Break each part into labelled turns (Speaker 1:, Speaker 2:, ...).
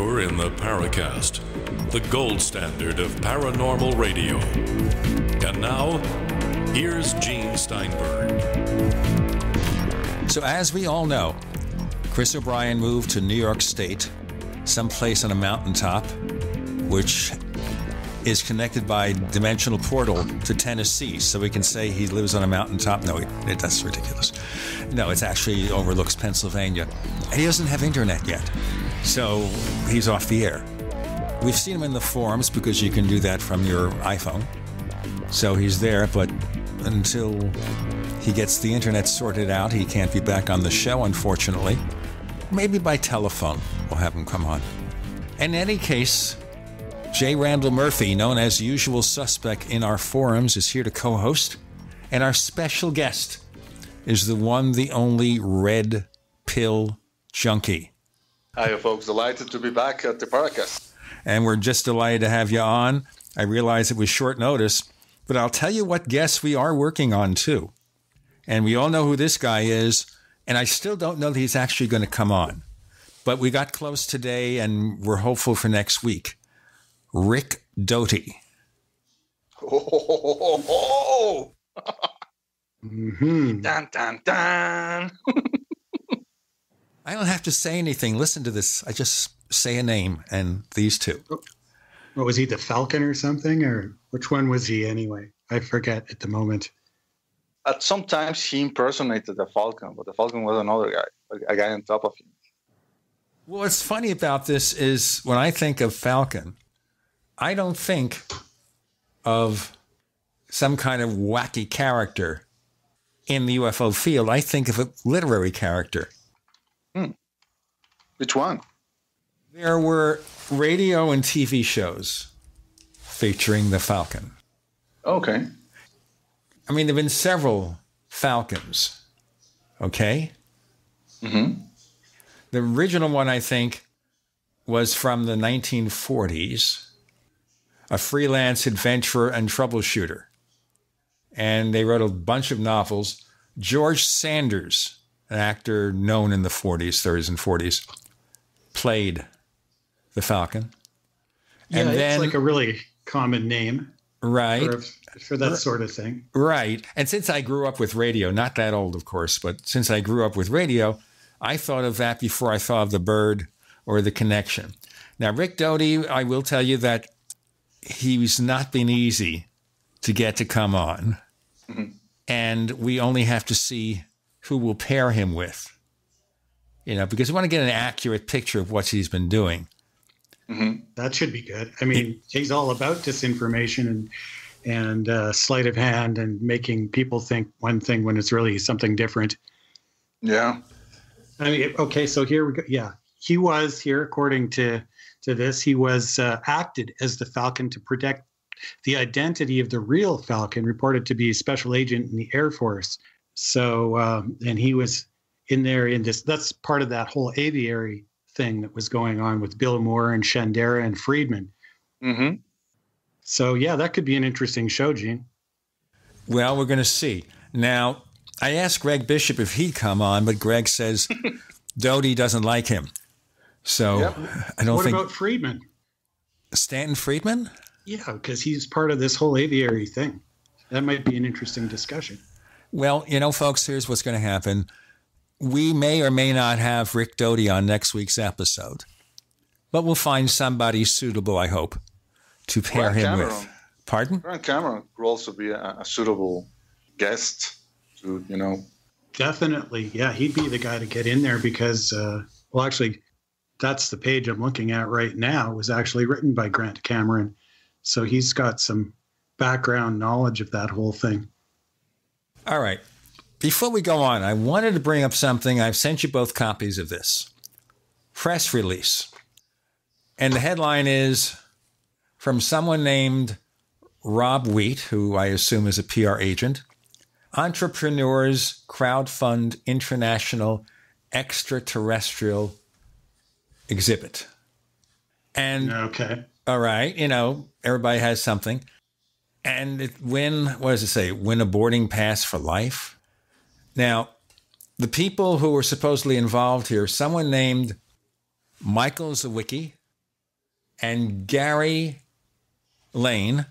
Speaker 1: You're in the Paracast, the gold standard of paranormal radio. And now, here's Gene Steinberg.
Speaker 2: So as we all know, Chris O'Brien moved to New York State, someplace on a mountaintop, which is connected by dimensional portal to Tennessee. So we can say he lives on a mountaintop. No, that's ridiculous. No, it actually overlooks Pennsylvania. He doesn't have internet yet. So he's off the air. We've seen him in the forums because you can do that from your iPhone. So he's there, but until he gets the internet sorted out, he can't be back on the show, unfortunately. Maybe by telephone we'll have him come on. In any case, J. Randall Murphy, known as usual suspect in our forums, is here to co-host. And our special guest is the one, the only Red Pill Junkie.
Speaker 3: Hi, folks. Delighted to be back at the Paracast.
Speaker 2: And we're just delighted to have you on. I realize it was short notice, but I'll tell you what guests we are working on, too. And we all know who this guy is, and I still don't know that he's actually going to come on. But we got close today, and we're hopeful for next week. Rick Doty.
Speaker 3: Oh! Mm-hmm. Dun, dun, dun.
Speaker 2: I don't have to say anything. Listen to this. I just say a name, and these two.
Speaker 4: What was he, the Falcon or something? Or which one was he anyway? I forget at the moment.
Speaker 3: At some times he impersonated the Falcon, but the Falcon was another guy, a guy on top of him.
Speaker 2: Well, what's funny about this is when I think of Falcon, I don't think of some kind of wacky character in the UFO field. I think of a literary character.
Speaker 3: Which one?
Speaker 2: There were radio and TV shows featuring the Falcon.
Speaker 3: Okay.
Speaker 2: I mean, there have been several Falcons, okay?
Speaker 3: Mm-hmm.
Speaker 2: The original one, I think, was from the 1940s, a freelance adventurer and troubleshooter. And they wrote a bunch of novels. George Sanders, an actor known in the 40s, 30s, and 40s, played the Falcon.
Speaker 4: Yeah, and then, it's like a really common name.
Speaker 2: Right.
Speaker 4: For that sort of thing.
Speaker 2: Right. And since I grew up with radio, not that old, of course, but since I grew up with radio, I thought of that before I thought of the bird or the connection. Now, Rick Doty, I will tell you that he's not been easy to get to come on. Mm-hmm. And we only have to see who we'll pair him with. You know, because we want to get an accurate picture of what he's been doing.
Speaker 4: Mm-hmm. That should be good. I mean, he's all about disinformation and sleight of hand and making people think one thing when it's really something different.
Speaker 3: Yeah.
Speaker 4: I mean, okay, so here we go. Yeah, he was here, according to this, he was acted as the Falcon to protect the identity of the real Falcon, reported to be a special agent in the Air Force. So, and he was in there in this, that's part of that whole aviary thing that was going on with Bill Moore and Shandera and Friedman.
Speaker 3: Mm-hmm.
Speaker 4: So, yeah, that could be an interesting show, Gene.
Speaker 2: Well, we're going to see. Now, I asked Greg Bishop if he'd come on, but Greg says Doty doesn't like him. So
Speaker 4: yep.
Speaker 2: I don't think...
Speaker 4: What about Friedman?
Speaker 2: Stanton Friedman?
Speaker 4: Yeah, because he's part of this whole aviary thing. That might be an interesting discussion.
Speaker 2: Well, you know, folks, here's what's going to happen. We may or may not have Rick Doty on next week's episode, but we'll find somebody suitable, I hope, to pair him with. Pardon?
Speaker 3: Grant Cameron could also be a suitable guest to, you know.
Speaker 4: Definitely. Yeah, he'd be the guy to get in there because, well, actually, that's the page I'm looking at right now. It was actually written by Grant Cameron. So he's got some background knowledge of that whole thing.
Speaker 2: All right. Before we go on, I wanted to bring up something. I've sent you both copies of this press release. And the headline is from someone named Rob Wheat, who I assume is a PR agent. Entrepreneurs crowdfund international extraterrestrial exhibit. And
Speaker 4: okay.
Speaker 2: All right, you know, everybody has something. And what does it say? Win a boarding pass for life. Now, the people who were supposedly involved here, someone named Michael Zawicki, and Gary Lane,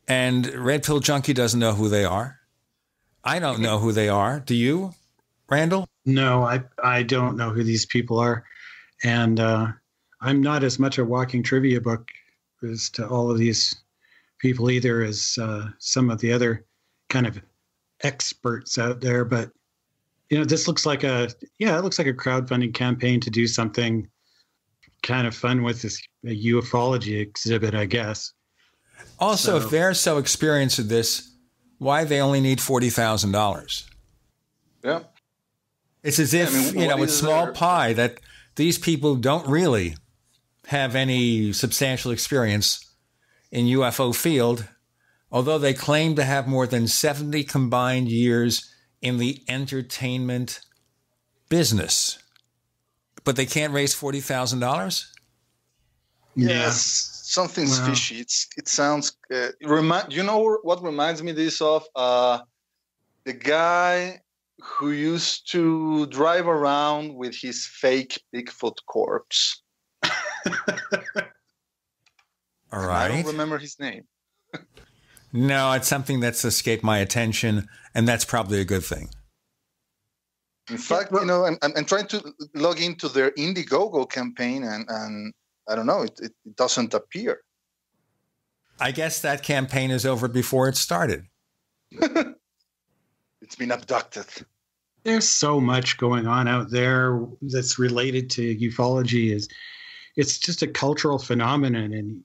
Speaker 2: and Red Pill Junkie doesn't know who they are. I don't know who they are. Do you, Randall?
Speaker 4: No, I don't know who these people are. And I'm not as much a walking trivia book as to all of these people either as some of the other kind of experts out there. But, this looks like it looks like a crowdfunding campaign to do something kind of fun with this ufology exhibit, I guess.
Speaker 2: Also, if they're so experienced at this, why they only need $40,000?
Speaker 3: Yeah.
Speaker 2: It's as if, with small pie, that these people don't really have any substantial experience in UFO field, although they claim to have more than 70 combined years in the entertainment business. But they can't raise $40,000?
Speaker 3: Yes, something's fishy. It sounds. What reminds me this of? The guy who used to drive around with his fake Bigfoot corpse.
Speaker 2: All right.
Speaker 3: I don't remember his name.
Speaker 2: No, it's something that's escaped my attention, and that's probably a good thing.
Speaker 3: In fact, I'm trying to log into their Indiegogo campaign, and I don't know, it doesn't appear.
Speaker 2: I guess that campaign is over before it started.
Speaker 3: It's been abducted.
Speaker 4: There's so much going on out there that's related to ufology. It's just a cultural phenomenon, and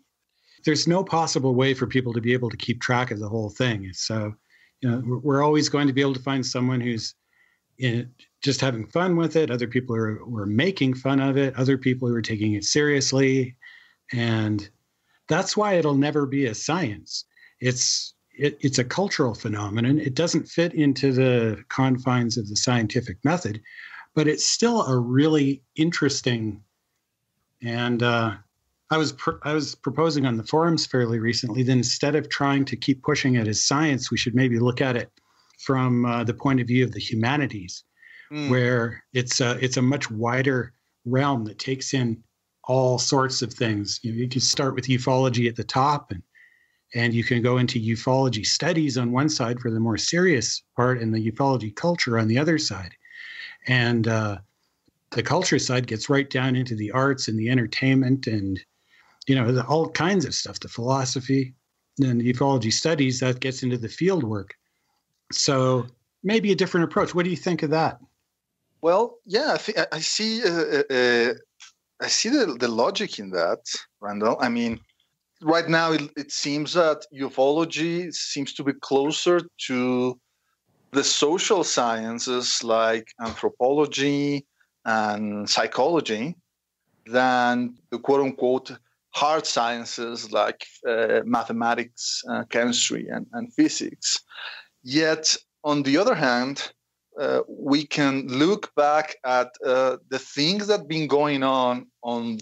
Speaker 4: there's no possible way for people to be able to keep track of the whole thing. So, we're always going to be able to find someone who's just having fun with it. Other people who are making fun of it. Other people who are taking it seriously. And that's why it'll never be a science. It's a cultural phenomenon. It doesn't fit into the confines of the scientific method, but it's still a really interesting. And I was proposing on the forums fairly recently that instead of trying to keep pushing it as science, we should maybe look at it from the point of view of the humanities, where it's a much wider realm that takes in all sorts of things. You can start with ufology at the top, and you can go into ufology studies on one side for the more serious part, and the ufology culture on the other side. And the culture side gets right down into the arts and the entertainment and, all kinds of stuff, the philosophy. And the ufology studies, that gets into the field work. So maybe a different approach. What do you think of that?
Speaker 3: Well, yeah, I see the logic in that, Randall. I mean, right now it seems that ufology seems to be closer to the social sciences like anthropology and psychology than the quote-unquote hard sciences like mathematics, chemistry, and physics. Yet, on the other hand, we can look back at the things that have been going on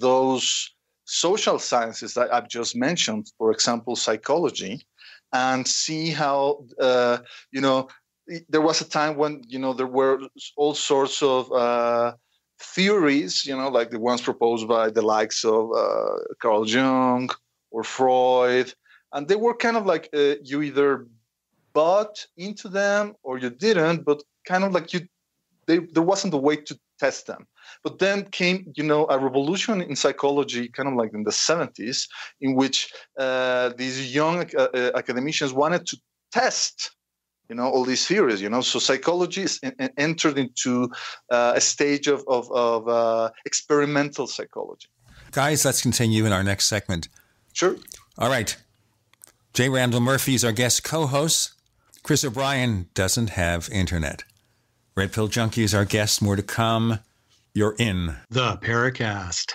Speaker 3: those social sciences that I've just mentioned, for example, psychology, and see how, there was a time when, there were all sorts of theories, like the ones proposed by the likes of Carl Jung or Freud, and they were kind of like you either bought into them or you didn't, but kind of like there wasn't a way to test them. But then came, a revolution in psychology, kind of like in the 70s, in which these young academicians wanted to test, all these theories, So psychology entered into a stage of experimental psychology.
Speaker 2: Guys, let's continue in our next segment.
Speaker 3: Sure.
Speaker 2: All right. J. Randall Murphy is our guest co-host. Chris O'Brien doesn't have internet. Red Pill Junkie is our guest. More to come. You're in
Speaker 4: the Paracast.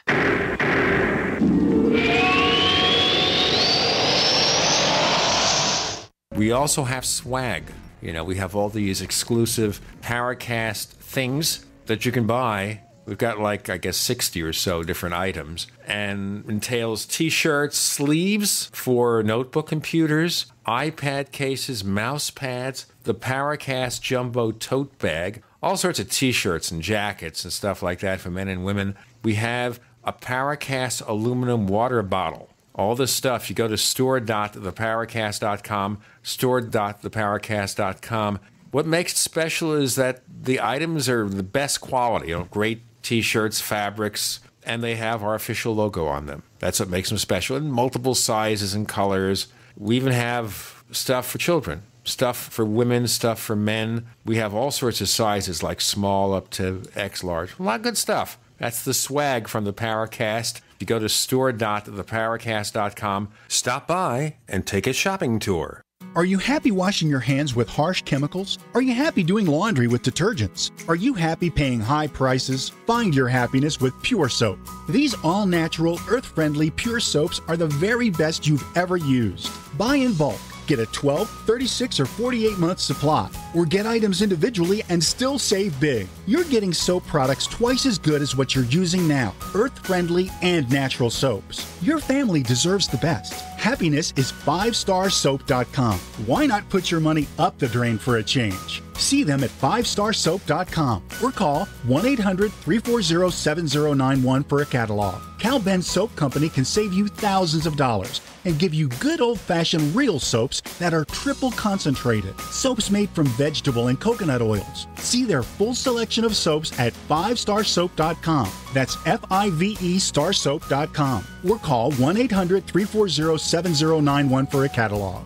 Speaker 5: We also have swag. We have all these exclusive Paracast things that you can buy. We've got 60 or so different items, and entails t-shirts, sleeves for notebook computers, iPad cases, mouse pads, the Paracast Jumbo tote bag, all sorts of t-shirts and jackets and stuff like that for men and women. We have a Paracast aluminum water bottle. All this stuff, you go to store.theparacast.com, store.theparacast.com. What makes it special is that the items are the best quality, great T-shirts, fabrics, and they have our official logo on them. That's what makes them special, in multiple sizes and colors. We even have stuff for children, stuff for women, stuff for men. We have all sorts of sizes, like small up to X large. A lot of good stuff. That's the swag from the Paracast. You go to store.theparacast.com, stop by, and take a shopping tour.
Speaker 6: Are you happy washing your hands with harsh chemicals? Are you happy doing laundry with detergents? Are you happy paying high prices? Find your happiness with Pure Soap. These all-natural, earth-friendly Pure Soaps are the very best you've ever used. Buy in bulk. Get a 12, 36, or 48-month supply, or get items individually and still save big. You're getting soap products twice as good as what you're using now, earth-friendly and natural soaps. Your family deserves the best. Happiness is 5starsoap.com. Why not put your money up the drain for a change? See them at 5starsoap.com or call 1-800-340-7091 for a catalog. Cal Ben Soap Company can save you thousands of dollars and give you good old-fashioned real soaps that are triple concentrated. Soaps made from vegetable and coconut oils. See their full selection of soaps at 5starsoap.com. That's F-I-V-E starsoap.com. Or call 1-800-340-7091 for a catalog.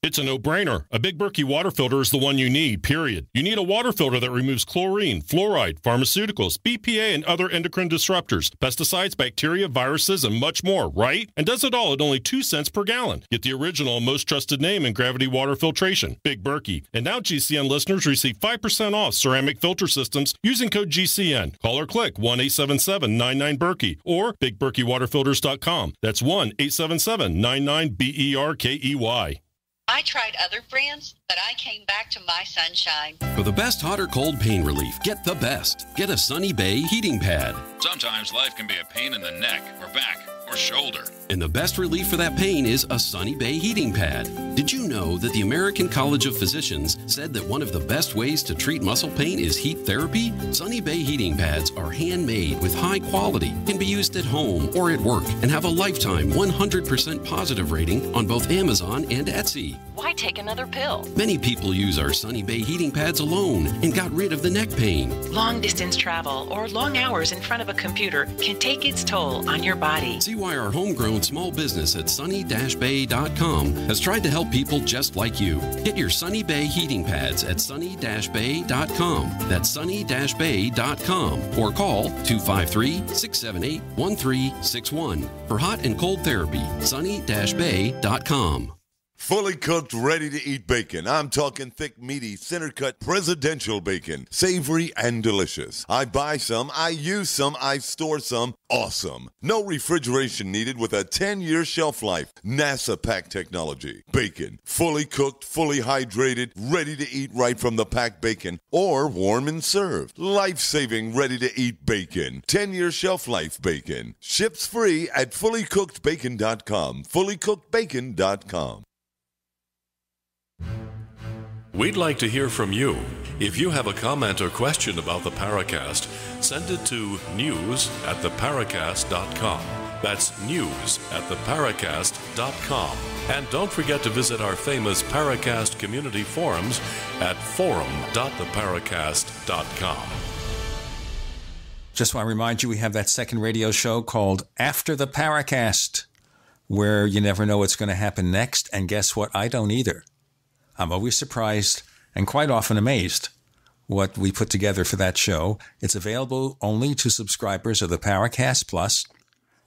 Speaker 7: It's a no-brainer. A Big Berkey water filter is the one you need, period. You need a water filter that removes chlorine, fluoride, pharmaceuticals, BPA, and other endocrine disruptors, pesticides, bacteria, viruses, and much more, right? And does it all at only 2 cents per gallon. Get the original and most trusted name in gravity water filtration, Big Berkey. And now GCN listeners receive 5% off ceramic filter systems using code GCN. Call or click 1-877-99-BERKEY or BigBerkeyWaterFilters.com. That's 1-877-99-BERKEY.
Speaker 8: I tried other brands, but I came back to my Sunshine.
Speaker 9: For the best hot or cold pain relief, get the best. Get a Sunny Bay heating pad.
Speaker 10: Sometimes life can be a pain in the neck or back or shoulder.
Speaker 9: And the best relief for that pain is a Sunny Bay heating pad. Did you know that the American College of Physicians said that one of the best ways to treat muscle pain is heat therapy? Sunny Bay heating pads are handmade with high quality, can be used at home or at work, and have a lifetime 100% positive rating on both Amazon and Etsy.
Speaker 11: Why take another pill?
Speaker 9: Many people use our Sunny Bay heating pads alone and got rid of the neck pain.
Speaker 11: Long distance travel or long hours in front of a computer can take its toll on your body.
Speaker 9: See why our homegrown small business at sunny-bay.com has tried to help people just like you. Get your Sunny Bay heating pads at sunny-bay.com. That's sunny-bay.com or call 253-678-1361 for hot and cold therapy. sunny-bay.com.
Speaker 12: Fully cooked, ready-to-eat bacon. I'm talking thick, meaty, center-cut presidential bacon. Savory and delicious. I buy some, I use some, I store some. Awesome. No refrigeration needed with a 10-year shelf life. NASA-packed technology. Bacon. Fully cooked, fully hydrated, ready to eat right from the packed bacon. Or warm and served. Life-saving, ready-to-eat bacon. 10-year shelf life bacon. Ships free at fullycookedbacon.com. Fullycookedbacon.com.
Speaker 1: We'd like to hear from you. If you have a comment or question about the Paracast, send it to news@theparacast.com. That's news@theparacast.com. And don't forget to visit our famous Paracast community forums at forum.theparacast.com.
Speaker 2: Just want to remind you, we have that second radio show called After the Paracast, where you never know what's going to happen next. And guess what? I don't either. I'm always surprised and quite often amazed what we put together for that show. It's available only to subscribers of the Paracast Plus.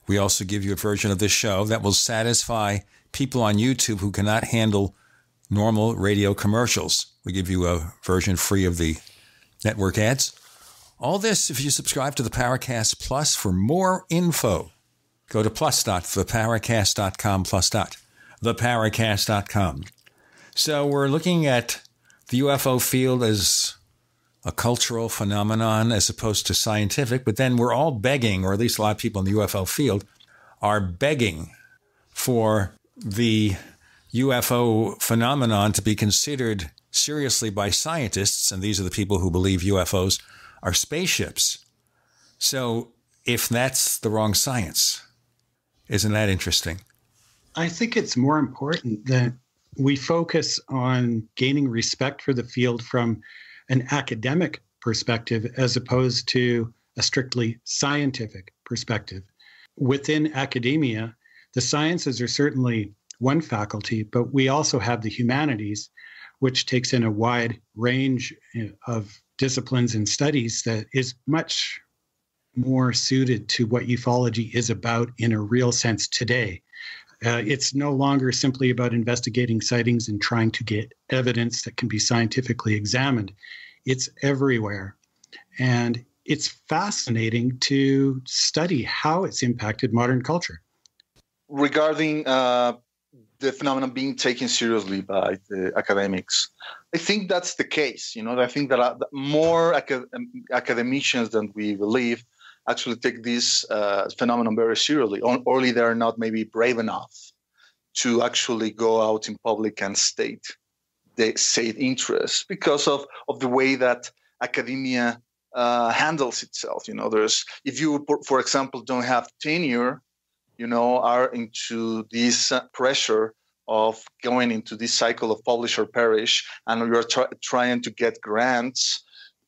Speaker 2: We also give you a version of this show that will satisfy people on YouTube who cannot handle normal radio commercials. We give you a version free of the network ads. All this if you subscribe to the Paracast Plus. For more info, go to plus.theparacast.com, plus.theparacast.com. So we're looking at the UFO field as a cultural phenomenon as opposed to scientific, but then we're all begging, or at least a lot of people in the UFO field are begging for the UFO phenomenon to be considered seriously by scientists, and these are the people who believe UFOs are spaceships. So if that's the wrong science, isn't that interesting?
Speaker 4: I think it's more important that we focus on gaining respect for the field from an academic perspective as opposed to a strictly scientific perspective. Within academia, the sciences are certainly one faculty, but we also have the humanities, which takes in a wide range of disciplines and studies that is much more suited to what ufology is about in a real sense today. It's no longer simply about investigating sightings and trying to get evidence that can be scientifically examined. It's everywhere. And it's fascinating to study how it's impacted modern culture.
Speaker 3: Regarding the phenomenon being taken seriously by the academics, I think that's the case. I think that more academicians than we believe actually take this phenomenon very seriously. Only they're not maybe brave enough to actually go out in public and state their interest because of the way that academia handles itself. If you, for example, don't have tenure, are into this pressure of going into this cycle of publish or perish, and you're trying to get grants,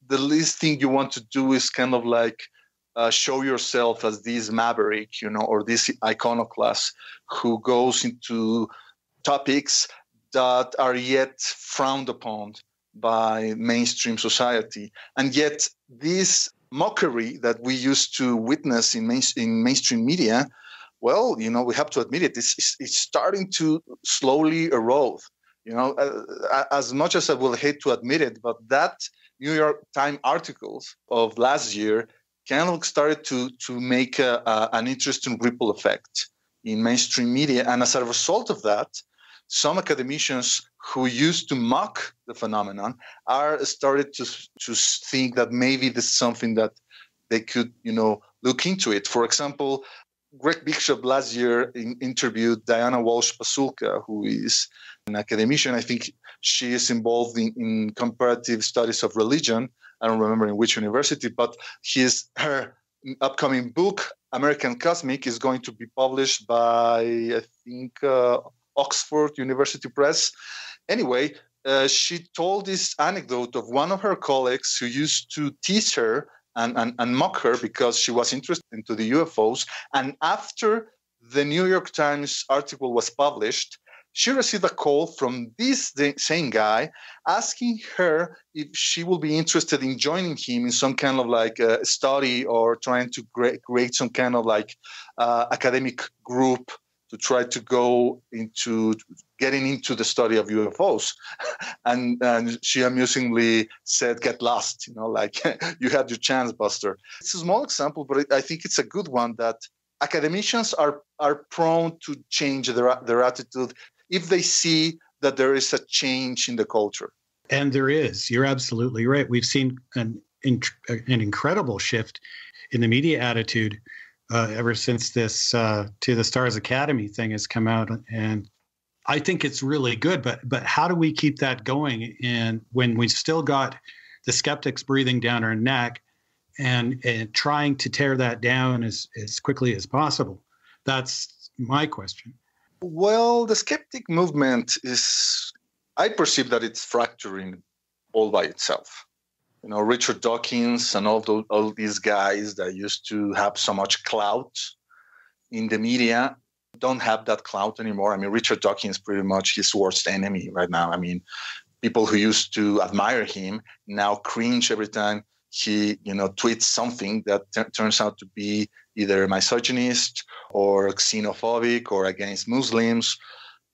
Speaker 3: the least thing you want to do is kind of like show yourself as this maverick, or this iconoclast who goes into topics that are yet frowned upon by mainstream society. And yet this mockery that we used to witness in mainstream media, well, we have to admit it, it's starting to slowly erode. As much as I will hate to admit it, but that New York Times articles of last year kind of started to make an interesting ripple effect in mainstream media. And as a result of that, some academicians who used to mock the phenomenon are started to think that maybe this is something that they could, look into it. For example, Greg Bishop last year interviewed Diana Walsh-Pasulka, who is an academician. I think she is involved in comparative studies of religion. I don't remember in which university, but her upcoming book, American Cosmic, is going to be published by, I think, Oxford University Press. Anyway, she told this anecdote of one of her colleagues who used to tease her and mock her because she was interested into the UFOs. And after the New York Times article was published, she received a call from this same guy asking her if she will be interested in joining him in some kind of like study or trying to create some kind of like academic group to try to go into getting into the study of UFOs. And she amusingly said, get lost, you had your chance, Buster. It's a small example, but I think it's a good one that academicians are prone to change their attitude if they see that there is a change in the culture.
Speaker 4: And there is. You're absolutely right. We've seen an incredible shift in the media attitude ever since this To the Stars Academy thing has come out. And I think it's really good. But how do we keep that going? And when we've still got the skeptics breathing down our neck and trying to tear that down as quickly as possible? That's my question.
Speaker 3: Well, the skeptic movement I perceive that it's fracturing all by itself. Richard Dawkins and all these guys that used to have so much clout in the media don't have that clout anymore. I mean, Richard Dawkins is pretty much his worst enemy right now. I mean, people who used to admire him now cringe every time he, tweets something that turns out to be either misogynist or xenophobic or against Muslims.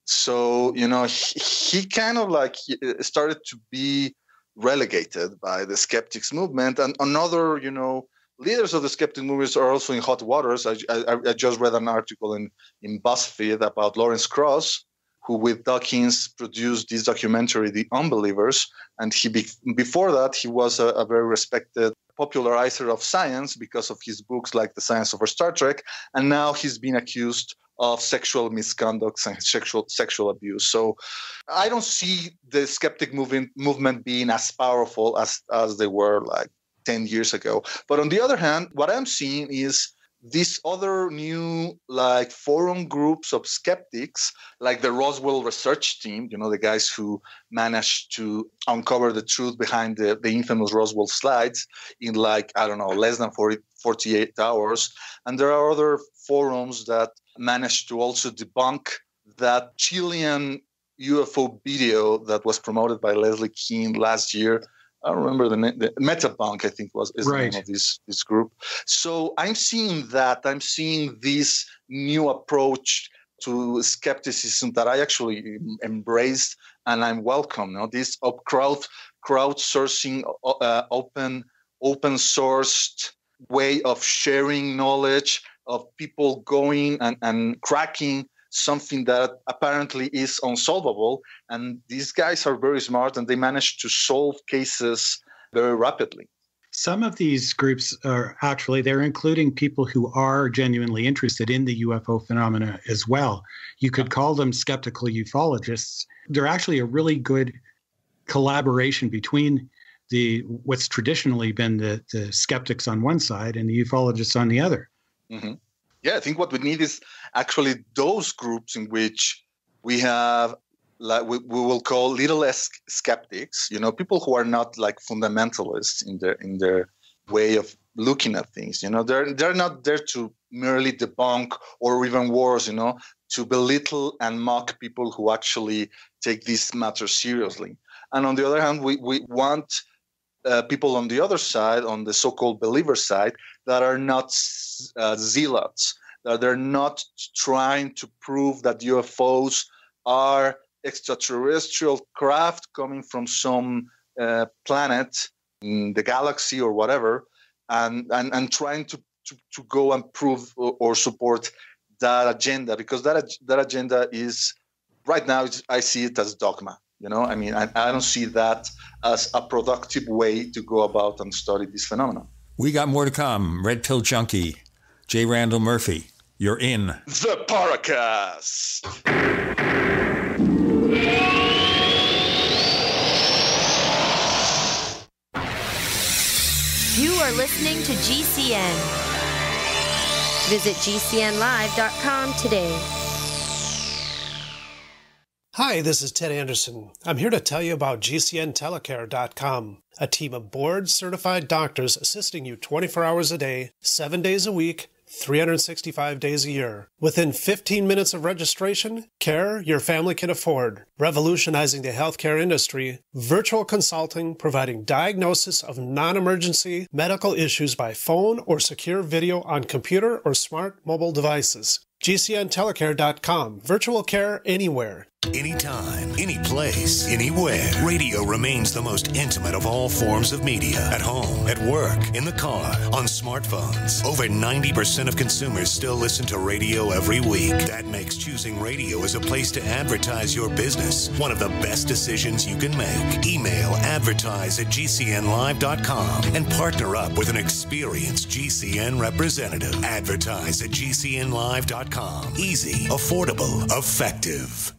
Speaker 3: So, he kind of like started to be relegated by the skeptics movement. And another, leaders of the skeptic movement are also in hot waters. I just read an article in BuzzFeed about Lawrence Krauss, who with Dawkins produced this documentary, The Unbelievers. And before that, he was a very respected popularizer of science because of his books like The Science Over Star Trek. And now he's been accused of sexual misconduct and sexual abuse. So I don't see the skeptic movement being as powerful as they were like 10 years ago. But on the other hand, what I'm seeing is these other new like forum groups of skeptics, like the Roswell research team, the guys who managed to uncover the truth behind the infamous Roswell slides in less than 48 hours. And there are other forums that managed to also debunk that Chilean UFO video that was promoted by Leslie Keane last year. I don't remember the name. The Metabunk, I think, is the name of this group. So I'm seeing that. I'm seeing this new approach to skepticism that I actually embraced and I'm welcome. This crowdsourcing, open-sourced way of sharing knowledge, of people going and cracking something that apparently is unsolvable. And these guys are very smart and they manage to solve cases very rapidly.
Speaker 4: Some of these groups they're including people who are genuinely interested in the UFO phenomena as well. You could call them skeptical ufologists. They're actually a really good collaboration between what's traditionally been the skeptics on one side and the ufologists on the other.
Speaker 3: Mm-hmm. Yeah, I think what we need is actually those groups in which we have, like we will call little s skeptics, people who are not like fundamentalists in their way of looking at things. They're not there to merely debunk or even worse, to belittle and mock people who actually take this matter seriously. And on the other hand, we want people on the other side, on the so-called believer side, that are not zealots, that they're not trying to prove that UFOs are extraterrestrial craft coming from some planet in the galaxy or whatever, and trying to go and prove or support that agenda, because that agenda is right now, I see it as dogma. I don't see that as a productive way to go about and study this phenomenon.
Speaker 2: We got more to come. Red Pill Junkie, J. Randall Murphy, you're in
Speaker 3: the Paracast.
Speaker 13: You are listening to GCN. Visit GCNlive.com today.
Speaker 14: Hi, this is Ted Anderson. I'm here to tell you about GCNtelecare.com, a team of board-certified doctors assisting you 24 hours a day, 7 days a week, 365 days a year. Within 15 minutes of registration, care your family can afford. Revolutionizing the healthcare industry, virtual consulting providing diagnosis of non-emergency medical issues by phone or secure video on computer or smart mobile devices. GCNtelecare.com. Virtual care anywhere.
Speaker 15: Anytime, any place, anywhere. Radio remains the most intimate of all forms of media. At home, at work, in the car, on smartphones. Over 90% of consumers still listen to radio every week. That makes choosing radio as a place to advertise your business one of the best decisions you can make. Email advertise@gcnlive.com and partner up with an experienced GCN representative. Advertise@gcnlive.com. Easy, affordable, effective.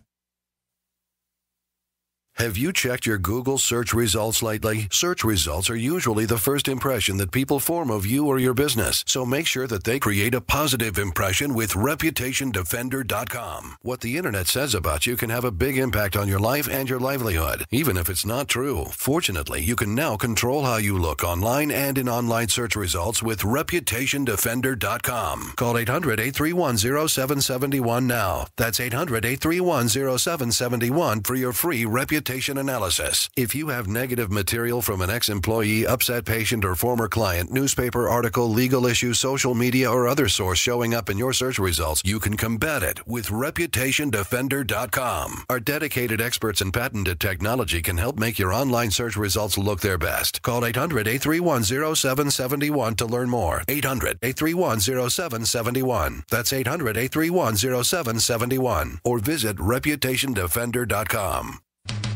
Speaker 16: Have you checked your Google search results lately? Search results are usually the first impression that people form of you or your business, so make sure that they create a positive impression with ReputationDefender.com. What the internet says about you can have a big impact on your life and your livelihood, even if it's not true. Fortunately, you can now control how you look online and in online search results with ReputationDefender.com. Call 800-831-0771 now. That's 800-831-0771 for your free reputation analysis. If you have negative material from an ex-employee, upset patient, or former client, newspaper article, legal issue, social media, or other source showing up in your search results, you can combat it with ReputationDefender.com. Our dedicated experts in patented technology can help make your online search results look their best. Call 800-831-0771 to learn more. 800-831-0771. That's 800-831-0771. Or visit ReputationDefender.com.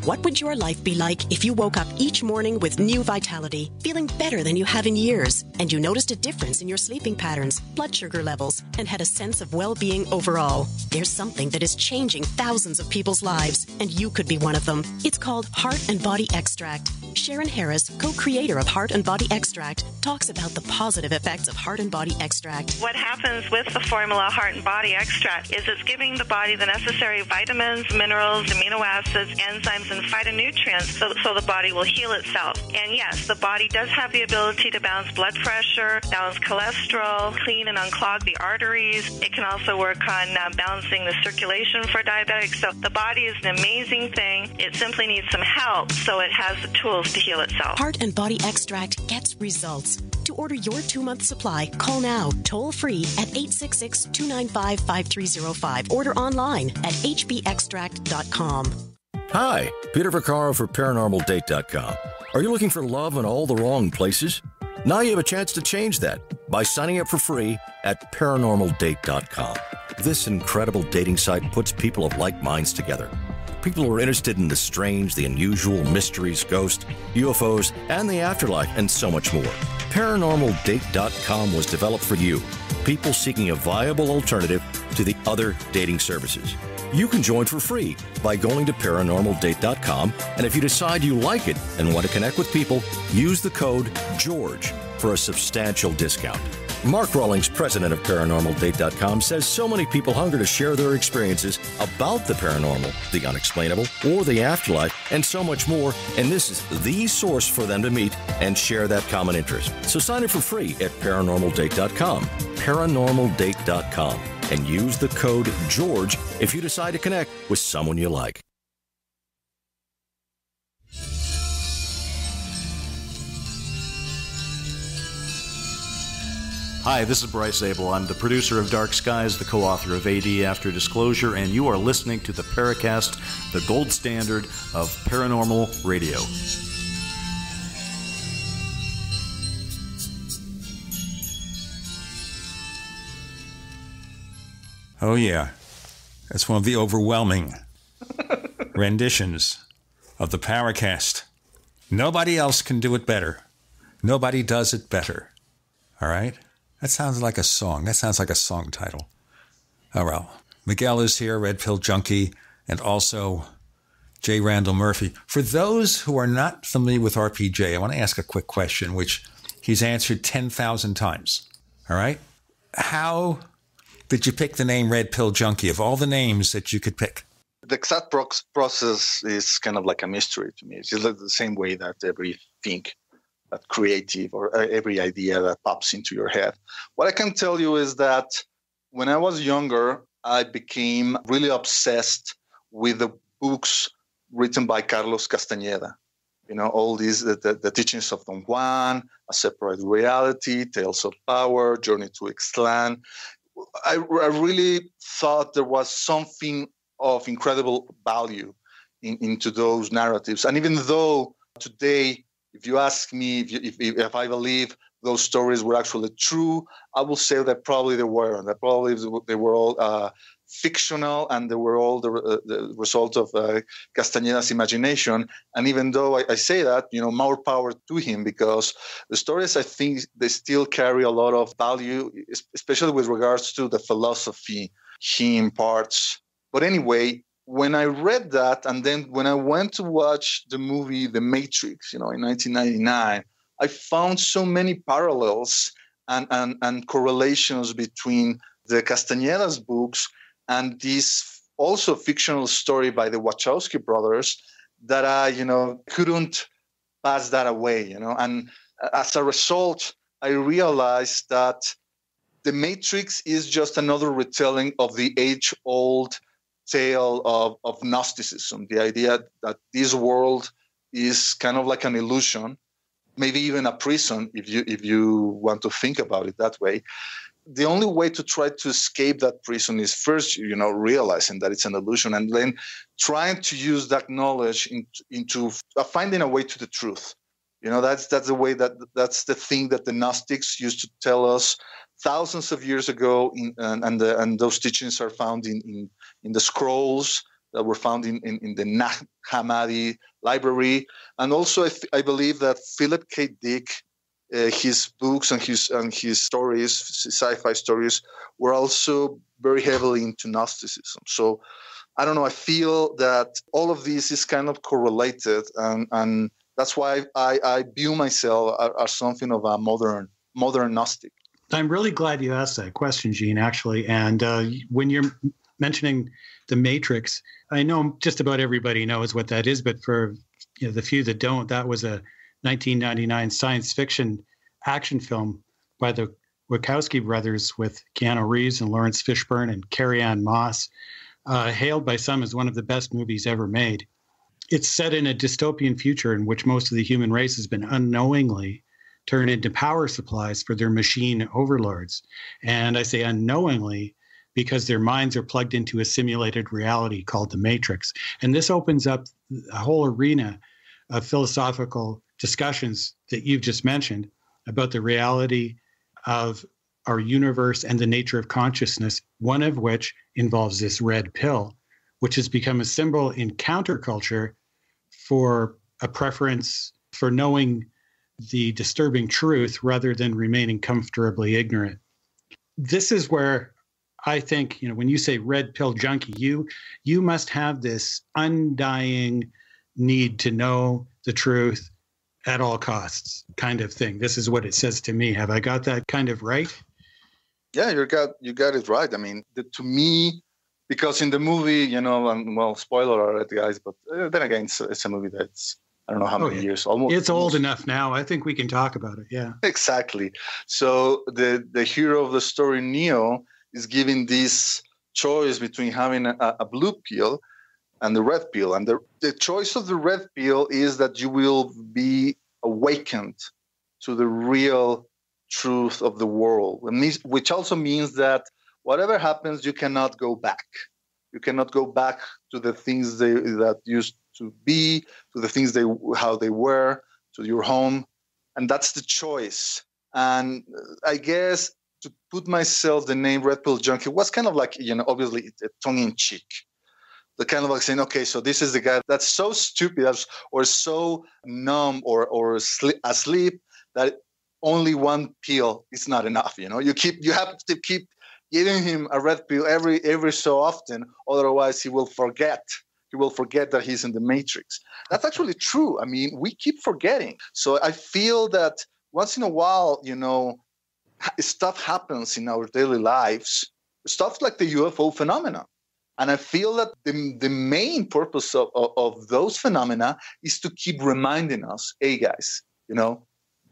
Speaker 17: What would your life be like if you woke up each morning with new vitality, feeling better than you have in years, and you noticed a difference in your sleeping patterns, blood sugar levels, and had a sense of well-being overall? There's something that is changing thousands of people's lives, and you could be one of them. It's called Heart and Body Extract. Sharon Harris, co-creator of Heart and Body Extract, talks about the positive effects of Heart and Body Extract.
Speaker 18: What happens with the formula Heart and Body Extract is it's giving the body the necessary vitamins, minerals, amino acids, enzymes, and phytonutrients so the body will heal itself. And yes, the body does have the ability to balance blood pressure, balance cholesterol, clean and unclog the arteries. It can also work on balancing the circulation for diabetics. So the body is an amazing thing. It simply needs some help so it has the tools to heal itself.
Speaker 17: Heart and Body Extract gets results. To order your 2-month supply, call now, toll free at 866-295-5305. Order online at hbextract.com.
Speaker 19: Hi, Peter Vaccaro for ParanormalDate.com. Are you looking for love in all the wrong places? Now you have a chance to change that by signing up for free at ParanormalDate.com. This incredible dating site puts people of like minds together. People who are interested in the strange, the unusual, mysteries, ghosts, UFOs, and the afterlife, and so much more. ParanormalDate.com was developed for you, people seeking a viable alternative to the other dating services. You can join for free by going to ParanormalDate.com, and if you decide you like it and want to connect with people, use the code GEORGE for a substantial discount. Mark Rawlings, president of ParanormalDate.com, says so many people hunger to share their experiences about the paranormal, the unexplainable, or the afterlife, and so much more, and this is the source for them to meet and share that common interest. So sign up for free at ParanormalDate.com, ParanormalDate.com, and use the code GEORGE if you decide to connect with someone you like.
Speaker 20: Hi, this is Bryce Abel. I'm the producer of Dark Skies, the co-author of AD After Disclosure, and you are listening to the Paracast, the gold standard of paranormal radio.
Speaker 2: Oh, yeah. That's one of the overwhelming renditions of the Paracast. Nobody else can do it better. Nobody does it better. All right? That sounds like a song. That sounds like a song title. Oh, well. Miguel is here, Red Pill Junkie, and also J. Randall Murphy. For those who are not familiar with RPJ, I want to ask a quick question, which he's answered 10,000 times. All right? How did you pick the name Red Pill Junkie of all the names that you could pick?
Speaker 3: The exact process is kind of like a mystery to me. It's just like the same way that everything that creative or every idea that pops into your head. What I can tell you is that when I was younger, I became really obsessed with the books written by Carlos Castaneda. You know, all these, the teachings of Don Juan, A Separate Reality, Tales of Power, Journey to Ixtlan. I really thought there was something of incredible value into those narratives. And even though today, if you ask me if I believe those stories were actually true, I will say that probably they were. That probably they were all fictional, and they were all the result of Castaneda's imagination. And even though I say that, you know, more power to him, because the stories, I think, they still carry a lot of value, especially with regards to the philosophy he imparts. But anyway, when I read that, and then when I went to watch the movie The Matrix, you know, in 1999, I found so many parallels and correlations between the Castaneda's books and this also fictional story by the Wachowski brothers that I, you know, couldn't pass that away, you know. And as a result, I realized that The Matrix is just another retelling of the age-old tale of Gnosticism, the idea that this world is kind of like an illusion, maybe even a prison, if you want to think about it that way. The only way to try to escape that prison is first, you know, realizing that it's an illusion, and then trying to use that knowledge into finding a way to the truth. You know, that's the way that's the thing that the Gnostics used to tell us thousands of years ago, and those teachings are found in the scrolls that were found in the Nag Hammadi library. And also, I believe that Philip K. Dick, his books and his stories, sci-fi stories, were also very heavily into Gnosticism. So, I don't know, I feel that all of this is kind of correlated, and That's why I view myself as something of a modern Gnostic.
Speaker 4: I'm really glad you asked that question, Gene, actually. And when you're mentioning the Matrix, I know just about everybody knows what that is, but for the few that don't, that was a 1999 science fiction action film by the Wachowski brothers with Keanu Reeves and Lawrence Fishburne and Carrie-Anne Moss, hailed by some as one of the best movies ever made. It's set in a dystopian future in which most of the human race has been unknowingly turned into power supplies for their machine overlords. And I say unknowingly because their minds are plugged into a simulated reality called the Matrix. And this opens up a whole arena of philosophical discussions that you've just mentioned about the reality of our universe and the nature of consciousness, one of which involves this red pill, which has become a symbol in counterculture for a preference for knowing the disturbing truth rather than remaining comfortably ignorant. This is where I think, when you say red pill junkie, you must have this undying need to know the truth at all costs kind of thing. This is what it says to me. Have I got that kind of right?
Speaker 3: Yeah, you got it right. I mean, to me, because in the movie, spoiler alert, guys, but then again, it's a movie that's, I don't know how many years, almost.
Speaker 4: It's old enough now. I think we can talk about it. Yeah,
Speaker 3: exactly. So the hero of the story, Neo, is given this choice between having a blue pill and the red pill. And the choice of the red pill is that you will be awakened to the real truth of the world, which also means that whatever happens, you cannot go back. You cannot go back to the things that used to be, to the things how they were, to your home. And that's the choice. And I guess to put myself the name Red Pill Junkie was kind of like, obviously tongue-in-cheek. The kind of like saying, okay, so this is the guy that's so stupid or so numb or asleep that only one pill is not enough. You have to keep giving him a red pill every so often, otherwise he will forget. He will forget that he's in the Matrix. That's actually true. I mean, we keep forgetting. So I feel that once in a while, stuff happens in our daily lives, stuff like the UFO phenomena. And I feel that the main purpose of those phenomena is to keep reminding us, hey guys,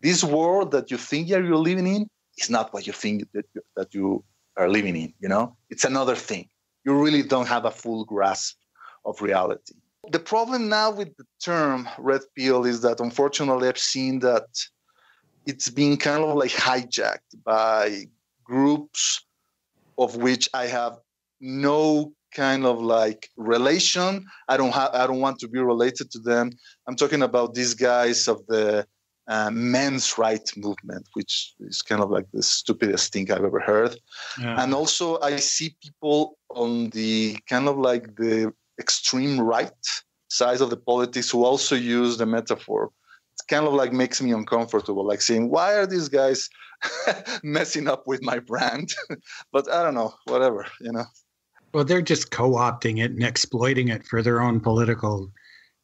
Speaker 3: this world that you think you're living in is not what you think that you are living in. It's another thing. You really don't have a full grasp of reality. The problem now with the term red pill is that unfortunately I've seen that it's being kind of like hijacked by groups of which I have no kind of like relation. I don't want to be related to them. I'm talking about these guys of the men's rights movement, which is kind of like the stupidest thing I've ever heard. Yeah. And also I see people on the kind of like the extreme right side of the politics who also use the metaphor. It's kind of like makes me uncomfortable, like saying, why are these guys messing up with my brand? But I don't know, whatever,
Speaker 4: Well, they're just co-opting it and exploiting it for their own political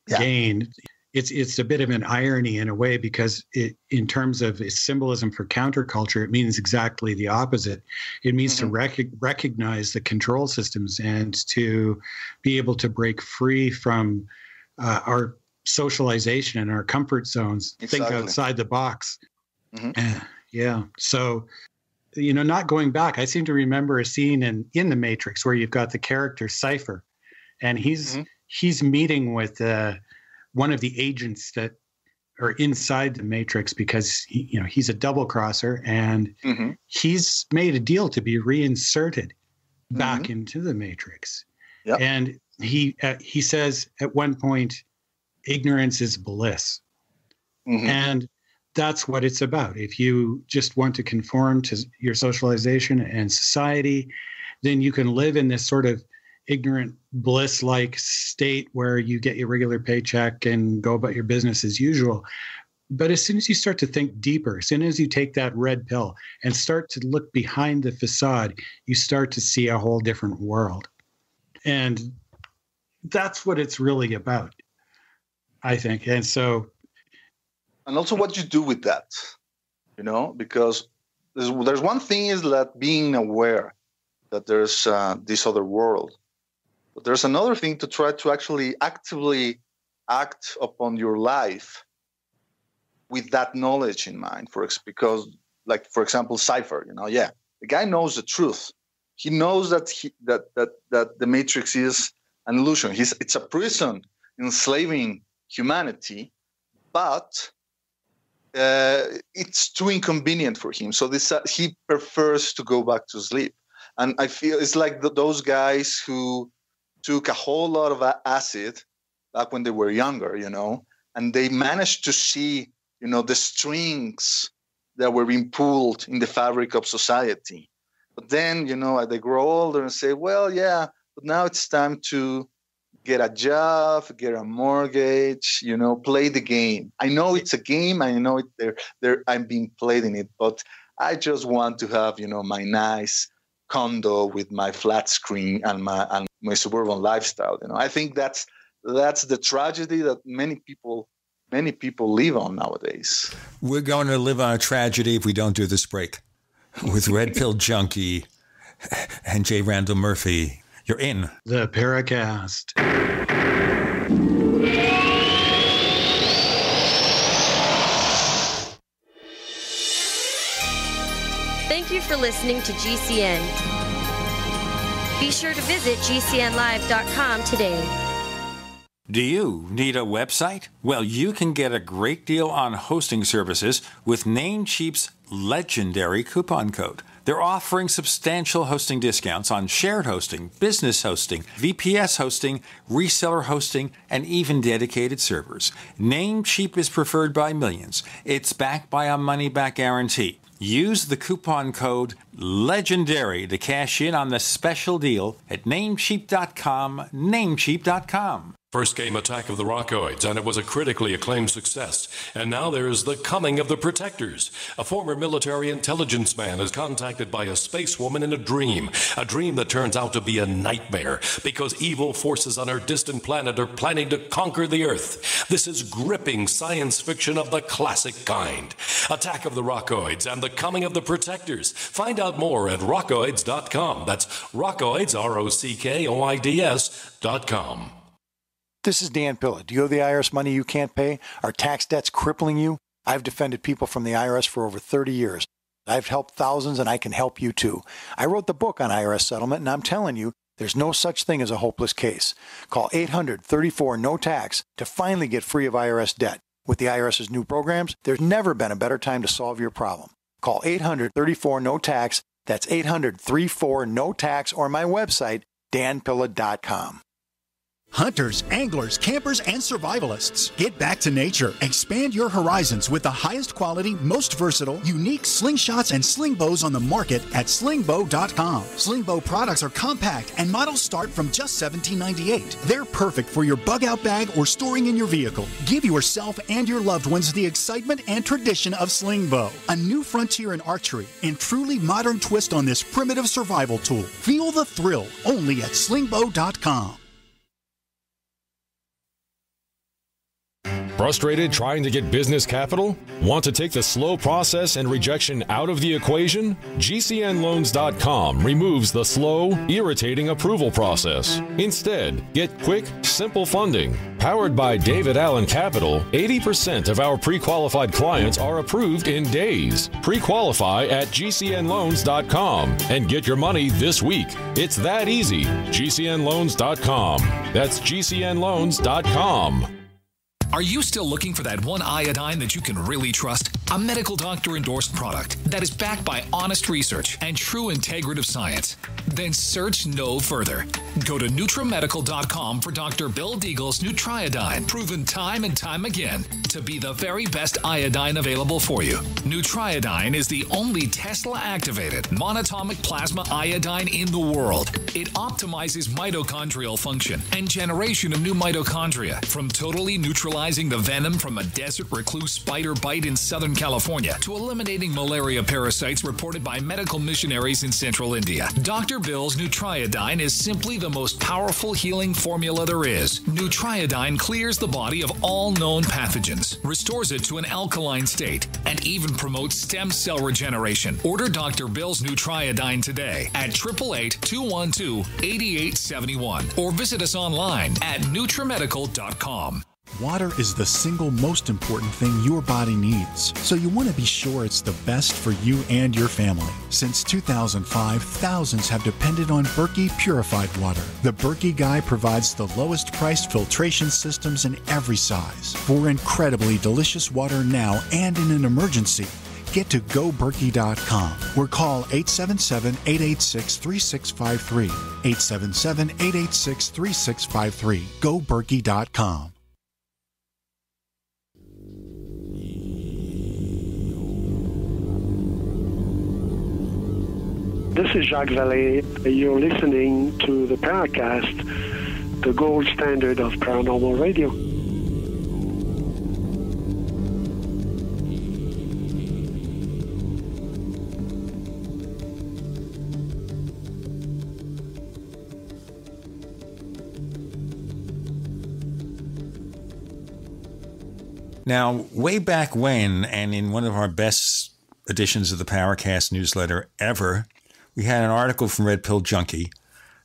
Speaker 4: gain. It's a bit of an irony in a way, because in terms of its symbolism for counterculture, it means exactly the opposite. It means to recognize the control systems and to be able to break free from our socialization and our comfort zones, think outside the box. Yeah. So, not going back, I seem to remember a scene in The Matrix where you've got the character Cypher, and he's meeting with one of the agents that are inside the Matrix, because he's a double crosser, and he's made a deal to be reinserted back into the Matrix. Yep. And he says at one point, ignorance is bliss. And that's what it's about. If you just want to conform to your socialization and society, then you can live in this sort of ignorant bliss-like state where you get your regular paycheck and go about your business as usual. But as soon as you start to think deeper, as soon as you take that red pill and start to look behind the facade, you start to see a whole different world. And that's what it's really about, I think. And so
Speaker 3: and also what you do with that, because there's one thing is that being aware that there's this other world, but there's another thing to try to actually actively act upon your life with that knowledge in mind. Because, like, for example, Cypher, the guy knows the truth. He knows that that the Matrix is an illusion. It's a prison enslaving humanity, but it's too inconvenient for him. So he prefers to go back to sleep. And I feel it's like those guys who took a whole lot of acid back when they were younger, and they managed to see, the strings that were being pulled in the fabric of society. But then, they grow older and say, well, yeah, but now it's time to get a job, get a mortgage, play the game. I know it's a game. I know I'm being played in it, but I just want to have, my nice condo with my flat screen and my suburban lifestyle. I think that's the tragedy that many people live on nowadays.
Speaker 2: We're going to live on a tragedy if we don't do this break. With Red Pill Junkie and J. Randall Murphy. You're in
Speaker 4: the Paracast.
Speaker 13: Thank you for listening to GCN. Be sure to visit GCNlive.com today.
Speaker 2: Do you need a website? Well, you can get a great deal on hosting services with Namecheap's legendary coupon code. They're offering substantial hosting discounts on shared hosting, business hosting, VPS hosting, reseller hosting, and even dedicated servers. Namecheap is preferred by millions. It's backed by a money-back guarantee. Use the coupon code LEGENDARY to cash in on the special deal at Namecheap.com, Namecheap.com.
Speaker 1: First came Attack of the Rockoids, and it was a critically acclaimed success. And now there's The Coming of the Protectors. A former military intelligence man is contacted by a space woman in a dream that turns out to be a nightmare because evil forces on her distant planet are planning to conquer the Earth. This is gripping science fiction of the classic kind. Attack of the Rockoids and The Coming of the Protectors. Find out more at rockoids.com. That's Rockoids, ROCKOIDS.com.
Speaker 21: This is Dan Pilla. Do you owe the IRS money you can't pay? Are tax debts crippling you? I've defended people from the IRS for over 30 years. I've helped thousands, and I can help you too. I wrote the book on IRS settlement, and I'm telling you, there's no such thing as a hopeless case. Call 800-34-NO-TAX to finally get free of IRS debt. With the IRS's new programs, there's never been a better time to solve your problem. Call 800-34-NO-TAX. That's 800-34-NO-TAX, or my website, danpilla.com.
Speaker 6: Hunters, anglers, campers, and survivalists. Get back to nature. Expand your horizons with the highest quality, most versatile, unique slingshots and sling bows on the market at slingbow.com. Slingbow products are compact and models start from just $17.98. They're perfect for your bug-out bag or storing in your vehicle. Give yourself and your loved ones the excitement and tradition of slingbow, a new frontier in archery and truly modern twist on this primitive survival tool. Feel the thrill only at slingbow.com.
Speaker 22: Frustrated trying to get business capital? Want to take the slow process and rejection out of the equation? GCNloans.com removes the slow, irritating approval process. Instead, get quick, simple funding. Powered by David Allen Capital, 80% of our pre-qualified clients are approved in days. Pre-qualify at GCNloans.com and get your money this week. It's that easy. GCNloans.com. That's GCNloans.com.
Speaker 23: Are you still looking for that one iodine that you can really trust? A medical doctor endorsed product that is backed by honest research and true integrative science? Then search no further. Go to NutriMedical.com for Dr. Bill Deagle's Nutriodine, proven time and time again to be the very best iodine available for you. Nutriodine is the only Tesla-activated monatomic plasma iodine in the world. It optimizes mitochondrial function and generation of new mitochondria from totally neutralizing the venom from a desert recluse spider bite in Southern California to eliminating malaria parasites reported by medical missionaries in central India. Dr. Bill's Nutriodine is simply the most powerful healing formula there is. Nutriodine clears the body of all known pathogens, restores it to an alkaline state, and even promotes stem cell regeneration. Order Dr. Bill's Nutriodine today at 888-212-8871 or visit us online at NutriMedical.com.
Speaker 6: Water is the single most important thing your body needs, so you want to be sure it's the best for you and your family. Since 2005, thousands have depended on Berkey purified water. The Berkey Guy provides the lowest priced filtration systems in every size. For incredibly delicious water now and in an emergency, get to goberkey.com or call 877-886-3653. 877-886-3653. goberkey.com.
Speaker 5: This is Jacques Vallée. You're listening to the Paracast, the gold standard of paranormal radio.
Speaker 2: Now, way back when, and in one of our best editions of the Paracast newsletter ever, we had an article from Red Pill Junkie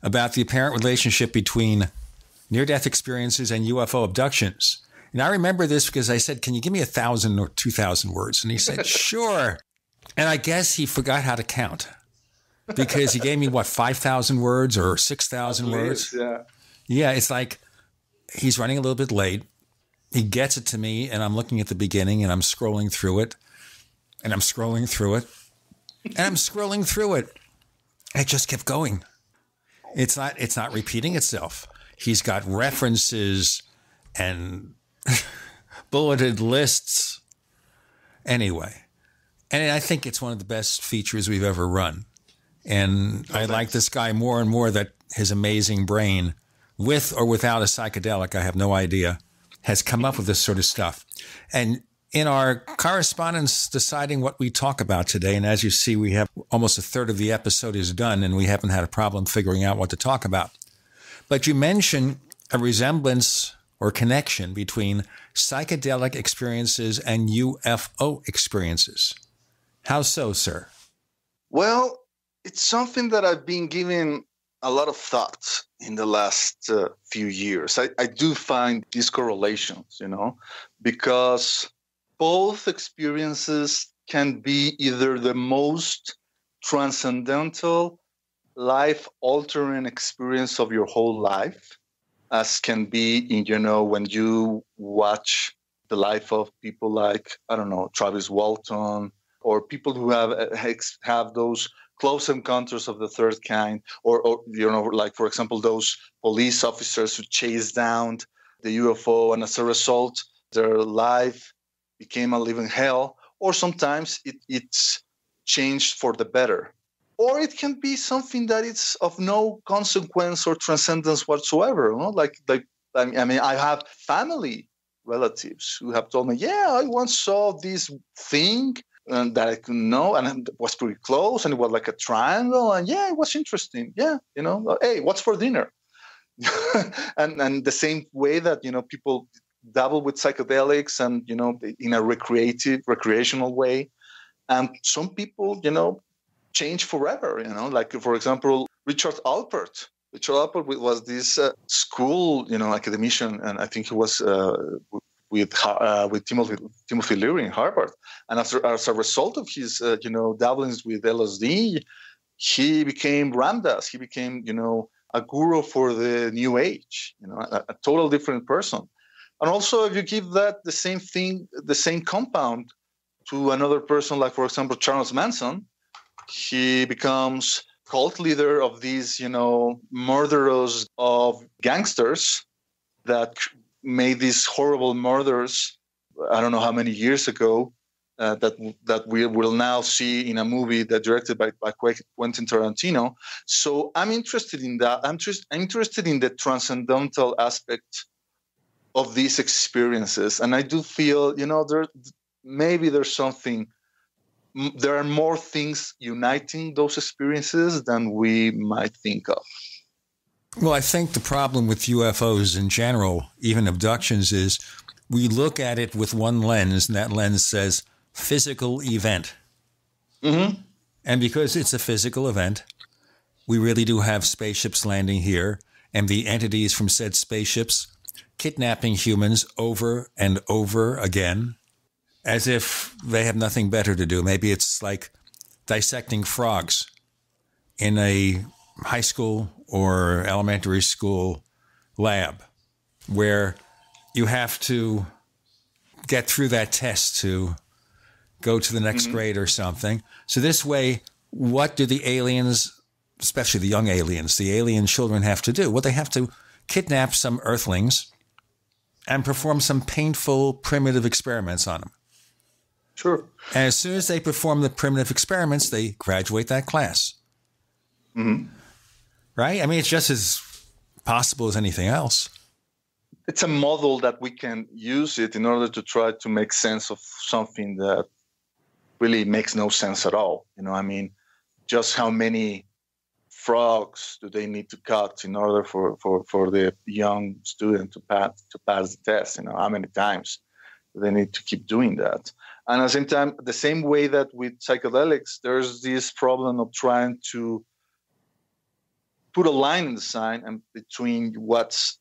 Speaker 2: about the apparent relationship between near-death experiences and UFO abductions. And I remember this because I said, can you give me 1,000 or 2,000 words? And he said, sure. And I guess he forgot how to count because he gave me, 5,000 words or 6,000 words?
Speaker 3: Yeah.
Speaker 2: Yeah, it's like he's running a little bit late. He gets it to me, and I'm looking at the beginning, and I'm scrolling through it, and I'm scrolling through it, and I'm scrolling through it. It just kept going. It's not repeating itself. He's got references and bulleted lists. Anyway, and I think it's one of the best features we've ever run. And I like this guy more and more, that his amazing brain, with or without a psychedelic, I have no idea, has come up with this sort of stuff. And in our correspondence deciding what we talk about today, and as you see, we have almost a third of the episode is done, and we haven't had a problem figuring out what to talk about. But you mention a resemblance or connection between psychedelic experiences and UFO experiences. How so, sir?
Speaker 3: Well, it's something that I've been giving a lot of thought in the last few years. I do find these correlations, because both experiences can be either the most transcendental, life-altering experience of your whole life, as can be when you watch the life of people like, Travis Walton, or people who have those close encounters of the third kind, or like, for example, those police officers who chased down the UFO, and as a result, their life became a living hell, or sometimes it's changed for the better. Or it can be something that it's of no consequence or transcendence whatsoever. I have family relatives who have told me, I once saw this thing and that I couldn't know, and it was pretty close, and it was like a triangle, and it was interesting. Hey, what's for dinner? and the same way that people dabble with psychedelics and in a recreational way, and some people change forever. Like, for example, Richard Alpert. Richard Alpert was this school academician, and I think he was with Timothy Leary in Harvard. And as a result of his dabblings with LSD, he became Ramdas. He became a guru for the New Age. A total different person. And also, if you give that the same thing, the same compound to another person, like, for example, Charles Manson, he becomes cult leader of these, murderers of gangsters that made these horrible murders, I don't know how many years ago, that we will now see in a movie that directed by Quentin Tarantino. So I'm interested in that. I'm interested in the transcendental aspect of these experiences. And I do feel, maybe there are more things uniting those experiences than we might think of.
Speaker 2: Well, I think the problem with UFOs in general, even abductions, is we look at it with one lens, and that lens says physical event.
Speaker 3: Mm-hmm.
Speaker 2: And because it's a physical event, we really do have spaceships landing here, and the entities from said spaceships kidnapping humans over and over again, as if they have nothing better to do. Maybe it's like dissecting frogs in a high school or elementary school lab, where you have to get through that test to go to the next grade or something. So this way, what do the aliens, especially the young aliens, the alien children, have to do? Well, they have to kidnap some earthlings and perform some painful, primitive experiments on them.
Speaker 3: Sure.
Speaker 2: And as soon as they perform the primitive experiments, they graduate that class.
Speaker 3: Mm-hmm.
Speaker 2: Right? I mean, it's just as possible as anything else.
Speaker 3: It's a model that we can use it in order to try to make sense of something that really makes no sense at all. I mean, just how many frogs do they need to cut in order for the young student to pass the test? How many times do they need to keep doing that? And at the same time, the same way that with psychedelics, there's this problem of trying to put a line in the sand and between what's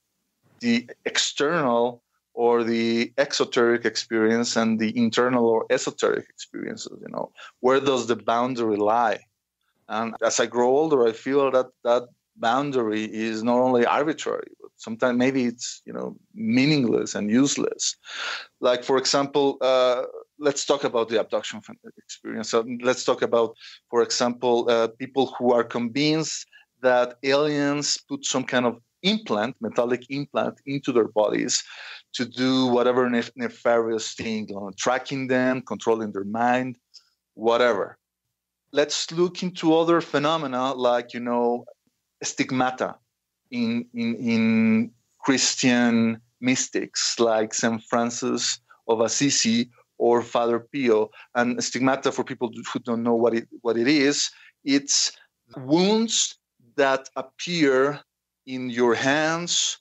Speaker 3: the external or the exoteric experience and the internal or esoteric experiences. Where does the boundary lie? And as I grow older, I feel that boundary is not only arbitrary, but sometimes maybe it's meaningless and useless. Like, for example, let's talk about the abduction experience. So let's talk about, for example, people who are convinced that aliens put some kind of metallic implant into their bodies to do whatever nefarious thing, tracking them, controlling their mind, whatever. Let's look into other phenomena like, stigmata in Christian mystics like St. Francis of Assisi or Father Pio. And stigmata, for people who don't know what it is, it's wounds that appear in your hands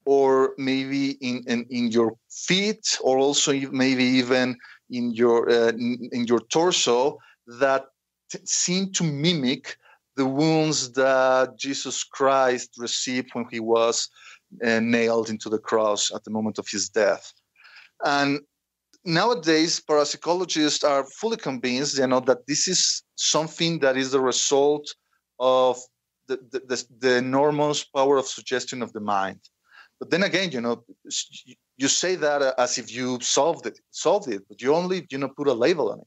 Speaker 3: or maybe in your feet, or also maybe even in your torso, that seem to mimic the wounds that Jesus Christ received when he was nailed into the cross at the moment of his death. And nowadays, parapsychologists are fully convinced, that this is something that is the result of the enormous power of suggestion of the mind. But then again, you say that as if you solved it, but you only, put a label on it.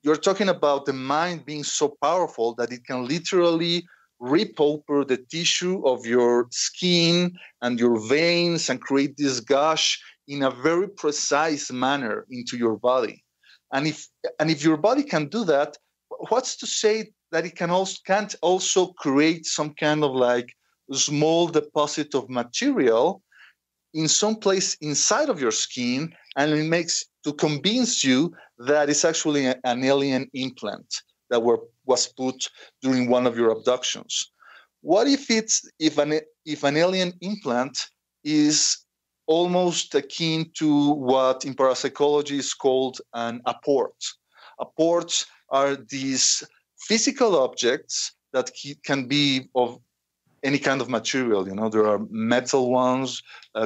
Speaker 3: You're talking about the mind being so powerful that it can literally repulper the tissue of your skin and your veins and create this gush in a very precise manner into your body. And if your body can do that, what's to say that it can't also create some kind of like small deposit of material in some place inside of your skin, and it makes to convince you that it's actually an alien implant that was put during one of your abductions. What if an alien implant is almost akin to what in parapsychology is called an apport? Apports are these physical objects that can be of any kind of material. There are metal ones,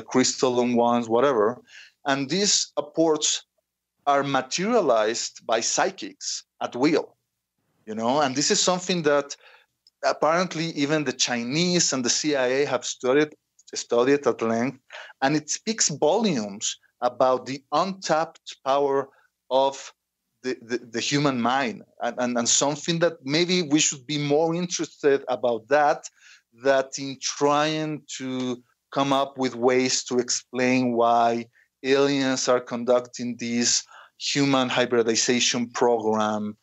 Speaker 3: crystalline ones, whatever. And these apports are materialized by psychics at will, and this is something that apparently even the Chinese and the CIA have studied at length, and it speaks volumes about the untapped power of the human mind, and something that maybe we should be more interested about that in trying to come up with ways to explain why aliens are conducting this human hybridization program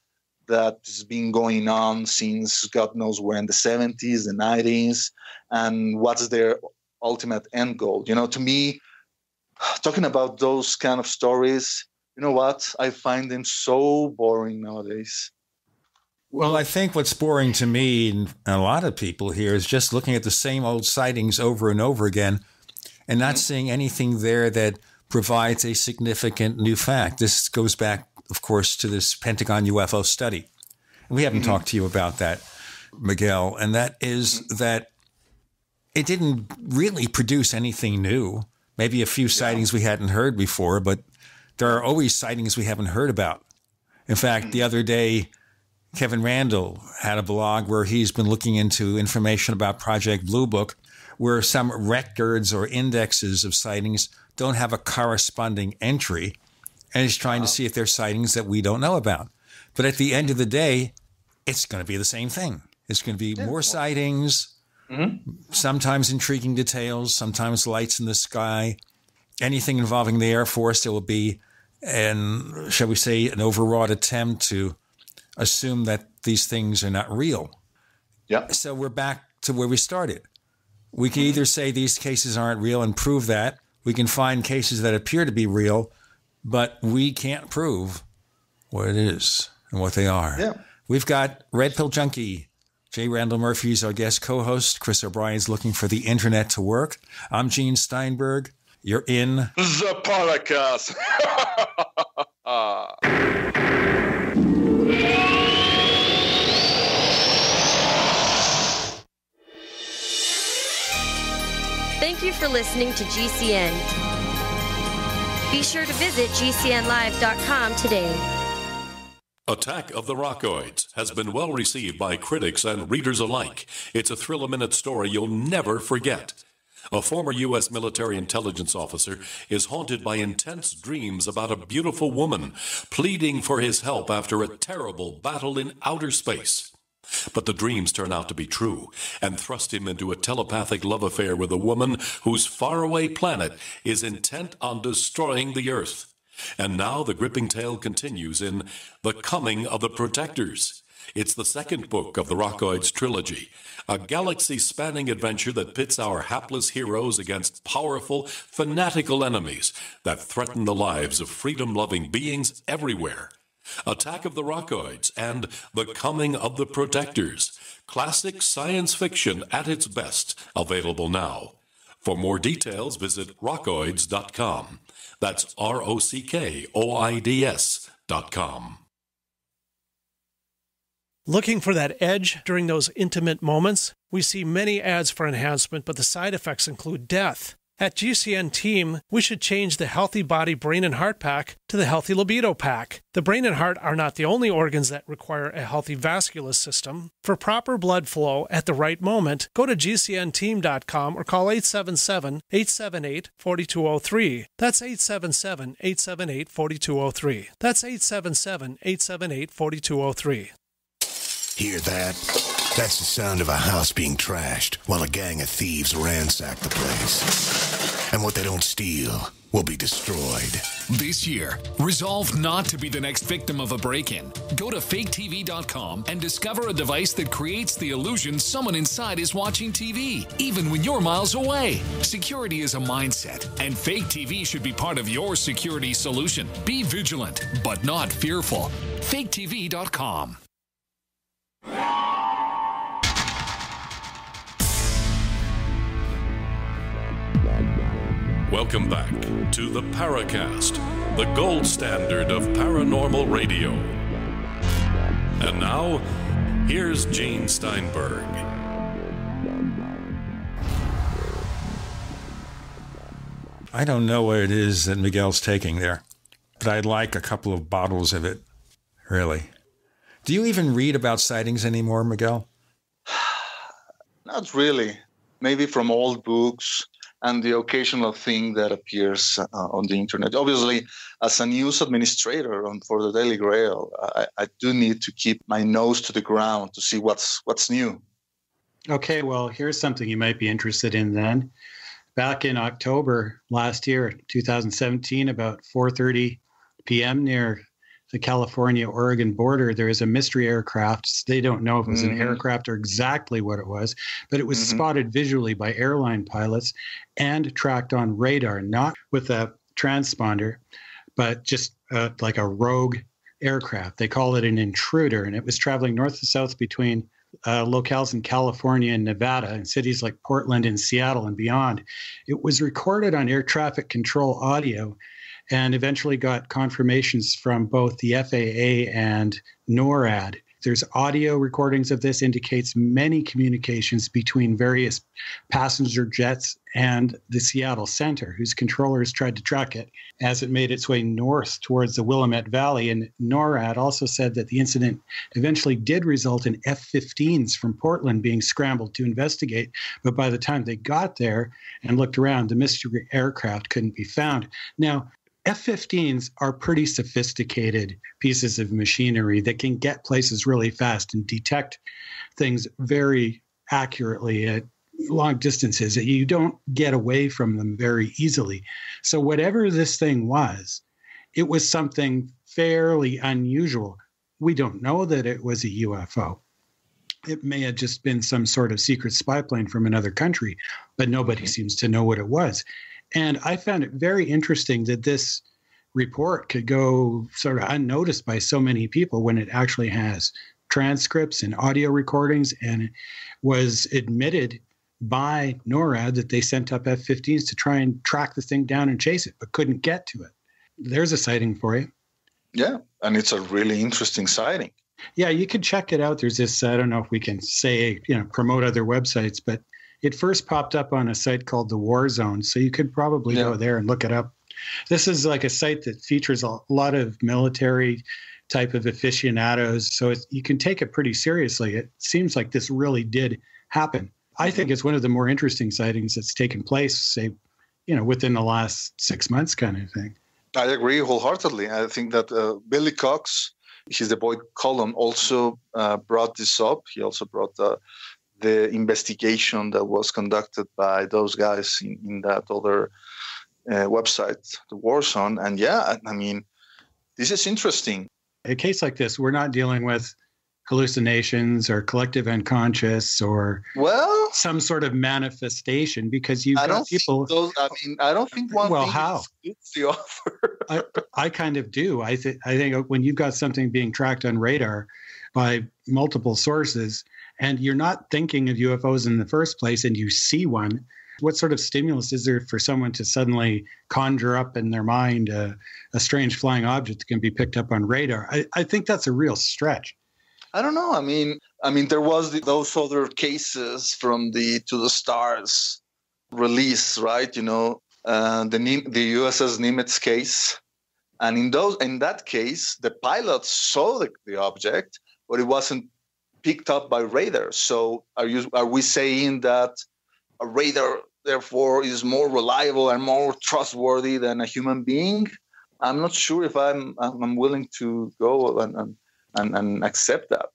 Speaker 3: that has been going on since God knows where, in the 70s, the 90s, and what's their ultimate end goal. To me, talking about those kind of stories you know what? I find them so boring nowadays.
Speaker 2: Well, I think what's boring to me and a lot of people here is just looking at the same old sightings over and over again and not seeing anything there that provides a significant new fact. This goes back, of course, to this Pentagon UFO study. And we haven't talked to you about that, Miguel, and that is that it didn't really produce anything new. Maybe a few sightings we hadn't heard before, but there are always sightings we haven't heard about. In fact, the other day, Kevin Randall had a blog where he's been looking into information about Project Blue Book, where some records or indexes of sightings don't have a corresponding entry, and he's trying to see if there's sightings that we don't know about. But at the end of the day, it's going to be the same thing. It's going to be more sightings, sometimes intriguing details, sometimes lights in the sky. Anything involving the Air Force, there will be shall we say, an overwrought attempt to assume that these things are not real.
Speaker 3: Yeah.
Speaker 2: So we're back to where we started. We can either say these cases aren't real and prove that. We can find cases that appear to be real, but we can't prove what it is and what they are.
Speaker 3: Yeah.
Speaker 2: We've got Red Pill Junkie. J. Randall Murphy is our guest co-host. Chris O'Brien's looking for the internet to work. I'm Gene Steinberg. You're in
Speaker 3: the Paracast.
Speaker 13: Thank you for listening to GCN. Be sure to visit GCNlive.com today.
Speaker 1: Attack of the Rockoids has been well received by critics and readers alike. It's a thrill-a-minute story you'll never forget. A former U.S. military intelligence officer is haunted by intense dreams about a beautiful woman pleading for his help after a terrible battle in outer space. But the dreams turn out to be true and thrust him into a telepathic love affair with a woman whose faraway planet is intent on destroying the Earth. And now the gripping tale continues in The Coming of the Protectors. It's the second book of the Rockoids trilogy, a galaxy-spanning adventure that pits our hapless heroes against powerful, fanatical enemies that threaten the lives of freedom-loving beings everywhere. Attack of the Rockoids and The Coming of the Protectors. Classic science fiction at its best, available now. For more details, visit rockoids.com. That's ROCKOIDS.com.
Speaker 14: Looking for that edge during those intimate moments? We see many ads for enhancement, but the side effects include death. At GCN Team, we should change the Healthy Body, Brain, and Heart Pack to the Healthy Libido Pack. The brain and heart are not the only organs that require a healthy vascular system. For proper blood flow at the right moment, go to GCNteam.com or call 877-878-4203. That's 877-878-4203. That's 877-878-4203.
Speaker 15: Hear that? That's the sound of a house being trashed while a gang of thieves ransack the place. And what they don't steal will be destroyed.
Speaker 23: This year, resolve not to be the next victim of a break-in. Go to faketv.com and discover a device that creates the illusion someone inside is watching TV, even when you're miles away. Security is a mindset, and Fake TV should be part of your security solution. Be vigilant, but not fearful. faketv.com.
Speaker 1: Welcome back to the Paracast, the gold standard of paranormal radio. And now, here's Gene Steinberg.
Speaker 2: I don't know what it is that Miguel's taking there, but I'd like a couple of bottles of it, really. Do you even read about sightings anymore, Miguel?
Speaker 3: Not really. Maybe from old books and the occasional thing that appears on the internet. Obviously, as a news administrator for the Daily Grail, I do need to keep my nose to the ground to see what's new.
Speaker 4: Okay, well, here's something you might be interested in then. Back in October last year, 2017, about 4:30 p.m. near the California-Oregon border, there is a mystery aircraft. They don't know if it was an aircraft or exactly what it was, but it was spotted visually by airline pilots and tracked on radar, not with a transponder, but just like a rogue aircraft. They call it an intruder, and it was traveling north to south between locales in California and Nevada and cities like Portland and Seattle and beyond. It was recorded on air traffic control audio and eventually got confirmations from both the FAA and NORAD. There's audio recordings of this, indicates many communications between various passenger jets and the Seattle Center, whose controllers tried to track it as it made its way north towards the Willamette Valley. And NORAD also said that the incident eventually did result in F-15s from Portland being scrambled to investigate. But by the time they got there and looked around, the mystery aircraft couldn't be found. Now, F-15s are pretty sophisticated pieces of machinery that can get places really fast and detect things very accurately at long distances. You don't get away from them very easily. So whatever this thing was, it was something fairly unusual. We don't know that it was a UFO. It may have just been some sort of secret spy plane from another country, but nobody seems to know what it was. And I found it very interesting that this report could go sort of unnoticed by so many people when it actually has transcripts and audio recordings, and it was admitted by NORAD that they sent up F-15s to try and track the thing down and chase it, but couldn't get to it. There's a sighting for you.
Speaker 3: Yeah, and it's a really interesting sighting.
Speaker 4: Yeah, you could check it out. There's this, I don't know if we can say, promote other websites, but it first popped up on a site called the War Zone, so you could probably go there and look it up. This is like a site that features a lot of military type of aficionados, so you can take it pretty seriously. It seems like this really did happen. I think it's one of the more interesting sightings that's taken place, say, within the last 6 months kind of thing.
Speaker 3: I agree wholeheartedly. I think that Billy Cox, he's the Boyd column, also brought this up. He also brought the investigation that was conducted by those guys in that other website, the War Zone. And yeah, I mean, this is interesting.
Speaker 4: A case like this, we're not dealing with hallucinations or collective unconscious or some sort of manifestation, because you've got people.
Speaker 3: I don't think one thing
Speaker 4: how?
Speaker 3: Is the offer.
Speaker 4: I kind of do. I think when you've got something being tracked on radar by multiple sources, and you're not thinking of UFOs in the first place, and you see one, what sort of stimulus is there for someone to suddenly conjure up in their mind a strange flying object that can be picked up on radar? I think that's a real stretch.
Speaker 3: I don't know. I mean, there was those other cases from the To the Stars release, right? The USS Nimitz case, and in that case, the pilots saw the object, but it wasn't picked up by radar. So are we saying that a radar therefore is more reliable and more trustworthy than a human being? I'm not sure if I'm willing to go and accept that.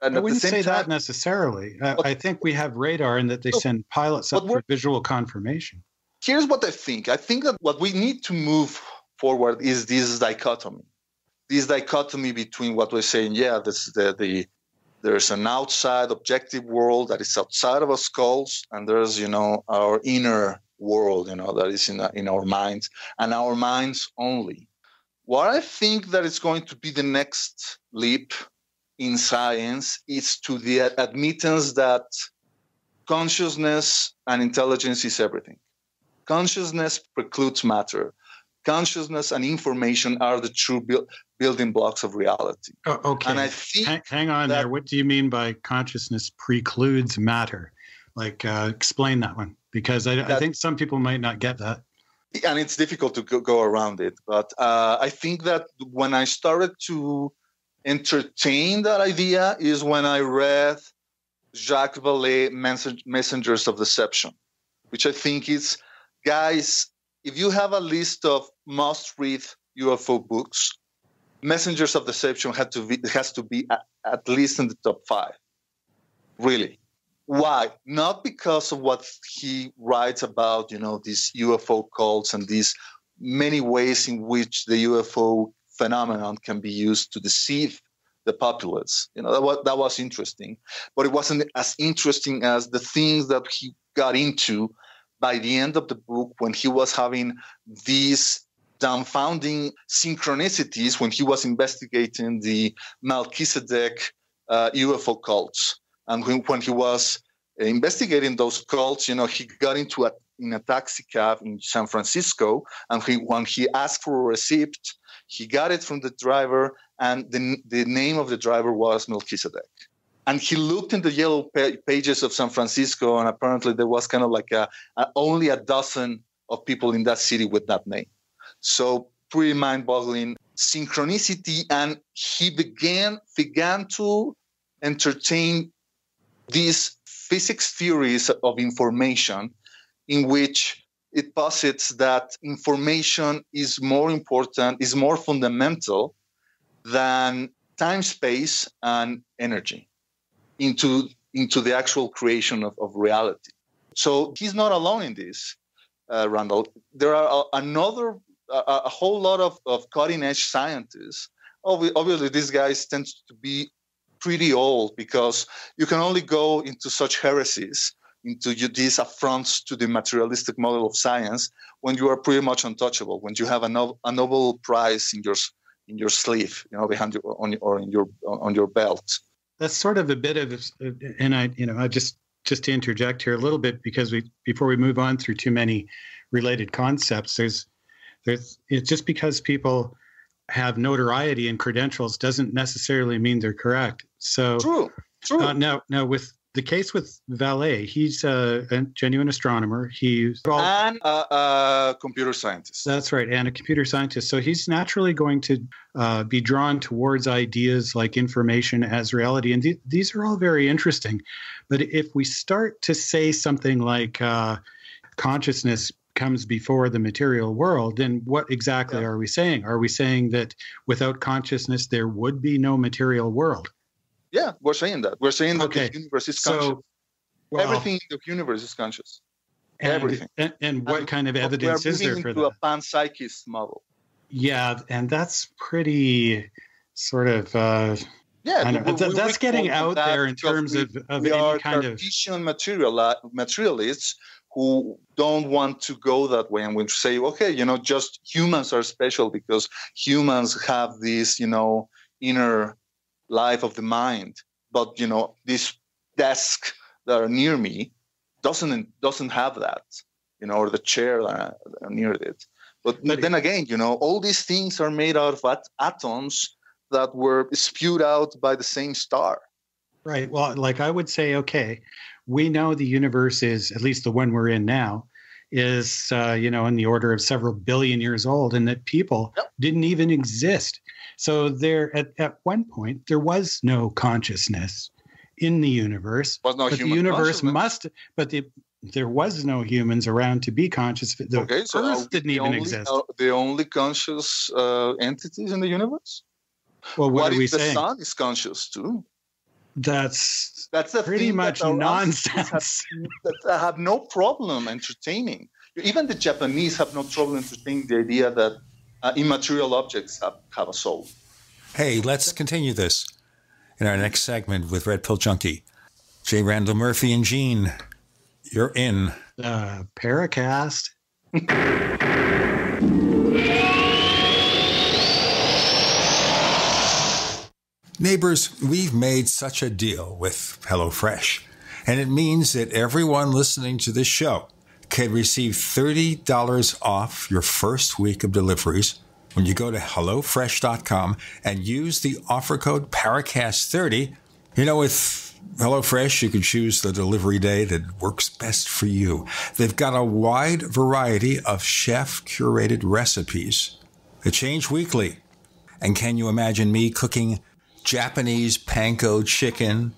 Speaker 3: And
Speaker 4: I wouldn't say that necessarily. I think we have radar and that they send pilots up for visual confirmation.
Speaker 3: Here's what I think. I think that what we need to move forward is this dichotomy. This dichotomy between what we're saying, there's an outside objective world that is outside of our skulls, and there's, our inner world, that is in our minds, and our minds only. What I think that is going to be the next leap in science is to the admittance that consciousness and intelligence is everything. Consciousness precludes matter. Consciousness and information are the true building blocks of reality.
Speaker 4: Oh, okay. And I think hang on there. What do you mean by consciousness precludes matter? Explain that one, because I think some people might not get that.
Speaker 3: And it's difficult to go around it. But I think that when I started to entertain that idea is when I read Jacques Vallée, Messengers of Deception, which I think is, guys, if you have a list of must-read UFO books, Messengers of Deception has to be at least in the top 5. Really. Why? Not because of what he writes about, these UFO cults and these many ways in which the UFO phenomenon can be used to deceive the populace. That was interesting. But it wasn't as interesting as the things that he got into by the end of the book, when he was having these dumbfounding synchronicities when he was investigating the Melchizedek UFO cults. And when he was investigating those cults, he got in a taxi cab in San Francisco, and when he asked for a receipt, he got it from the driver, and the name of the driver was Melchizedek. And he looked in the yellow pages of San Francisco, and apparently there was kind of like only a dozen of people in that city with that name. So pretty mind-boggling synchronicity, and he began to entertain these physics theories of information in which it posits that information is more important, is more fundamental than time, space, and energy into the actual creation of reality. So he's not alone in this, Randall. There are a whole lot of cutting-edge scientists. Obviously, these guys tend to be pretty old because you can only go into such heresies, into these affronts to the materialistic model of science, when you are pretty much untouchable, when you have a Nobel Prize in your sleeve, behind you on your belt.
Speaker 4: That's sort of a bit of, and I just to interject here a little bit, because before we move on through too many related concepts, it's just because people have notoriety and credentials doesn't necessarily mean they're correct. So
Speaker 3: true.
Speaker 4: Now with the case with Vallée, he's a genuine astronomer.
Speaker 3: And a computer scientist.
Speaker 4: That's right, and a computer scientist. So he's naturally going to be drawn towards ideas like information as reality. And these are all very interesting. But if we start to say something like consciousness comes before the material world, then what exactly are we saying? Are we saying that without consciousness, there would be no material world?
Speaker 3: Yeah, we're saying that. We're saying that the universe is conscious. Everything in the universe is conscious. Everything.
Speaker 4: And what kind of evidence is there for that?
Speaker 3: We're moving into a panpsychist model.
Speaker 4: Yeah, and that's pretty sort of... that's getting out there in terms of any kind of...
Speaker 3: Cartesian materialists who don't want to go that way and will say, okay, just humans are special because humans have this, inner life of the mind. But, this desk that are near me doesn't have that, or the chair that are near it. But then again, all these things are made out of atoms that were spewed out by the same star.
Speaker 4: Right. Well, like I would say, okay, we know the universe is, at least the one we're in now, is, in the order of several billion years old, and that people didn't even exist. So there, at one point, there was no consciousness in the universe.
Speaker 3: Was no
Speaker 4: but the universe must, but there was no humans around to be conscious. The Earth didn't even exist.
Speaker 3: The only conscious entities in the universe?
Speaker 4: Well, what are we
Speaker 3: saying? The sun is conscious too.
Speaker 4: That's
Speaker 3: the
Speaker 4: pretty much nonsense.
Speaker 3: That have no problem entertaining. Even the Japanese have no trouble entertaining the idea that immaterial objects have a soul.
Speaker 2: Hey, let's continue this in our next segment with Red Pill Junkie. J. Randall Murphy and Gene, you're in.
Speaker 4: Paracast.
Speaker 2: Neighbors, we've made such a deal with HelloFresh, and it means that everyone listening to this show can receive $30 off your first week of deliveries when you go to HelloFresh.com and use the offer code Paracast30. With HelloFresh, you can choose the delivery day that works best for you. They've got a wide variety of chef-curated recipes that change weekly. And can you imagine me cooking Japanese panko chicken?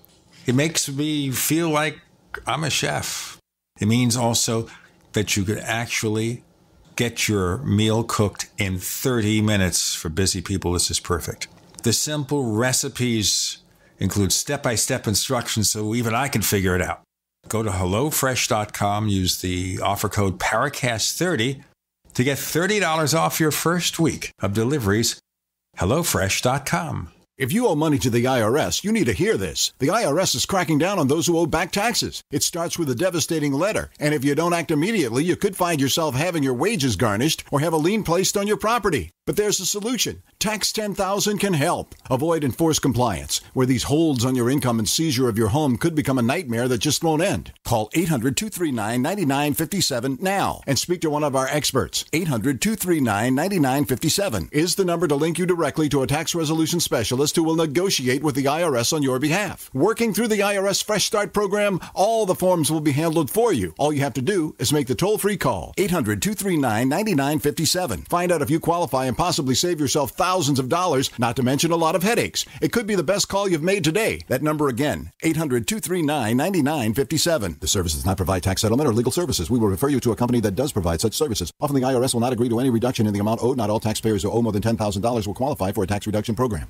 Speaker 2: It makes me feel like I'm a chef. It means also that you could actually get your meal cooked in 30 minutes. For busy people, this is perfect. The simple recipes include step-by-step instructions so even I can figure it out. Go to HelloFresh.com, use the offer code Paracast30 to get $30 off your first week of deliveries. HelloFresh.com.
Speaker 7: If you owe money to the IRS, you need to hear this. The IRS is cracking down on those who owe back taxes. It starts with a devastating letter, and if you don't act immediately, you could find yourself having your wages garnished or have a lien placed on your property. But there's a solution. Tax 10,000 can help. Avoid enforced compliance, where these holds on your income and seizure of your home could become a nightmare that just won't end. Call 800-239-9957 now and speak to one of our experts. 800-239-9957 is the number to link you directly to a tax resolution specialist who will negotiate with the IRS on your behalf. Working through the IRS Fresh Start program, all the forms will be handled for you. All you have to do is make the toll-free call. 800-239-9957. Find out if you qualify and possibly save yourself thousands of dollars, not to mention a lot of headaches. It could be the best call you've made today. That number again, 800-239-9957. The service does not provide tax settlement or legal services. We will refer you to a company that does provide such services. Often the IRS will not agree to any reduction in the amount owed. Not all taxpayers who owe more than $10,000 will qualify for a tax reduction program.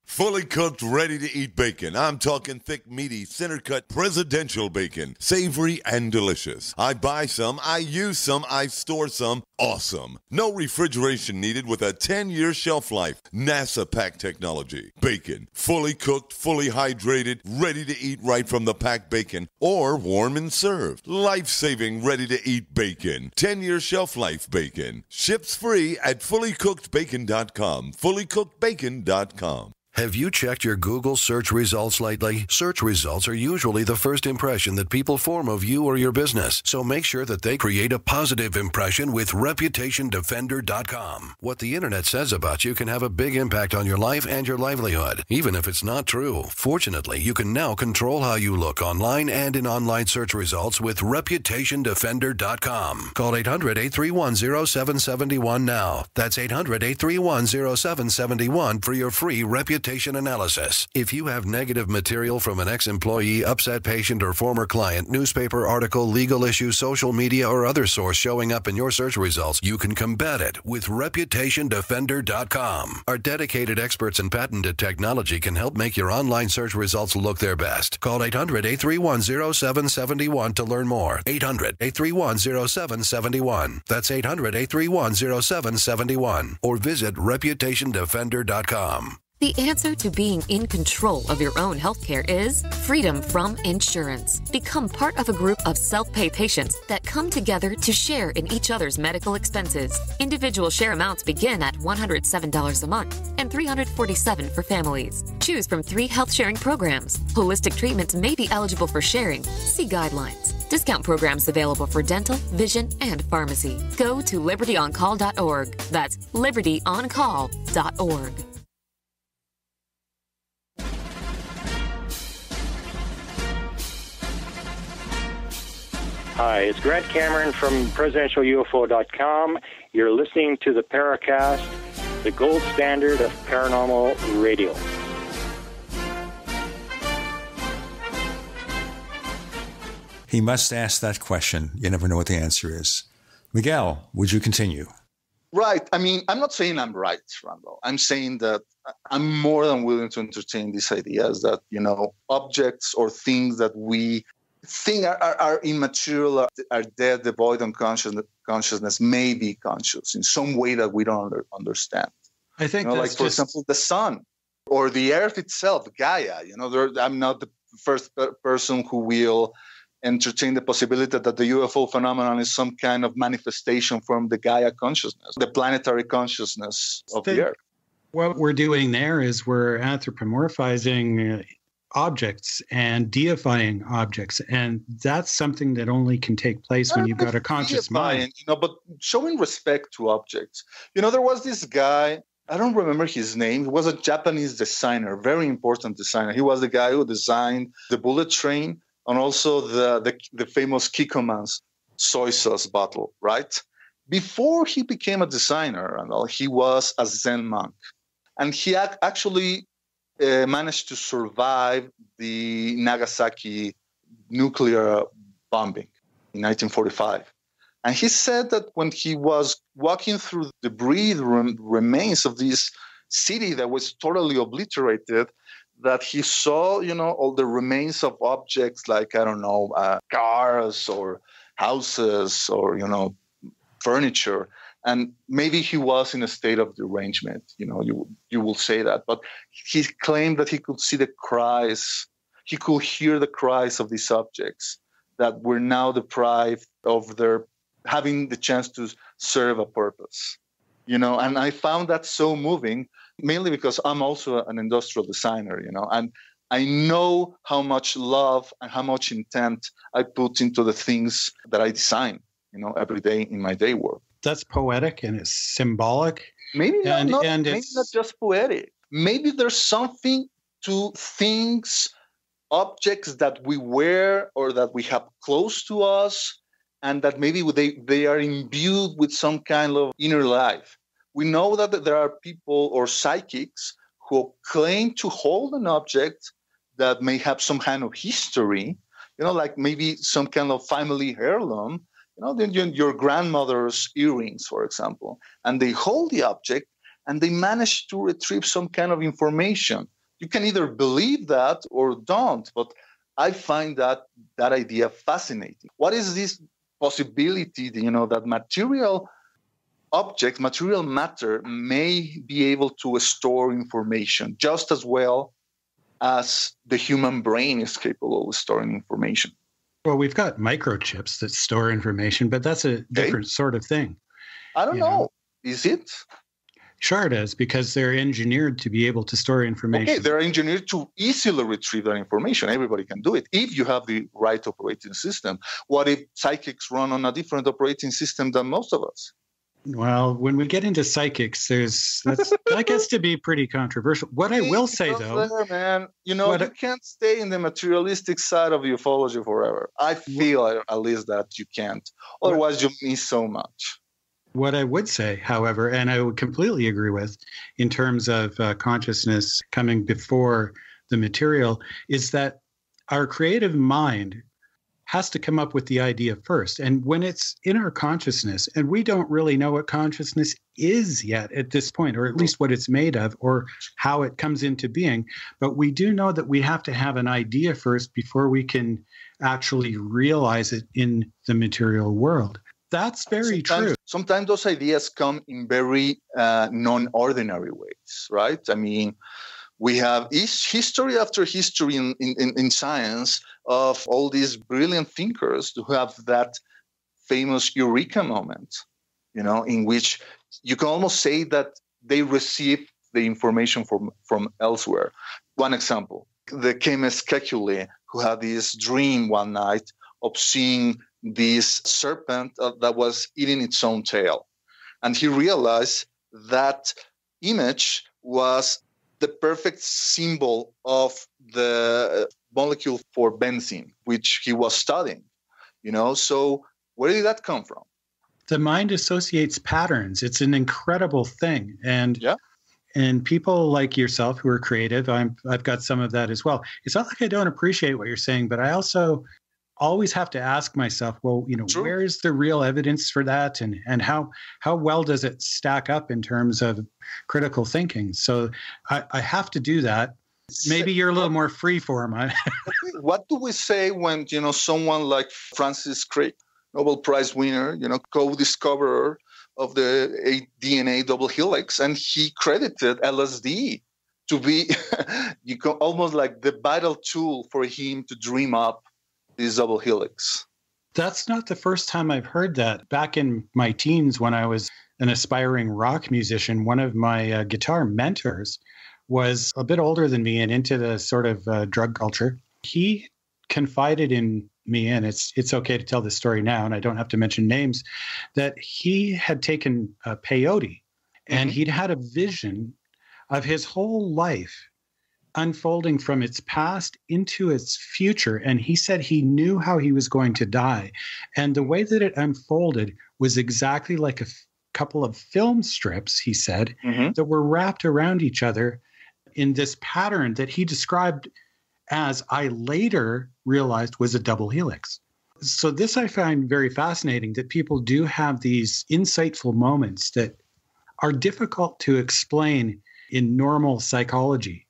Speaker 12: Fully cooked, ready-to-eat bacon. I'm talking thick, meaty, center-cut presidential bacon. Savory and delicious. I buy some, I use some, I store some. Awesome. No refrigeration needed with a 10-year shelf life. NASA-packed technology. Bacon. Fully cooked, fully hydrated, ready to eat right from the packed bacon. Or warm and served. Life-saving, ready-to-eat bacon. 10-year shelf life bacon. Ships free at fullycookedbacon.com. Fullycookedbacon.com.
Speaker 16: Have you checked your Google search results lately? Search results are usually the first impression that people form of you or your business. So make sure that they create a positive impression with ReputationDefender.com. What the internet says about you can have a big impact on your life and your livelihood, even if it's not true. Fortunately, you can now control how you look online and in online search results with ReputationDefender.com. Call 800-831-0771 now. That's 800-831-0771 for your free reputation analysis. If you have negative material from an ex-employee, upset patient, or former client, newspaper article, legal issue, social media, or other source showing up in your search results, you can combat it with ReputationDefender.com. Our dedicated experts in patented technology can help make your online search results look their best. Call 800-831-0771 to learn more. 800-831-0771. That's 800-831-0771. Or visit ReputationDefender.com.
Speaker 8: The answer to being in control of your own healthcare is freedom from insurance. Become part of a group of self-pay patients that come together to share in each other's medical expenses. Individual share amounts begin at $107 a month and $347 for families. Choose from 3 health-sharing programs. Holistic treatments may be eligible for sharing. See guidelines. Discount programs available for dental, vision, and pharmacy. Go to libertyoncall.org. That's libertyoncall.org.
Speaker 10: Hi, it's Grant Cameron from presidentialufo.com. You're listening to the Paracast, the gold standard of paranormal radio.
Speaker 2: He must ask that question. You never know what the answer is. Miguel, would you continue?
Speaker 3: Right. I mean, I'm not saying I'm right, Randall. I'm saying that I'm more than willing to entertain these ideas that, objects or things that we think are immaterial, are dead, devoid of consciousness, may be conscious in some way that we don't understand.
Speaker 4: I think
Speaker 3: like, for example, the sun or the earth itself, Gaia. I'm not the first person who will entertain the possibility that the UFO phenomenon is some kind of manifestation from the Gaia consciousness, the planetary consciousness of the earth.
Speaker 4: What we're doing there is we're anthropomorphizing objects and deifying objects, and that's something that only can take place when you've got a conscious mind.
Speaker 3: But showing respect to objects. There was this guy, I don't remember his name. He was a Japanese designer, very important designer. He was the guy who designed the bullet train and also the famous Kikkoman's soy sauce bottle, right? Before he became a designer, he was a Zen monk, and he actually managed to survive the Nagasaki nuclear bombing in 1945. And he said that when he was walking through the debris remains of this city that was totally obliterated, that he saw, all the remains of objects like, cars or houses or, furniture. And maybe he was in a state of derangement, you will say that. But he claimed that he could see the cries, he could hear the cries of these objects that were now deprived of their having the chance to serve a purpose. And I found that so moving, mainly because I'm also an industrial designer, and I know how much love and how much intent I put into the things that I design, every day in my day work.
Speaker 4: That's poetic and it's symbolic.
Speaker 3: Maybe
Speaker 4: and
Speaker 3: not
Speaker 4: it's
Speaker 3: just poetic. Maybe there's something to things, objects that we wear or that we have close to us, and that maybe they are imbued with some kind of inner life. We know that there are people or psychics who claim to hold an object that may have some kind of history, like maybe some kind of family heirloom, your grandmother's earrings, for example, and they hold the object and they manage to retrieve some kind of information. You can either believe that or don't, but I find that idea fascinating. What is this possibility, that material objects, material matter may be able to store information just as well as the human brain is capable of storing information?
Speaker 4: Well, we've got microchips that store information, but that's a different sort of thing.
Speaker 3: I don't know. Is it?
Speaker 4: Sure it is, because they're engineered to be able to store information.
Speaker 3: Okay, they're engineered to easily retrieve that information. Everybody can do it if you have the right operating system. What if psychics run on a different operating system than most of us?
Speaker 4: Well, when we get into psychics, that gets to be pretty controversial. What I will say, though,
Speaker 3: man, you can't stay in the materialistic side of ufology forever. I feel at least that you can't. Otherwise, you miss so much.
Speaker 4: What I would say, however, and I would completely agree with in terms of consciousness coming before the material, is that our creative mind has to come up with the idea first. And when it's in our consciousness, and we don't really know what consciousness is yet at this point, or at least what it's made of, or how it comes into being, but we do know that we have to have an idea first before we can actually realize it in the material world. That's very true.
Speaker 3: Sometimes those ideas come in very non-ordinary ways, right? I mean, we have history after history in science of all these brilliant thinkers who have that famous eureka moment, in which you can almost say that they received the information from elsewhere. One example, the chemist Kekule, who had this dream one night of seeing this serpent that was eating its own tail. And he realized that image was the perfect symbol of the molecule for benzene, which he was studying, So where did that come from?
Speaker 4: The mind associates patterns. It's an incredible thing. And people like yourself who are creative, I've got some of that as well. It's not like I don't appreciate what you're saying, but I also always have to ask myself, well, where is the real evidence for that? And how well does it stack up in terms of critical thinking? So I have to do that. Maybe you're a little more free form.
Speaker 3: What do we say when, someone like Francis Crick, Nobel Prize winner, co-discoverer of the DNA double helix, and he credited LSD to be almost like the vital tool for him to dream up this double helix.
Speaker 4: That's not the first time I've heard that. Back in my teens, when I was an aspiring rock musician, one of my guitar mentors was a bit older than me and into the sort of drug culture. He confided in me, and it's okay to tell this story now, and I don't have to mention names, that he had taken peyote, and he'd had a vision of his whole life unfolding from its past into its future. And he said he knew how he was going to die. And the way that it unfolded was exactly like a couple of film strips, he said, that were wrapped around each other in this pattern that he described as, I later realized, was a double helix. So this I find very fascinating, that people do have these insightful moments that are difficult to explain in normal psychology.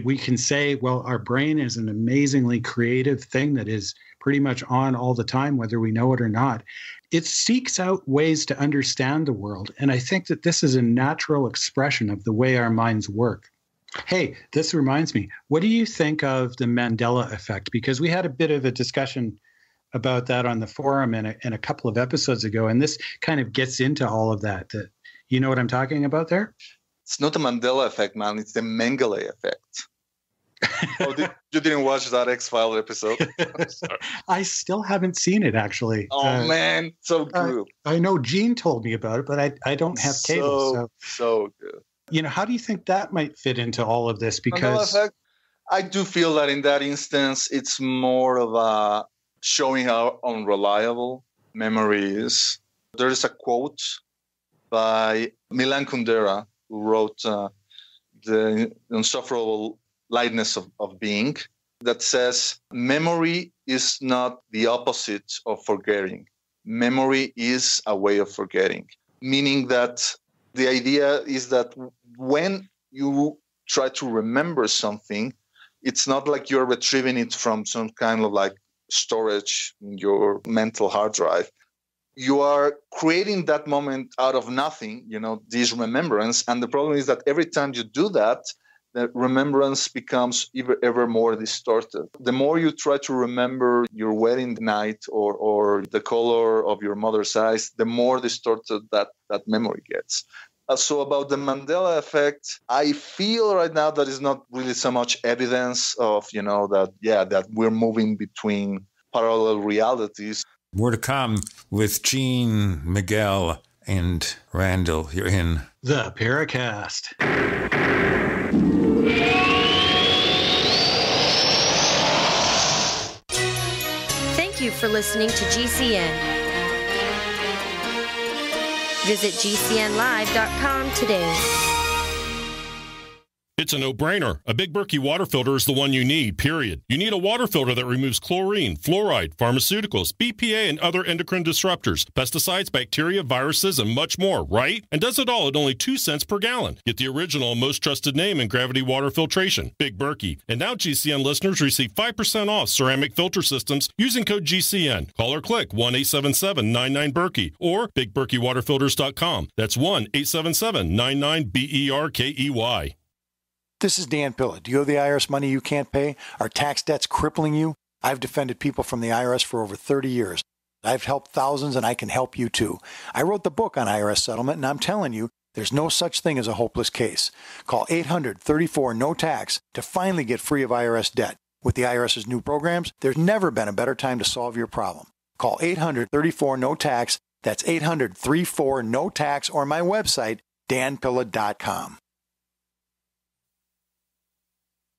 Speaker 4: We can say, well, our brain is an amazingly creative thing that is pretty much on all the time, whether we know it or not. It seeks out ways to understand the world. And I think that this is a natural expression of the way our minds work. Hey, this reminds me, what do you think of the Mandela Effect? Because we had a bit of a discussion about that on the forum in a couple of episodes ago, and this kind of gets into all of that. You know what I'm talking about there?
Speaker 3: It's not the Mandela Effect, man. It's the Mengele Effect. Oh, you didn't watch that X-Files episode?
Speaker 4: I still haven't seen it, actually.
Speaker 3: Oh, man. So good.
Speaker 4: I know Gene told me about it, but I don't have cable.
Speaker 3: So good.
Speaker 4: You know, how do you think that might fit into all of this? Because
Speaker 3: Mandela Effect, I do feel that in that instance, it's more of a showing how unreliable memory is. There is a quote by Milan Kundera, who wrote The Insufferable Lightness of Being, that says, memory is not the opposite of forgetting. Memory is a way of forgetting, meaning that the idea is that when you try to remember something, it's not like you're retrieving it from some kind of like storage in your mental hard drive. You are creating that moment out of nothing, this remembrance. And the problem is that every time you do that, the remembrance becomes ever more distorted. The more you try to remember your wedding night or the color of your mother's eyes, the more distorted that memory gets. So about the Mandela Effect, I feel right now that is not really so much evidence of, that we're moving between parallel realities.
Speaker 2: More to come with Gene, Miguel, and Randall here in
Speaker 4: the Paracast.
Speaker 13: Thank you for listening to GCN. Visit GCNlive.com today.
Speaker 9: It's a no-brainer. A Big Berkey water filter is the one you need, period. You need a water filter that removes chlorine, fluoride, pharmaceuticals, BPA, and other endocrine disruptors, pesticides, bacteria, viruses, and much more, right? And does it all at only 2 cents per gallon. Get the original, most trusted name in gravity water filtration, Big Berkey. And now GCN listeners receive 5% off ceramic filter systems using code GCN. Call or click 1-877-99-BERKEY or BigBerkeyWaterFilters.com. That's 1-877-99-BERKEY.
Speaker 21: This is Dan Pilla. Do you owe the IRS money you can't pay? Are tax debts crippling you? I've defended people from the IRS for over 30 years. I've helped thousands, and I can help you too. I wrote the book on IRS settlement, and I'm telling you, there's no such thing as a hopeless case. Call 800-34-NO-TAX to finally get free of IRS debt. With the IRS's new programs, there's never been a better time to solve your problem. Call 800-34-NO-TAX. That's 800-34-NO-TAX, or my website, danpilla.com.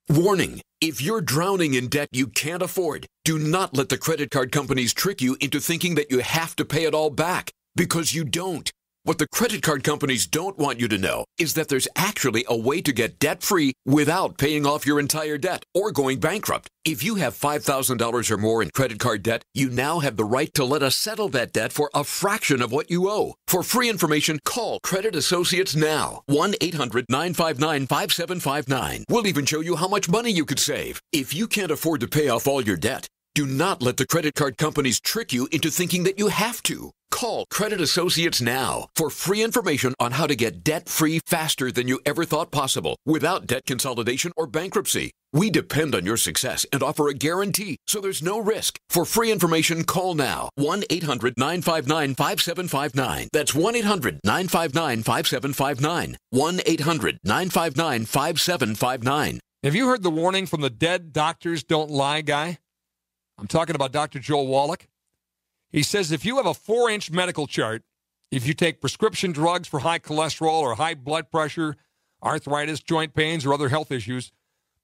Speaker 11: Warning, if you're drowning in debt you can't afford, do not let the credit card companies trick you into thinking that you have to pay it all back, because you don't. What the credit card companies don't want you to know is that there's actually a way to get debt-free without paying off your entire debt or going bankrupt. If you have $5,000 or more in credit card debt, you now have the right to let us settle that debt for a fraction of what you owe. For free information, call Credit Associates now. 1-800-959-5759. We'll even show you how much money you could save. If you can't afford to pay off all your debt, do not let the credit card companies trick you into thinking that you have to. Call Credit Associates now for free information on how to get debt-free faster than you ever thought possible without debt consolidation or bankruptcy. We depend on your success and offer a guarantee, so there's no risk. For free information, call now. 1-800-959-5759. That's 1-800-959-5759. 1-800-959-5759.
Speaker 18: Have you heard the warning from the dead doctors don't lie guy? I'm talking about Dr. Joel Wallach. He says if you have a 4-inch medical chart, if you take prescription drugs for high cholesterol or high blood pressure, arthritis, joint pains, or other health issues,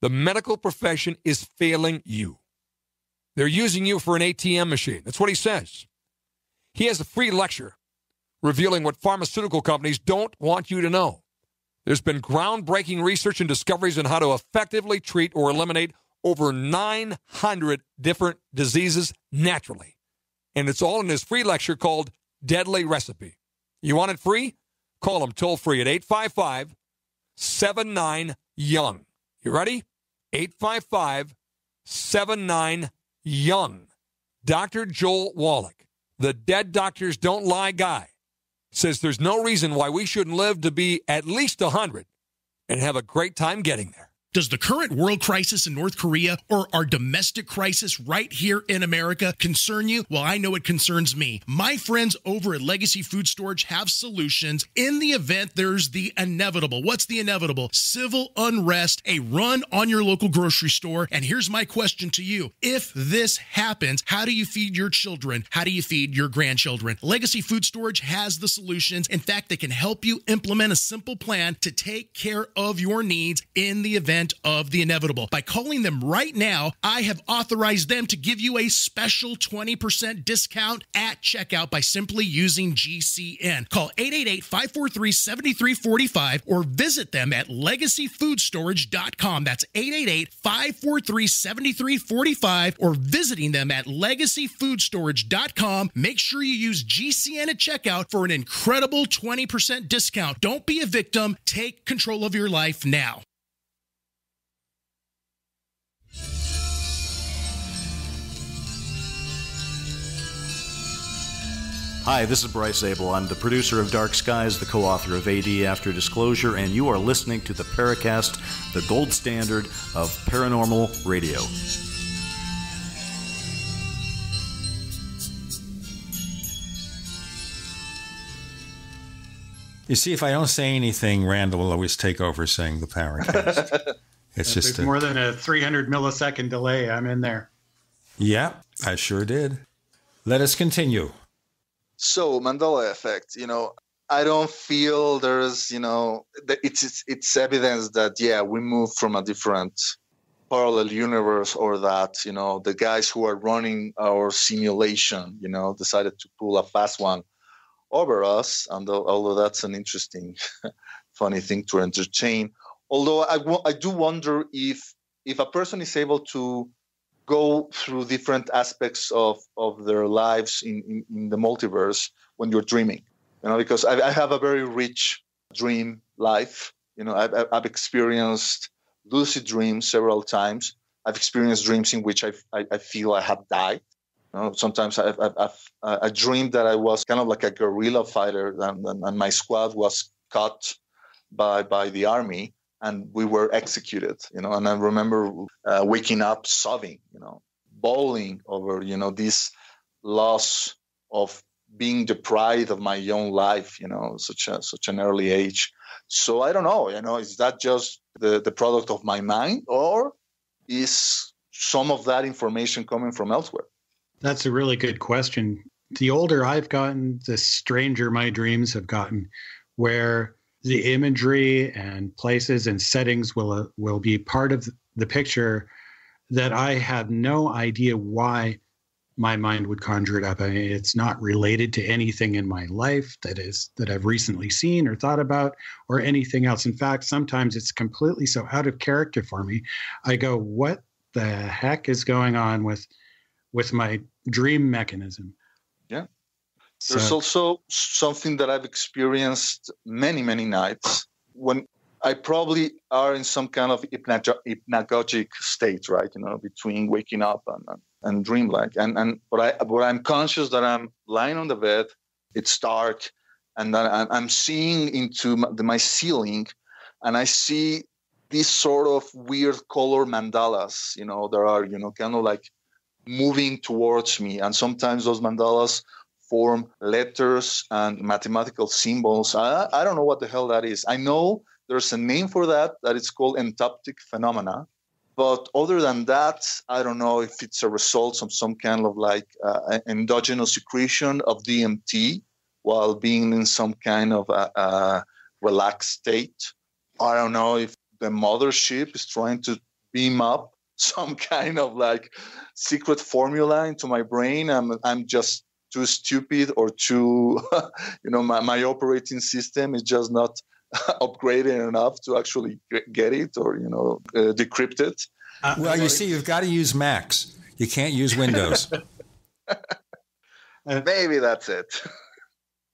Speaker 18: the medical profession is failing you. They're using you for an ATM machine. That's what he says. He has a free lecture revealing what pharmaceutical companies don't want you to know. There's been groundbreaking research and discoveries on how to effectively treat or eliminate over 900 different diseases naturally. And it's all in his free lecture called Deadly Recipe. You want it free? Call him toll free at 855-79-YOUNG. You ready? 855-79-YOUNG. Dr. Joel Wallach, the Dead Doctors Don't Lie guy, says there's no reason why we shouldn't live to be at least 100 and have a great time getting there.
Speaker 17: Does the current world crisis in North Korea or our domestic crisis right here in America concern you? Well, I know it concerns me. My friends over at Legacy Food Storage have solutions in the event there's the inevitable. What's the inevitable? Civil unrest, a run on your local grocery store. And here's my question to you. If this happens, how do you feed your children? How do you feed your grandchildren? Legacy Food Storage has the solutions. In fact, they can help you implement a simple plan to take care of your needs in the event of the inevitable. By calling them right now, I have authorized them to give you a special 20% discount at checkout by simply using GCN. Call 888-543-7345 or visit them at legacyfoodstorage.com. That's 888-543-7345 or visiting them at legacyfoodstorage.com. Make sure you use GCN at checkout for an incredible 20% discount. Don't be a victim. Take control of your life now.
Speaker 19: Hi, this is Bryce Abel. I'm the producer of Dark Skies, the co-author of AD After Disclosure, and you are listening to the Paracast, the gold standard of paranormal radio.
Speaker 2: You see, if I don't say anything, Randall will always take over saying the Paracast. It's just
Speaker 4: more than a 300 millisecond delay. I'm in there.
Speaker 2: Yeah, I sure did. Let us continue.
Speaker 3: So Mandela Effect, I don't feel there's, it's evidence that, we moved from a different parallel universe, or that, the guys who are running our simulation, decided to pull a fast one over us. And although that's an interesting, funny thing to entertain, although I do wonder if a person is able to go through different aspects of their lives in the multiverse when you're dreaming, because I have a very rich dream life. I've experienced lucid dreams several times. I've experienced dreams in which I feel I have died. Sometimes I dreamed that I was kind of like a guerrilla fighter, and my squad was caught by the army, and we were executed, and I remember waking up sobbing, bawling over, this loss of being deprived of my young life, such an early age. So I don't know, is that just the product of my mind, or is some of that information coming from elsewhere?
Speaker 4: That's a really good question. The older I've gotten, the stranger my dreams have gotten, where the imagery and places and settings will be part of the picture that I have no idea why my mind would conjure it up. I mean, it's not related to anything in my life that I've recently seen or thought about or anything else. In fact, sometimes it's completely so out of character for me. I go, what the heck is going on with my dream mechanism?
Speaker 3: Yeah. There's also something that I've experienced many, many nights when I probably are in some kind of hypnagogic state, right? Between waking up and dreamlike. But I'm conscious that I'm lying on the bed, it's dark, and that I'm seeing into my ceiling, and I see these sort of weird color mandalas, there are, kind of like moving towards me. And sometimes those mandalas form letters and mathematical symbols. I don't know what the hell that is. I know there's a name for that it's called entoptic phenomena. But other than that, I don't know if it's a result of some kind of like endogenous secretion of DMT while being in some kind of a relaxed state. I don't know if the mothership is trying to beam up some kind of like secret formula into my brain. I'm just too stupid or too, my operating system is just not upgraded enough to actually get it or, decrypt it.
Speaker 2: Well, you see, you've got to use Macs. You can't use Windows.
Speaker 3: Maybe that's it.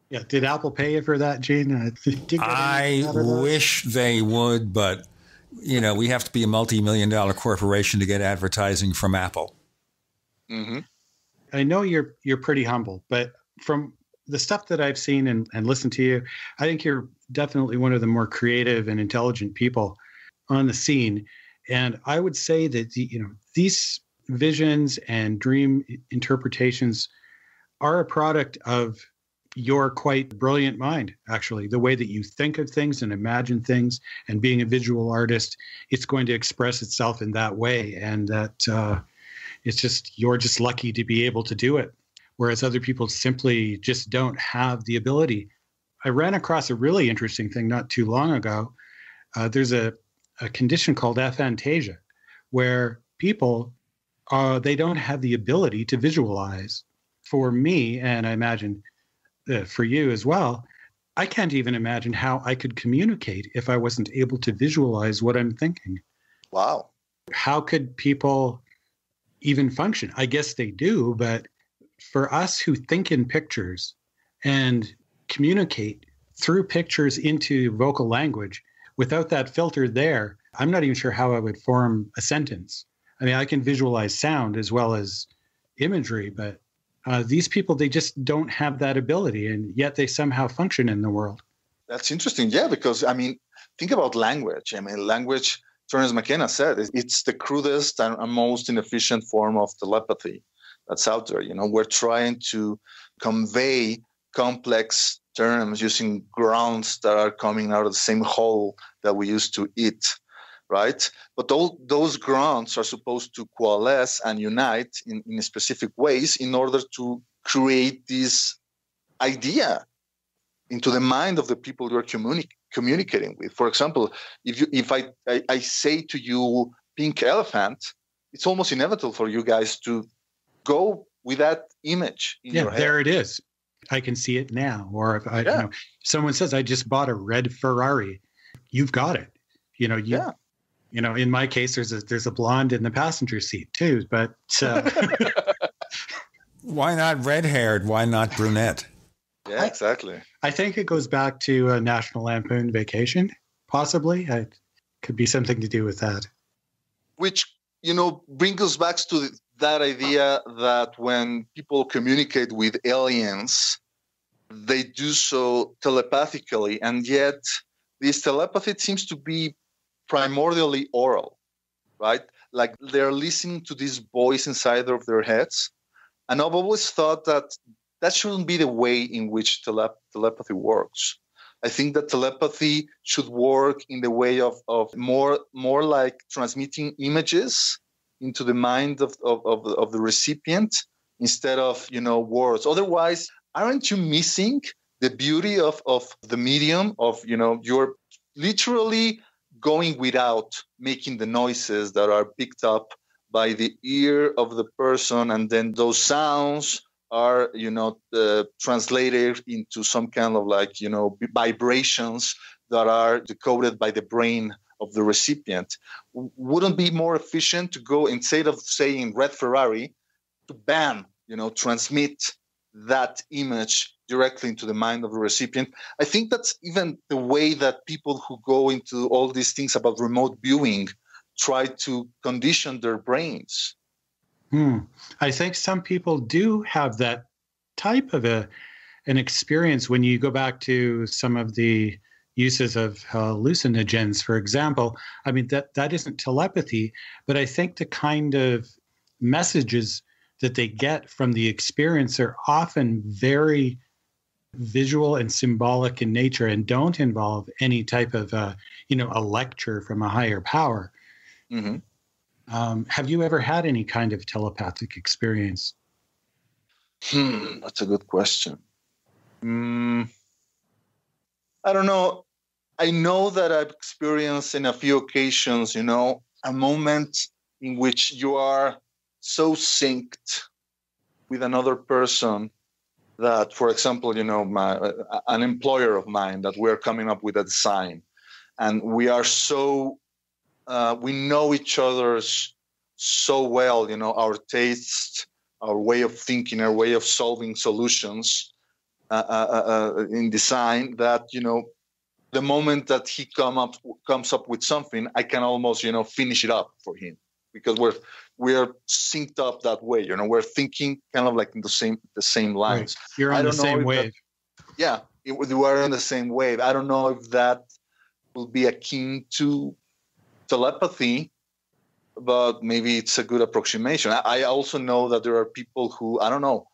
Speaker 4: Yeah. Did Apple pay you for that, Gene?
Speaker 2: I wish they would, but, we have to be a multi-million-dollar corporation to get advertising from Apple.
Speaker 3: Mm-hmm.
Speaker 4: I know you're pretty humble, but from the stuff that I've seen and listened to you, I think you're definitely one of the more creative and intelligent people on the scene. And I would say that these visions and dream interpretations are a product of your quite brilliant mind, actually. The way that you think of things and imagine things, and being a visual artist, it's going to express itself in that way. And that you're just lucky to be able to do it, whereas other people simply just don't have the ability. I ran across a really interesting thing not too long ago. There's a condition called aphantasia, where people, they don't have the ability to visualize. For me, and I imagine for you as well, I can't even imagine how I could communicate if I wasn't able to visualize what I'm thinking.
Speaker 3: Wow.
Speaker 4: How could people even function? I guess they do, but for us who think in pictures and communicate through pictures into vocal language, without that filter there, I'm not even sure how I would form a sentence. I mean, I can visualize sound as well as imagery, but these people, they just don't have that ability, and yet they somehow function in the world.
Speaker 3: That's interesting. Yeah, because, I mean, think about language. I mean, language, Terence McKenna said, it's the crudest and most inefficient form of telepathy that's out there. We're trying to convey complex terms using grounds that are coming out of the same hole that we used to eat, right? But all those grounds are supposed to coalesce and unite in specific ways in order to create this idea into the mind of the people you're communicating with. For example, if I say to you pink elephant, it's almost inevitable for you guys to go with that image in your head.
Speaker 4: There it is. I can see it now. Or if someone says, I just bought a red Ferrari, you've got it. In my case, there's a blonde in the passenger seat too, but
Speaker 2: why not red-haired? Why not brunette?
Speaker 3: Yeah, exactly.
Speaker 4: I think it goes back to National Lampoon Vacation, possibly. It could be something to do with that.
Speaker 3: Which, brings us back to that idea that when people communicate with aliens, they do so telepathically, and yet this telepathy seems to be primordially oral, right? Like they're listening to this voice inside of their heads. And I've always thought that shouldn't be the way in which telepathy works. I think that telepathy should work in the way of more like transmitting images into the mind of the recipient instead of, words. Otherwise, aren't you missing the beauty of the medium of, you're literally going without making the noises that are picked up by the ear of the person, and then those sounds are, translated into some kind of vibrations that are decoded by the brain of the recipient. Wouldn't it be more efficient to go, instead of saying red Ferrari, to transmit that image directly into the mind of the recipient? I think that's even the way that people who go into all these things about remote viewing try to condition their brains.
Speaker 4: I think some people do have that type of an experience when you go back to some of the uses of hallucinogens, for example. I mean, that isn't telepathy, but I think the kind of messages that they get from the experience are often very visual and symbolic in nature and don't involve any type of, a lecture from a higher power.
Speaker 3: Mm-hmm.
Speaker 4: Have you ever had any kind of telepathic experience?
Speaker 3: That's a good question. I don't know. I know that I've experienced in a few occasions, a moment in which you are so synced with another person that, for example, an employer of mine, that we're coming up with a design, and we are so we know each other so well, our tastes, our way of thinking, our way of solving solutions in design, that, the moment that he comes up with something, I can almost, finish it up for him because we're synced up that way. You know, we're thinking kind of like in the same lines.
Speaker 4: Right. You're on the same wave.
Speaker 3: We are on the same wave. I don't know if that will be akin to telepathy, but maybe it's a good approximation. I also know that there are people who, I don't know,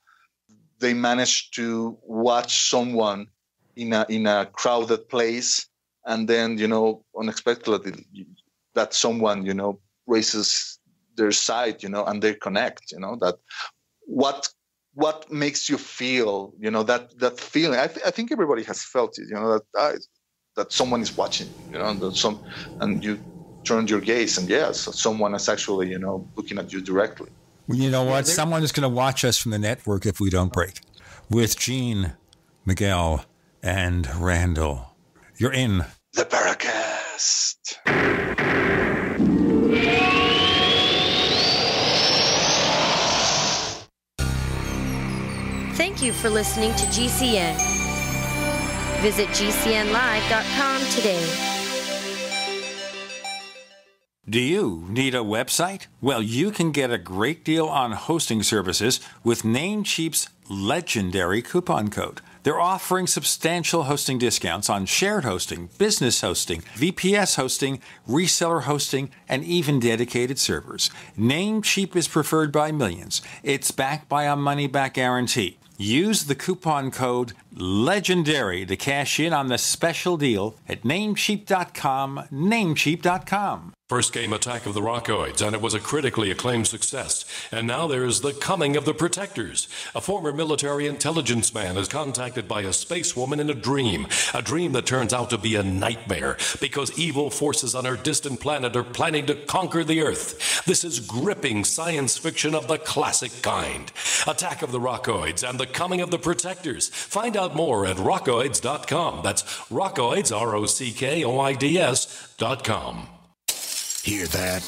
Speaker 3: they manage to watch someone in a crowded place, and then, you know, unexpectedly that someone, you know, raises their side, you know, and they connect, you know, that what makes you feel, you know, that feeling. I think everybody has felt it, you know, that someone is watching, you know, and you turn your gaze, and yes, someone is actually, you know, looking at you directly.
Speaker 2: Well, you know what? Someone is going to watch us from the network if we don't break. With Gene, Miguel, and Randall. You're in
Speaker 3: the Paracast.
Speaker 13: Thank you for listening to GCN. Visit GCNlive.com today.
Speaker 2: Do you need a website? Well, you can get a great deal on hosting services with Namecheap's legendary coupon code. They're offering substantial hosting discounts on shared hosting, business hosting, VPS hosting, reseller hosting, and even dedicated servers. Namecheap is preferred by millions. It's backed by a money-back guarantee. Use the coupon code LEGENDARY to cash in on the special deal at Namecheap.com, Namecheap.com.
Speaker 1: First came Attack of the Rockoids, and it was a critically acclaimed success. And now there's The Coming of the Protectors. A former military intelligence man is contacted by a space woman in a dream that turns out to be a nightmare because evil forces on her distant planet are planning to conquer the Earth. This is gripping science fiction of the classic kind. Attack of the Rockoids and The Coming of the Protectors. Find out more at rockoids.com. That's Rockoids, ROCKOIDS.com.
Speaker 15: Hear that?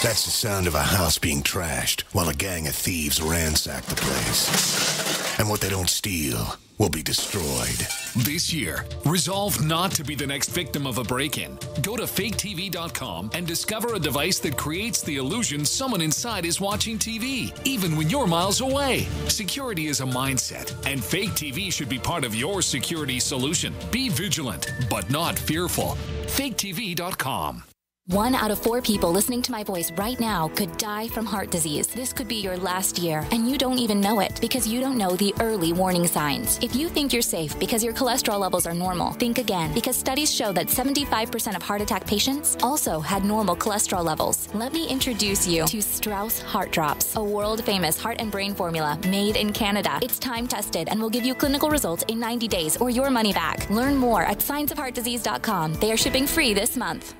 Speaker 15: That's the sound of a house being trashed while a gang of thieves ransack the place. And what they don't steal will be destroyed.
Speaker 23: This year, resolve not to be the next victim of a break-in. Go to faketv.com and discover a device that creates the illusion someone inside is watching TV, even when you're miles away. Security is a mindset, and Fake TV should be part of your security solution. Be vigilant, but not fearful. faketv.com.
Speaker 6: 1 out of 4 people listening to my voice right now could die from heart disease. This could be your last year, and you don't even know it because you don't know the early warning signs. If you think you're safe because your cholesterol levels are normal, think again, because studies show that 75% of heart attack patients also had normal cholesterol levels. Let me introduce you to Strauss Heart Drops, a world-famous heart and brain formula made in Canada. It's time-tested and will give you clinical results in 90 days or your money back. Learn more at scienceofheartdisease.com. They are shipping free this month.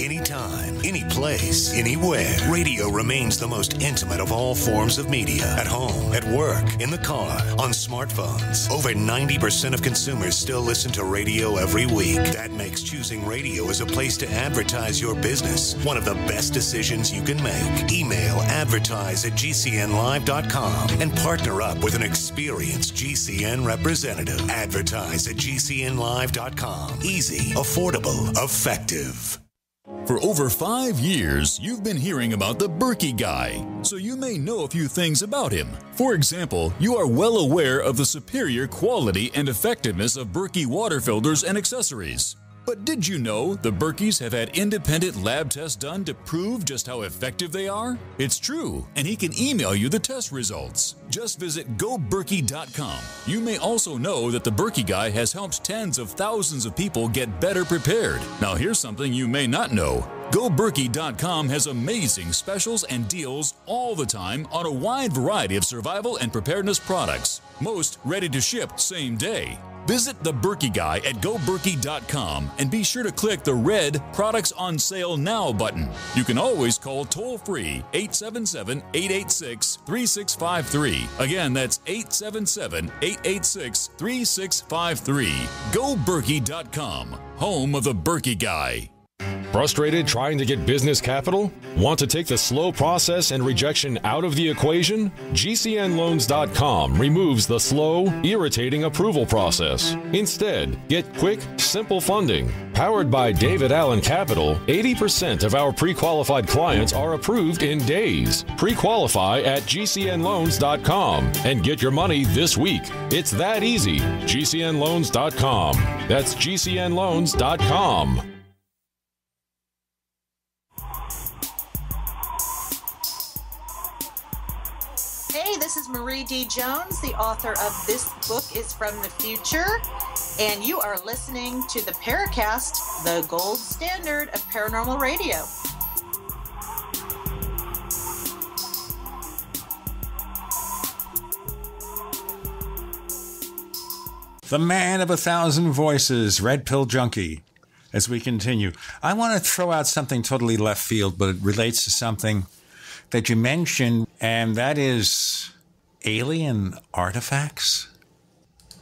Speaker 15: Anytime, any place, anywhere. Radio remains the most intimate of all forms of media. At home, at work, in the car, on smartphones. Over 90% of consumers still listen to radio every week. That makes choosing radio as a place to advertise your business one of the best decisions you can make. Email advertise@gcnlive.com and partner up with an experienced GCN representative. Advertise at gcnlive.com. Easy, affordable, effective.
Speaker 20: For over 5 years, you've been hearing about the Berkey guy, so you may know a few things about him. For example, you are well aware of the superior quality and effectiveness of Berkey water filters and accessories. But did you know the Berkeys have had independent lab tests done to prove just how effective they are? It's true, and he can email you the test results. Just visit goberkey.com. You may also know that the Berkey guy has helped tens of thousands of people get better prepared. Now here's something you may not know. GoBerkey.com has amazing specials and deals all the time on a wide variety of survival and preparedness products. Most ready to ship same day. Visit the Berkey guy at goberkey.com and be sure to click the red Products on Sale Now button. You can always call toll-free 877-886-3653. Again, that's 877-886-3653. GoBerkey.com, home of the Berkey guy.
Speaker 5: Frustrated trying to get business capital? Want to take the slow process and rejection out of the equation? GCNloans.com removes the slow, irritating approval process. Instead, get quick, simple funding. Powered by David Allen Capital, 80% of our pre-qualified clients are approved in days. Pre-qualify at GCNloans.com and get your money this week. It's that easy. GCNloans.com. That's GCNloans.com.
Speaker 14: Hey, this is Marie D. Jones, the author of This Book is from the Future, and you are listening to the Paracast, the gold standard of paranormal radio.
Speaker 2: The man of 1,000 voices, Red Pill Junkie. As we continue, I want to throw out something totally left field, but it relates to something that you mentioned, and that is alien artifacts.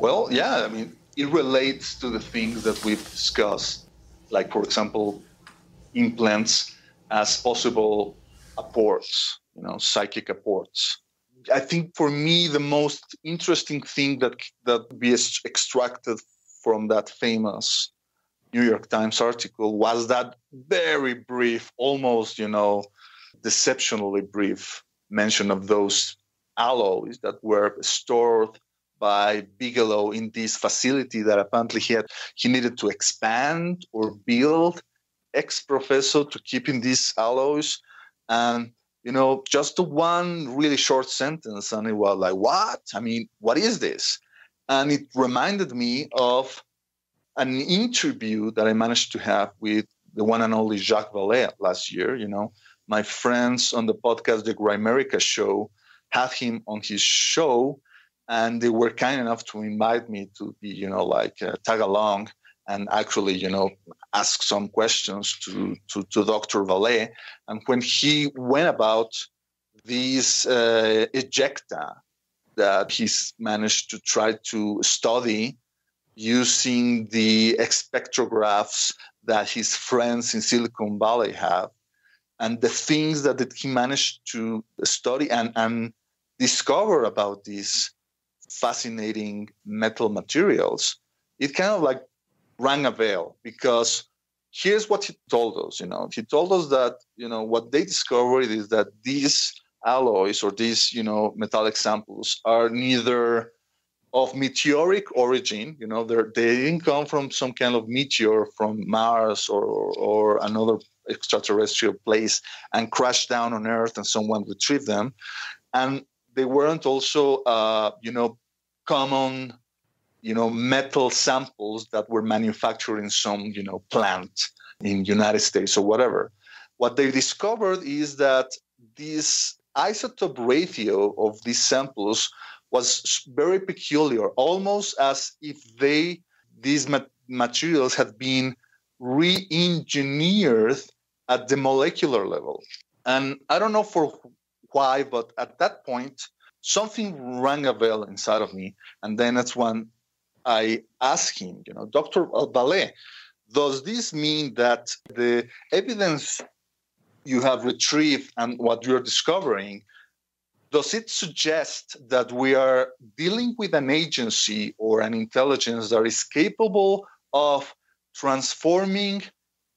Speaker 3: Well, yeah, I mean, it relates to the things that we've discussed, like, for example, implants as possible apports, psychic apports. I think for me, the most interesting thing that we extracted from that famous New York Times article was that very brief, almost, deceptionally brief mention of those alloys that were stored by Bigelow in this facility that apparently he needed to expand or build ex professo to keep in these alloys. And, just one really short sentence, and it was like, what? I mean, what is this? And it reminded me of an interview that I managed to have with the one and only Jacques Vallée last year. My friends on the podcast, the Grimerica show, had him on his show, and they were kind enough to invite me to be, tag along and actually, ask some questions to Dr. Vallée. And when he went about these ejecta that he's managed to try to study using the spectrographs that his friends in Silicon Valley have, and the things that he managed to study and discover about these fascinating metal materials, it kind of like rang a bell, because here's what he told us. He told us that, what they discovered is that these alloys or these, metallic samples are neither of meteoric origin, they didn't come from some kind of meteor from Mars or another extraterrestrial place and crash down on Earth and someone retrieved them. And they weren't also, common, metal samples that were manufactured in some, plant in United States or whatever. What they discovered is that this isotope ratio of these samples was very peculiar, almost as if these materials had been re-engineered at the molecular level. And I don't know for why, but at that point, something rang a bell inside of me. And then that's when I asked him, Dr. Vallée, does this mean that the evidence you have retrieved and what you're discovering, does it suggest that we are dealing with an agency or an intelligence that is capable of transforming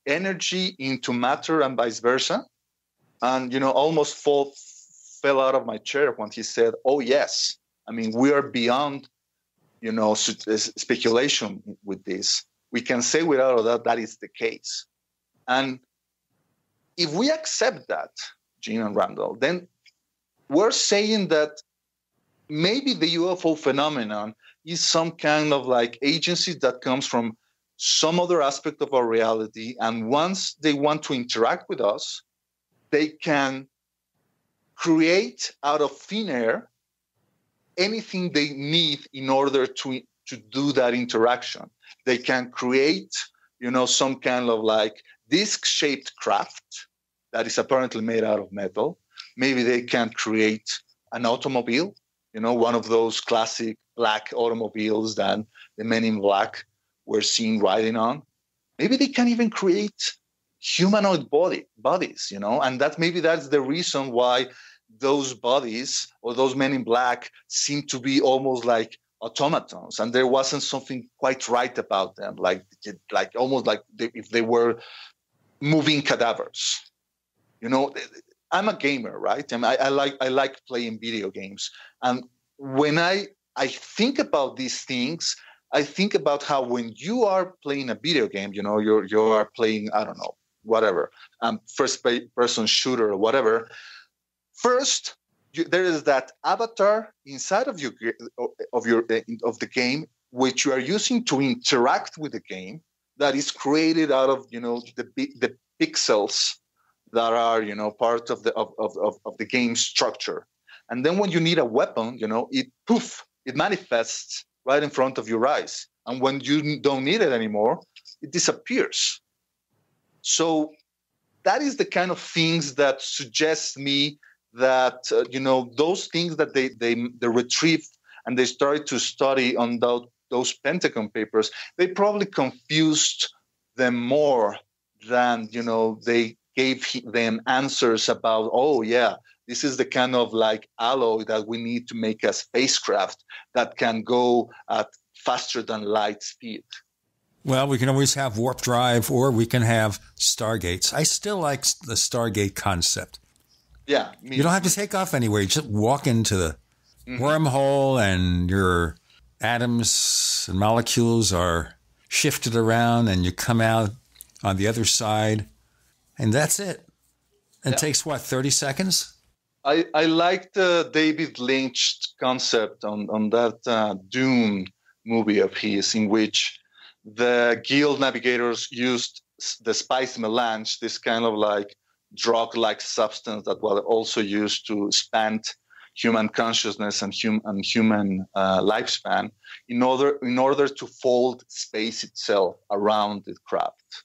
Speaker 3: energy into matter and vice versa? And, almost fell out of my chair when he said, oh, yes. I mean, we are beyond, speculation with this. We can say without a doubt that is the case. And if we accept that, Gene and Randall, then we're saying that maybe the UFO phenomenon is some kind of like agency that comes from some other aspect of our reality. And once they want to interact with us, they can create out of thin air anything they need in order to do that interaction. They can create, some kind of like disc-shaped craft that is apparently made out of metal. Maybe they can create an automobile, one of those classic black automobiles that the men in black were seen riding on. Maybe they can even create humanoid bodies, and that's the reason why those bodies or those men in black seem to be almost like automatons, and there wasn't something quite right about them, like almost like if they were moving cadavers. I'm a gamer, right? And I like playing video games, and when I think about these things, I think about how when you are playing a video game, you are playing, I don't know, whatever, first person shooter or whatever. First, there is that avatar inside of the game, which you are using to interact with the game, that is created out of the pixels that are part of the game structure. And then when you need a weapon, it manifests right in front of your eyes. And when you don't need it anymore, it disappears. So that is the kind of things that suggest me that, those things that they retrieved and they started to study on those Pentagon papers, they probably confused them more than, they gave them answers about, oh, yeah, this is the kind of like alloy that we need to make a spacecraft that can go at faster than light speed.
Speaker 2: Well, we can always have warp drive, or we can have stargates. I still like the Stargate concept.
Speaker 3: Yeah.
Speaker 2: You don't have to take off anywhere. You just walk into the wormhole and your atoms and molecules are shifted around and you come out on the other side, and that's it. And it takes, 30 seconds?
Speaker 3: I liked David Lynch's concept on that Dune movie of his, in which the guild navigators used the spice melange, this kind of like drug-like substance that was also used to expand human consciousness and human lifespan, in order to fold space itself around the craft.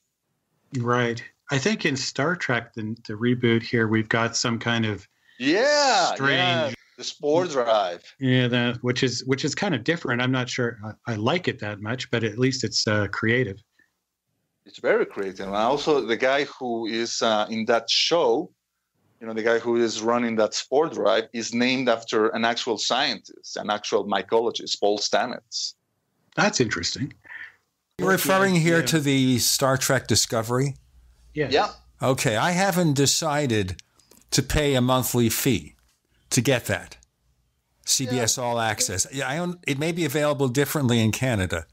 Speaker 4: Right. I think in Star Trek, the reboot here, we've got some kind of strange
Speaker 3: the spore drive.
Speaker 4: Yeah, which is kind of different. I'm not sure I like it that much, but at least it's creative.
Speaker 3: It's very creative. And also the guy who is in that show, the guy who is running that spore drive, is named after an actual scientist, an actual mycologist, Paul Stamets.
Speaker 4: That's interesting.
Speaker 2: You're referring here to the Star Trek Discovery?
Speaker 4: Yes.
Speaker 3: Yeah.
Speaker 2: Okay, I haven't decided to pay a monthly fee to get that. CBS All Access. Yeah, it may be available differently in Canada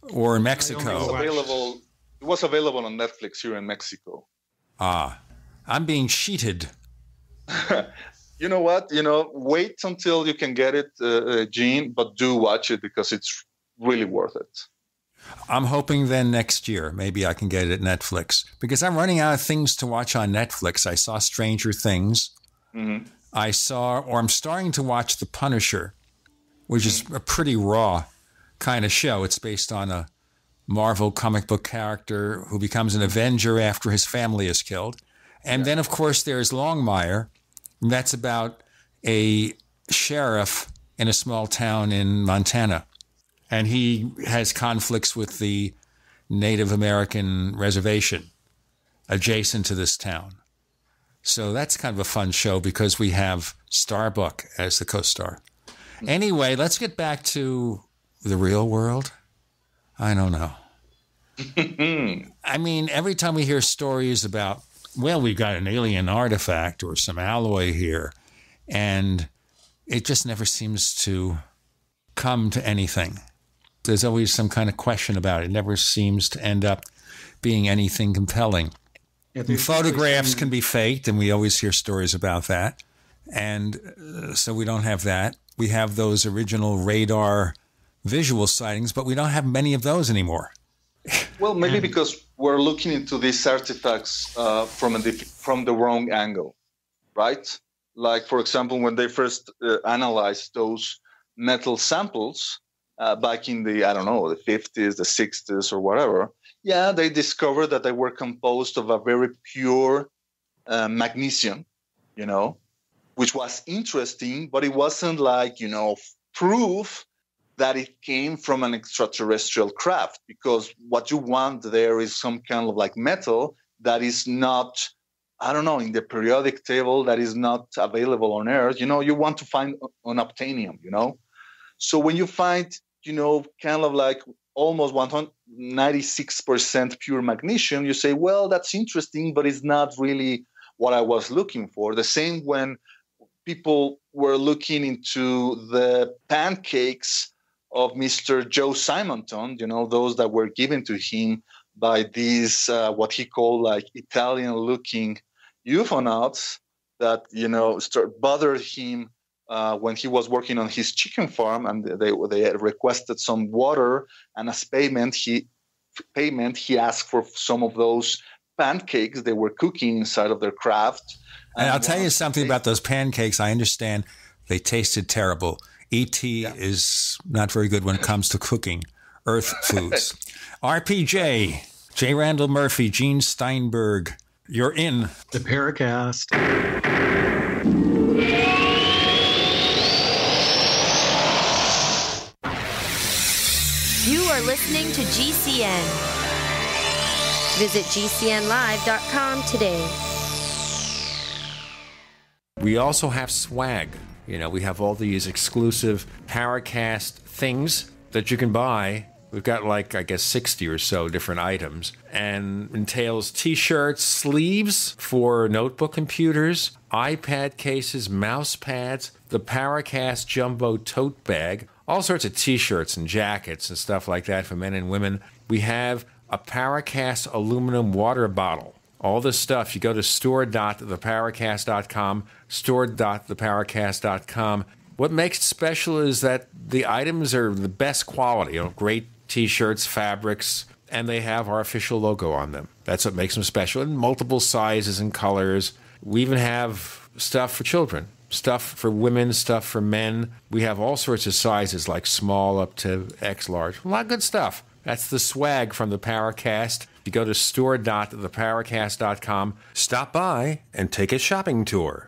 Speaker 2: or in Mexico.
Speaker 3: It was available on Netflix here in Mexico.
Speaker 2: I'm being cheated.
Speaker 3: You know what? Wait until you can get it, Gene, but do watch it because it's really worth it.
Speaker 2: I'm hoping then next year, maybe I can get it at Netflix, because I'm running out of things to watch on Netflix. I saw Stranger Things.
Speaker 3: Mm-hmm.
Speaker 2: I'm starting to watch The Punisher, which is a pretty raw kind of show. It's based on a Marvel comic book character who becomes an Avenger after his family is killed. And then, of course, there's Longmire. And that's about a sheriff in a small town in Montana. And he has conflicts with the Native American reservation adjacent to this town. So that's kind of a fun show because we have Starbuck as the co-star. Anyway, let's get back to the real world. I don't know. I mean, every time we hear stories about, well, we've got an alien artifact or some alloy here, and it just never seems to come to anything. There's always some kind of question about it. It never seems to end up being anything compelling. Photographs can be faked, and we always hear stories about that. And so we don't have that. We have those original radar visual sightings, but we don't have many of those anymore.
Speaker 3: Well, maybe because we're looking into these artifacts from the wrong angle, right? Like, for example, when they first analyzed those metal samples back in the 50s, the 60s, or whatever, they discovered that they were composed of a very pure magnesium, which was interesting, but it wasn't like, proof that it came from an extraterrestrial craft, because what you want there is some kind of like metal that is not, I don't know, in the periodic table, that is not available on Earth. You want to find unobtainium, So when you find, kind of like almost 96% pure magnesium, you say, well, that's interesting, but it's not really what I was looking for. The same when people were looking into the pancakes of Mr. Joe Simonton, those that were given to him by these, what he called like Italian-looking UFOnauts that, bothered him when he was working on his chicken farm, and they had requested some water, and as payment, he asked for some of those pancakes they were cooking inside of their craft.
Speaker 2: And I'll tell you something about those pancakes. I understand they tasted terrible. E.T. is not very good when it comes to cooking Earth foods. RPJ, J. Randall Murphy, Gene Steinberg, you're in
Speaker 4: the Paracast.
Speaker 13: You are listening to GCN. Visit GCNlive.com today.
Speaker 2: We also have swag. We have all these exclusive Paracast things that you can buy. We've got 60 or so different items, and entails t-shirts, sleeves for notebook computers, iPad cases, mouse pads, the Paracast Jumbo tote bag, all sorts of t-shirts and jackets and stuff like that for men and women. We have a Paracast aluminum water bottle. All this stuff, you go to store.theparacast.com, store.theparacast.com. What makes it special is that the items are the best quality, great T-shirts, fabrics, and they have our official logo on them. That's what makes them special, in multiple sizes and colors. We even have stuff for children, stuff for women, stuff for men. We have all sorts of sizes, like small up to X large. A lot of good stuff. That's the swag from the Paracast. You go to store.theparacast.com, stop by, and take a shopping tour.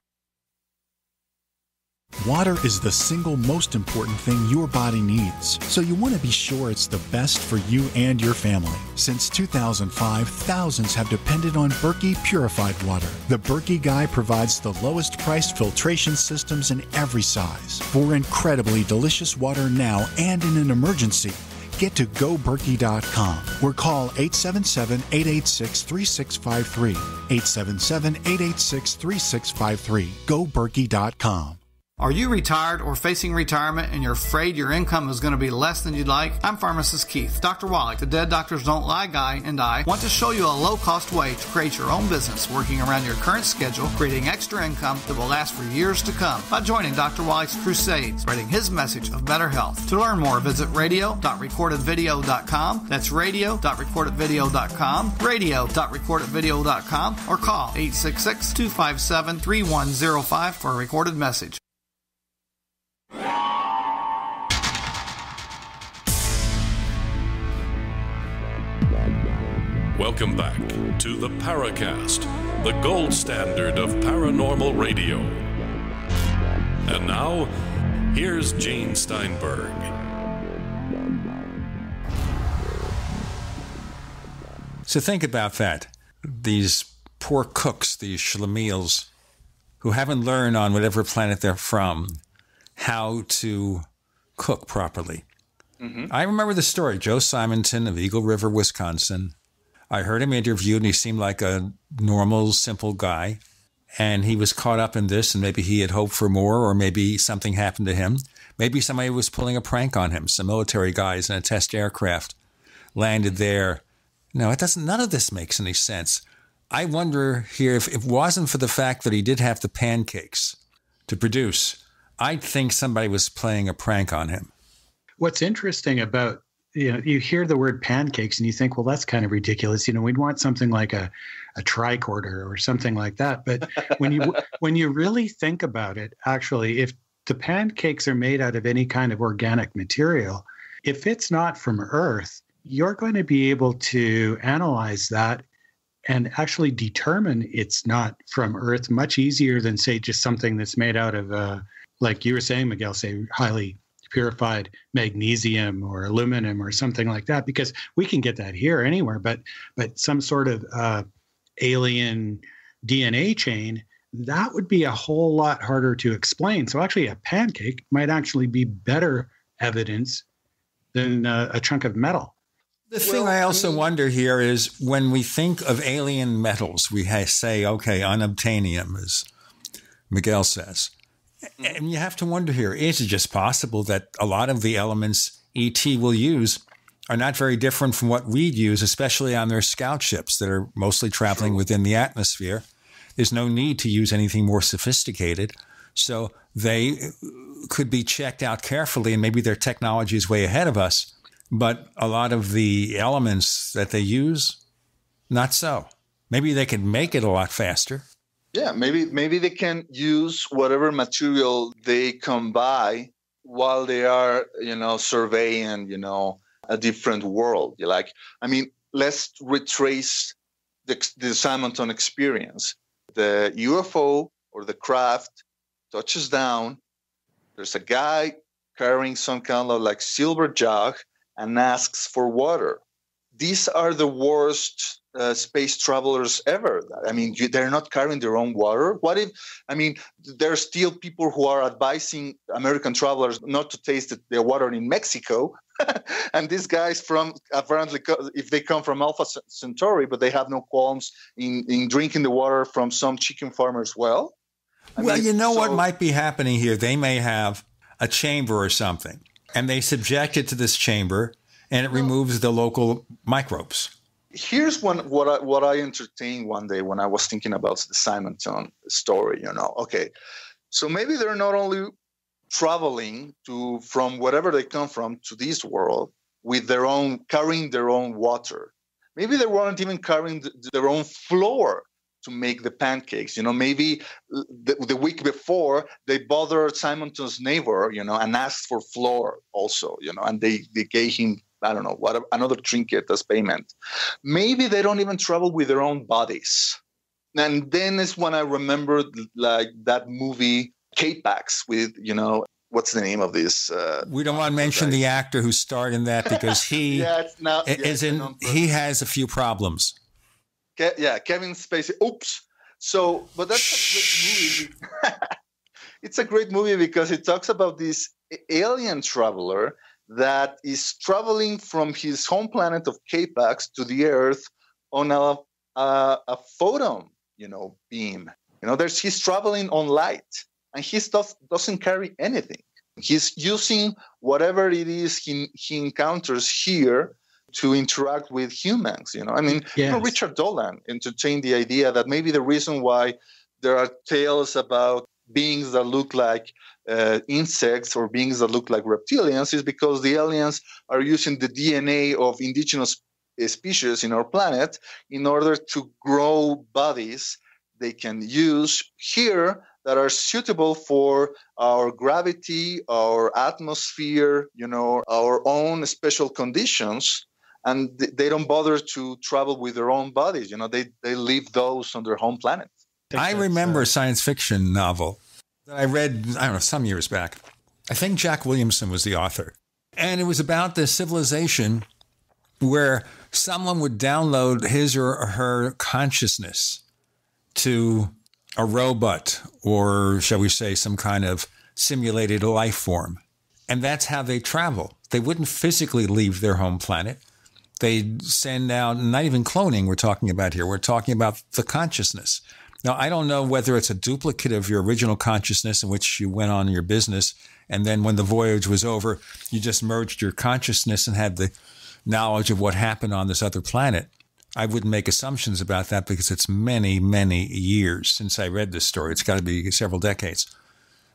Speaker 7: Water is the single most important thing your body needs, so you want to be sure it's the best for you and your family. Since 2005, thousands have depended on Berkey purified water. The Berkey Guy provides the lowest priced filtration systems in every size for incredibly delicious water now and in an emergency. Get to goberkey.com or call 877-886-3653. 877-886-3653. Goberkey.com.
Speaker 12: Are you retired or facing retirement and you're afraid your income is going to be less than you'd like? I'm Pharmacist Keith. Dr. Wallach, the Dead Doctors Don't Lie guy, and I want to show you a low-cost way to create your own business working around your current schedule, creating extra income that will last for years to come by joining Dr. Wallach's crusade, spreading his message of better health. To learn more, visit radio.recordedvideo.com. That's radio.recordedvideo.com, radio.recordedvideo.com, or call 866-257-3105 for a recorded message.
Speaker 1: Welcome back to the Paracast, the gold standard of paranormal radio. And now, here's Gene Steinberg.
Speaker 2: So think about that. These poor cooks, these schlemiels, who haven't learned on whatever planet they're from how to cook properly. Mm-hmm. I remember the story. Joe Simonton of Eagle River, Wisconsin. I heard him interviewed, and he seemed like a normal, simple guy. And he was caught up in this, and maybe he had hoped for more, or maybe something happened to him. Maybe somebody was pulling a prank on him. Some military guys in a test aircraft landed there. No, none of this makes any sense. I wonder here, if it wasn't for the fact that he did have the pancakes to produce, I'd think somebody was playing a prank on him.
Speaker 4: What's interesting about, you hear the word pancakes and you think, well, that's kind of ridiculous. We'd want something like a tricorder or something like that. But when you really think about it, actually, if the pancakes are made out of any kind of organic material, if it's not from Earth, you're going to be able to analyze that and actually determine it's not from Earth much easier than, say, just something that's made out of, like you were saying, Miguel, say, highly purified magnesium or aluminum or something like that, because we can get that here anywhere, but some sort of alien DNA chain, that would be a whole lot harder to explain. So actually a pancake might actually be better evidence than a chunk of metal.
Speaker 2: The thing I also wonder here is when we think of alien metals, we say, okay, unobtainium, as Miguel says. And you have to wonder here, is it just possible that a lot of the elements ET will use are not very different from what we'd use, especially on their scout ships that are mostly traveling within the atmosphere? There's no need to use anything more sophisticated. So they could be checked out carefully, and maybe their technology is way ahead of us. But a lot of the elements that they use, not so. Maybe they can make it a lot faster.
Speaker 3: Yeah, maybe they can use whatever material they come by while they are, surveying, a different world. Let's retrace the Simonton experience. The UFO or the craft touches down. There's a guy carrying some kind of like silver jug and asks for water. These are the worst space travelers ever. They're not carrying their own water. What if, there are still people who are advising American travelers not to taste their water in Mexico. And these guys apparently, if they come from Alpha Centauri, but they have no qualms in drinking the water from some chicken farmer's well.
Speaker 2: What might be happening here? They may have a chamber or something, and they subject it to this chamber, and it removes the local microbes.
Speaker 3: Here's what I entertained one day when I was thinking about the Simonton story. Okay, so maybe they're not only traveling from wherever they come from to this world with carrying their own water. Maybe they weren't even carrying their own flour to make the pancakes. Maybe the week before they bothered Simonton's neighbor, and asked for flour also, and they gave him, I don't know, another trinket as payment. Maybe they don't even travel with their own bodies. And then is when I remembered that movie K-Pax with, what's the name of this?
Speaker 2: We don't want to mention the actor who starred in that because he he has a few problems.
Speaker 3: Kevin Spacey. Oops. So, but that's a great movie. It's a great movie because it talks about this alien traveler that is traveling from his home planet of K-Pax to the Earth on a photon, beam. He's traveling on light, and he doesn't carry anything. He's using whatever it is he encounters here to interact with humans. Richard Dolan entertained the idea that maybe the reason why there are tales about beings that look like insects or beings that look like reptilians is because the aliens are using the DNA of indigenous species in our planet in order to grow bodies they can use here that are suitable for our gravity, our atmosphere, our own special conditions. And they don't bother to travel with their own bodies. They leave those on their home planet.
Speaker 2: I remember a science fiction novel that I read, some years back. I think Jack Williamson was the author. And it was about this civilization where someone would download his or her consciousness to a robot or, shall we say, some kind of simulated life form. And that's how they travel. They wouldn't physically leave their home planet. They'd send out, not even cloning we're talking about here. We're talking about the consciousness. Now, I don't know whether it's a duplicate of your original consciousness in which you went on your business, and then when the voyage was over, you just merged your consciousness and had the knowledge of what happened on this other planet. I wouldn't make assumptions about that because it's many, many years since I read this story. It's got to be several decades.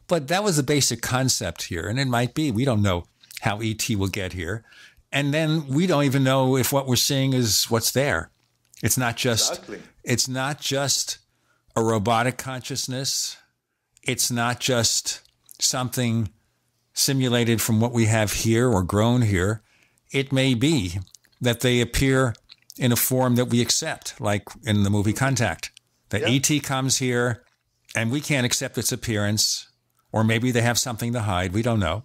Speaker 2: But that was the basic concept here, and it might be. We don't know how ET will get here. And then we don't even know if what we're seeing is what's there. It's not just a robotic consciousness. It's not just something simulated from what we have here or grown here. It may be that they appear in a form that we accept, like in the movie Contact. That ET comes here and we can't accept its appearance, or maybe they have something to hide. We don't know.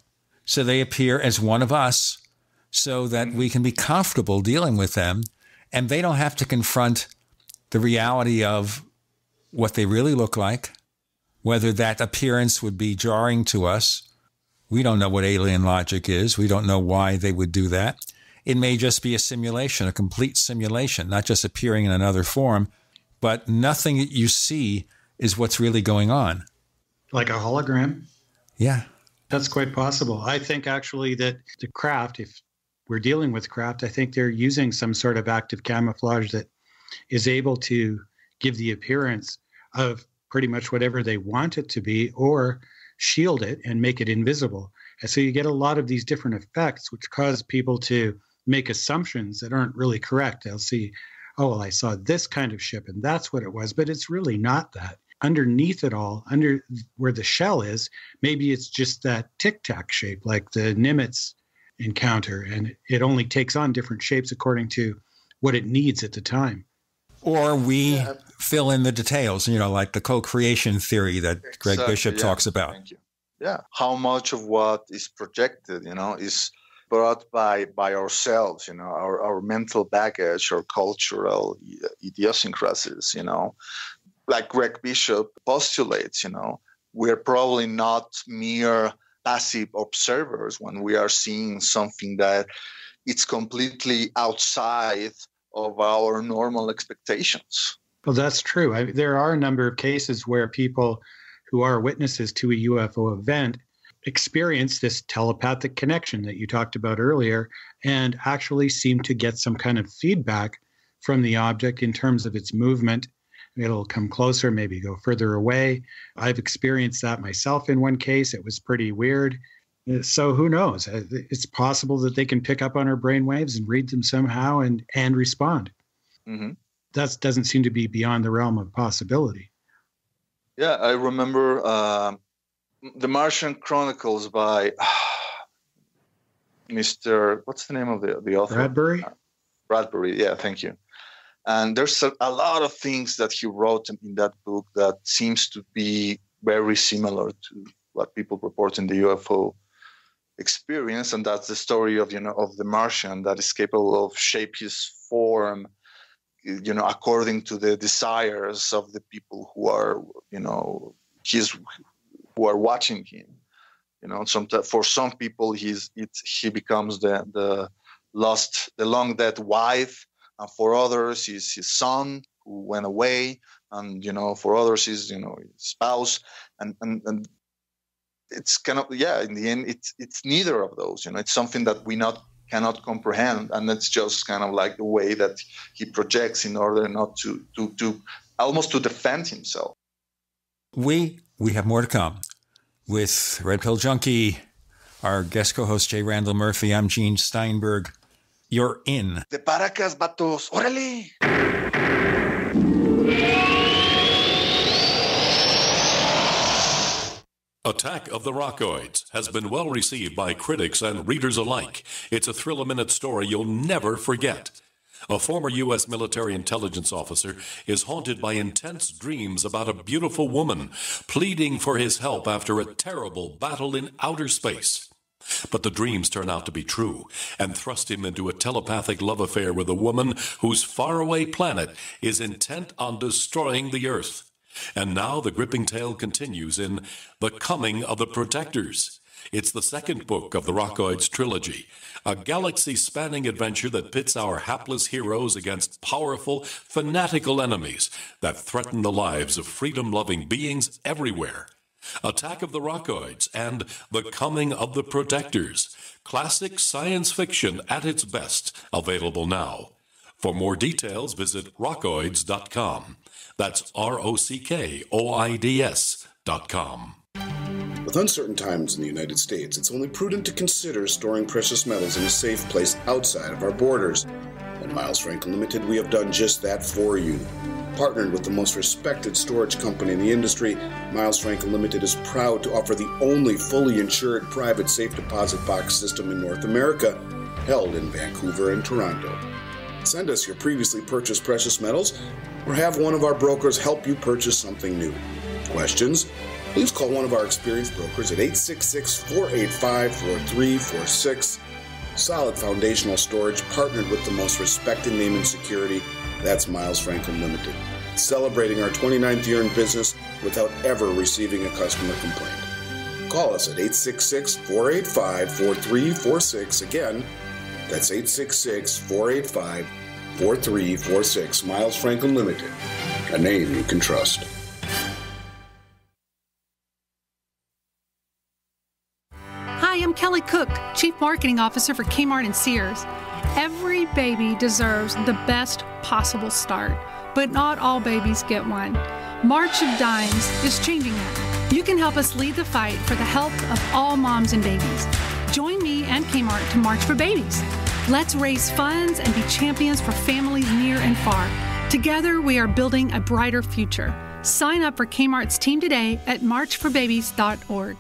Speaker 2: So they appear as one of us so that we can be comfortable dealing with them, and they don't have to confront the reality of what they really look like, whether that appearance would be jarring to us. We don't know what alien logic is. We don't know why they would do that. It may just be a simulation, a complete simulation, not just appearing in another form, but nothing that you see is what's really going on.
Speaker 4: Like a hologram?
Speaker 2: Yeah.
Speaker 4: That's quite possible. I think actually that the craft, if we're dealing with craft, I think they're using some sort of active camouflage that is able to give the appearance of pretty much whatever they want it to be, or shield it and make it invisible. And so you get a lot of these different effects, which cause people to make assumptions that aren't really correct. They'll see, oh, well, I saw this kind of ship and that's what it was, but it's really not that. Underneath it all, under where the shell is, maybe it's just that tic-tac shape, like the Nimitz encounter, and it only takes on different shapes according to what it needs at the time.
Speaker 2: Or we fill in the details, like the co-creation theory that Greg Bishop talks about.
Speaker 3: Thank you. Yeah. How much of what is projected, is brought by ourselves, our mental baggage or cultural idiosyncrasies, like Greg Bishop postulates, we're probably not mere passive observers when we are seeing something that it's completely outside of our normal expectations.
Speaker 4: Well, that's true. There are a number of cases where people who are witnesses to a UFO event experience this telepathic connection that you talked about earlier and actually seem to get some kind of feedback from the object in terms of its movement. It'll come closer, maybe go further away. I've experienced that myself in one case. It was pretty weird. So who knows? It's possible that they can pick up on our brainwaves and read them somehow and respond.
Speaker 3: Mm-hmm.
Speaker 4: That doesn't seem to be beyond the realm of possibility.
Speaker 3: Yeah, I remember The Martian Chronicles by Mr. What's the name of the author?
Speaker 4: Bradbury?
Speaker 3: Bradbury, yeah, thank you. And there's a lot of things that he wrote in that book that seems to be very similar to what people report in the UFO experience, and that's the story of the Martian that is capable of shape his form, according to the desires of the people who are, who are watching him. For some people, he becomes the long dead wife, and for others, he's his son who went away, and for others, he's his spouse, and it's kind of in the end, it's neither of those. It's something that we cannot comprehend, and that's just kind of like the way that he projects in order not to almost to defend himself.
Speaker 2: We have more to come with Red Pill Junkie, our guest co-host J. Randall Murphy. I'm Gene Steinberg. You're in
Speaker 3: the Paracast, vatos. Órale!
Speaker 1: Attack of the Rockoids has been well received by critics and readers alike. It's a thrill-a-minute story you'll never forget. A former U.S. military intelligence officer is haunted by intense dreams about a beautiful woman pleading for his help after a terrible battle in outer space. But the dreams turn out to be true and thrust him into a telepathic love affair with a woman whose faraway planet is intent on destroying the Earth. And now the gripping tale continues in The Coming of the Protectors. It's the second book of the Rockoids trilogy, a galaxy-spanning adventure that pits our hapless heroes against powerful, fanatical enemies that threaten the lives of freedom-loving beings everywhere. Attack of the Rockoids and The Coming of the Protectors. Classic science fiction at its best, available now. For more details, visit rockoids.com. That's ROCKOIDS.com.
Speaker 8: With uncertain times in the United States, it's only prudent to consider storing precious metals in a safe place outside of our borders. At Miles Franklin Limited, we have done just that for you. Partnered with the most respected storage company in the industry, Miles Franklin Limited is proud to offer the only fully insured private safe deposit box system in North America, held in Vancouver and Toronto. Send us your previously purchased precious metals, or have one of our brokers help you purchase something new. Questions? please call one of our experienced brokers at 866-485-4346. Solid foundational storage partnered with the most respected name in security. That's Miles Franklin Limited. Celebrating our 29th year in business without ever receiving a customer complaint. Call us at 866-485-4346. Again, that's 866-485-4346. Miles Franklin Limited, a name you can trust.
Speaker 10: Hi, I'm Kelly Cook, Chief Marketing Officer for Kmart and Sears. Every baby deserves the best possible start, but not all babies get one. March of Dimes is changing that. You can help us lead the fight for the health of all moms and babies. Join me and Kmart to March for Babies. Let's raise funds and be champions for families near and far. Together, we are building a brighter future. Sign up for Kmart's team today at marchforbabies.org.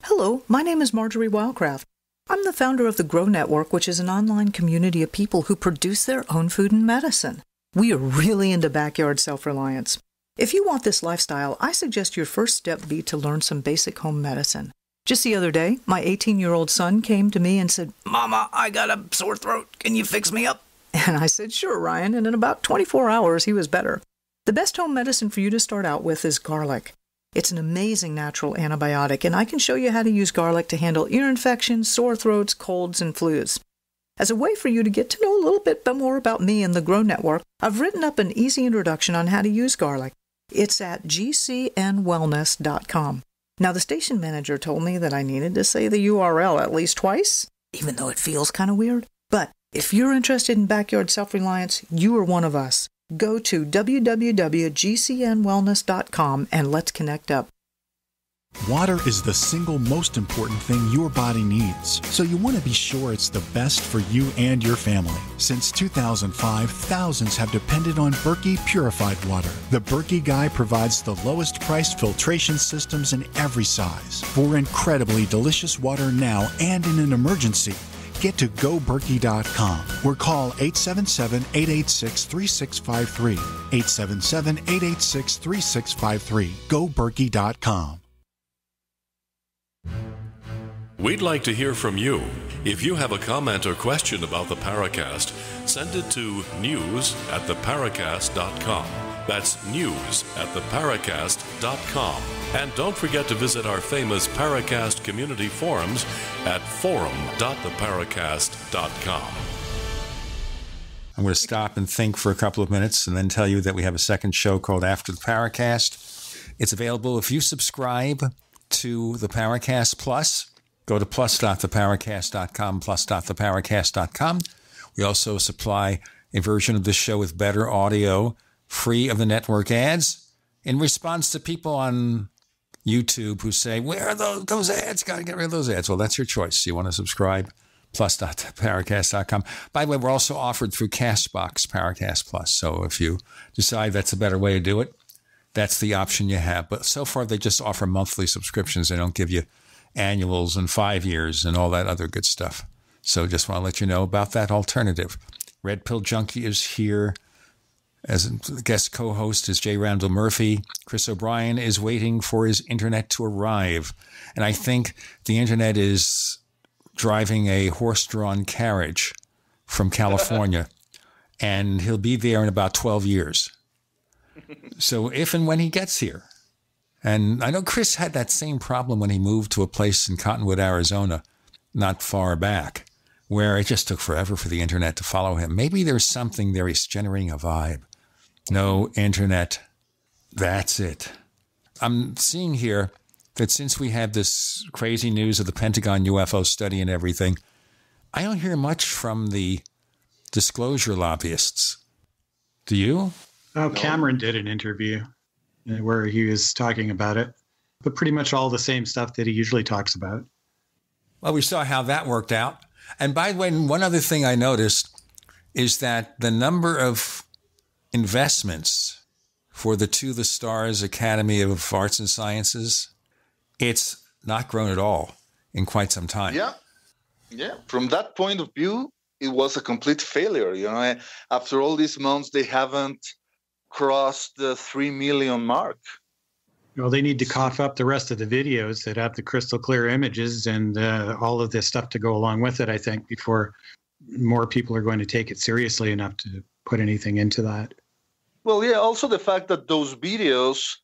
Speaker 16: Hello, my name is Marjorie Wildcraft. I'm the founder of the Grow Network, which is an online community of people who produce their own food and medicine. We are really into backyard self-reliance. If you want this lifestyle, I suggest your first step be to learn some basic home medicine. Just the other day, my 18-year-old son came to me and said, "Mama, I got a sore throat. Can you fix me up?" And I said, "Sure, Ryan," and in about 24 hours, he was better. The best home medicine for you to start out with is garlic. It's an amazing natural antibiotic, and I can show you how to use garlic to handle ear infections, sore throats, colds, and flus. As a way for you to get to know a little bit more about me and the Grow Network, I've written up an easy introduction on how to use garlic. It's at gcnwellness.com. Now, the station manager told me that I needed to say the URL at least twice, even though it feels kind of weird. But if you're interested in backyard self-reliance, you are one of us. Go to www.gcnwellness.com and let's connect up.
Speaker 7: Water is the single most important thing your body needs, so you want to be sure it's the best for you and your family. Since 2005, thousands have depended on Berkey purified water. The Berkey Guy provides the lowest priced filtration systems in every size. For incredibly delicious water now and in an emergency, get to goberkey.com or call 877-886-3653. 877-886-3653. goberkey.com.
Speaker 1: We'd like to hear from you. If you have a comment or question about the Paracast, send it to news@theparacast.com. That's news@theparacast.com. And don't forget to visit our famous Paracast community forums at forum.theparacast.com.
Speaker 2: I'm going to stop and think for a couple of minutes and then tell you that we have a second show called After the Paracast. It's available if you subscribe to the Paracast Plus. Go to plus.theparacast.com, plus.theparacast.com. We also supply a version of this show with better audio, free of the network ads, in response to people on YouTube who say, "Where are those ads? Got to get rid of those ads." Well, that's your choice. You want to subscribe, plus.theparacast.com. By the way, we're also offered through Castbox Paracast Plus. So if you decide that's a better way to do it, that's the option you have. But so far, they just offer monthly subscriptions. They don't give you annuals and 5 years and all that other good stuff. So just want to let you know about that alternative. Red Pill Junkie is here. As a guest co-host is J. Randall Murphy. Chris O'Brien is waiting for his internet to arrive. And I think the internet is driving a horse-drawn carriage from California. And he'll be there in about 12 years. So if and when he gets here. And I know Chris had that same problem when he moved to a place in Cottonwood, Arizona, not far back, where it just took forever for the internet to follow him. Maybe there's something there. He's generating a vibe. No internet. That's it. I'm seeing here that since we had this crazy news of the Pentagon UFO study and everything, I don't hear much from the disclosure lobbyists. Do you?
Speaker 4: Oh, Cameron did an interview where he was talking about it, but pretty much all the same stuff that he usually talks about.
Speaker 2: Well, we saw how that worked out. And by the way, one other thing I noticed is that the number of investments for the To the Stars Academy of Arts and Sciences, it's not grown at all in quite some time.
Speaker 3: Yeah. From that point of view, it was a complete failure. You know, after all these months, they haven't crossed the 3 million mark.
Speaker 4: Well, they need to cough up the rest of the videos that have the crystal clear images and all of this stuff to go along with it, I think, before more people are going to take it seriously enough to put anything into that.
Speaker 3: Well, yeah, also the fact that those videos,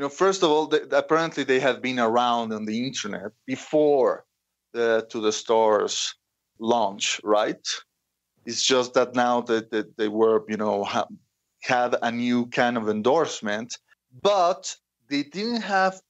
Speaker 3: first of all, apparently they had been around on the internet before the To the Stars launch, right? It's just that now that they were, had a new kind of endorsement, but they didn't have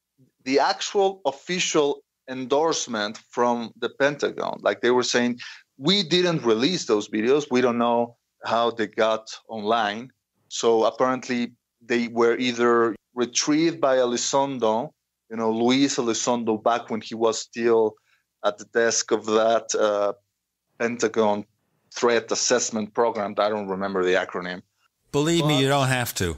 Speaker 3: the actual official endorsement from the Pentagon. Like they were saying, we didn't release those videos. We don't know how they got online. So apparently they were either retrieved by Elizondo, Luis Elizondo, back when he was still at the desk of that Pentagon Threat Assessment Program. I don't remember the acronym.
Speaker 2: Believe me, you don't have to.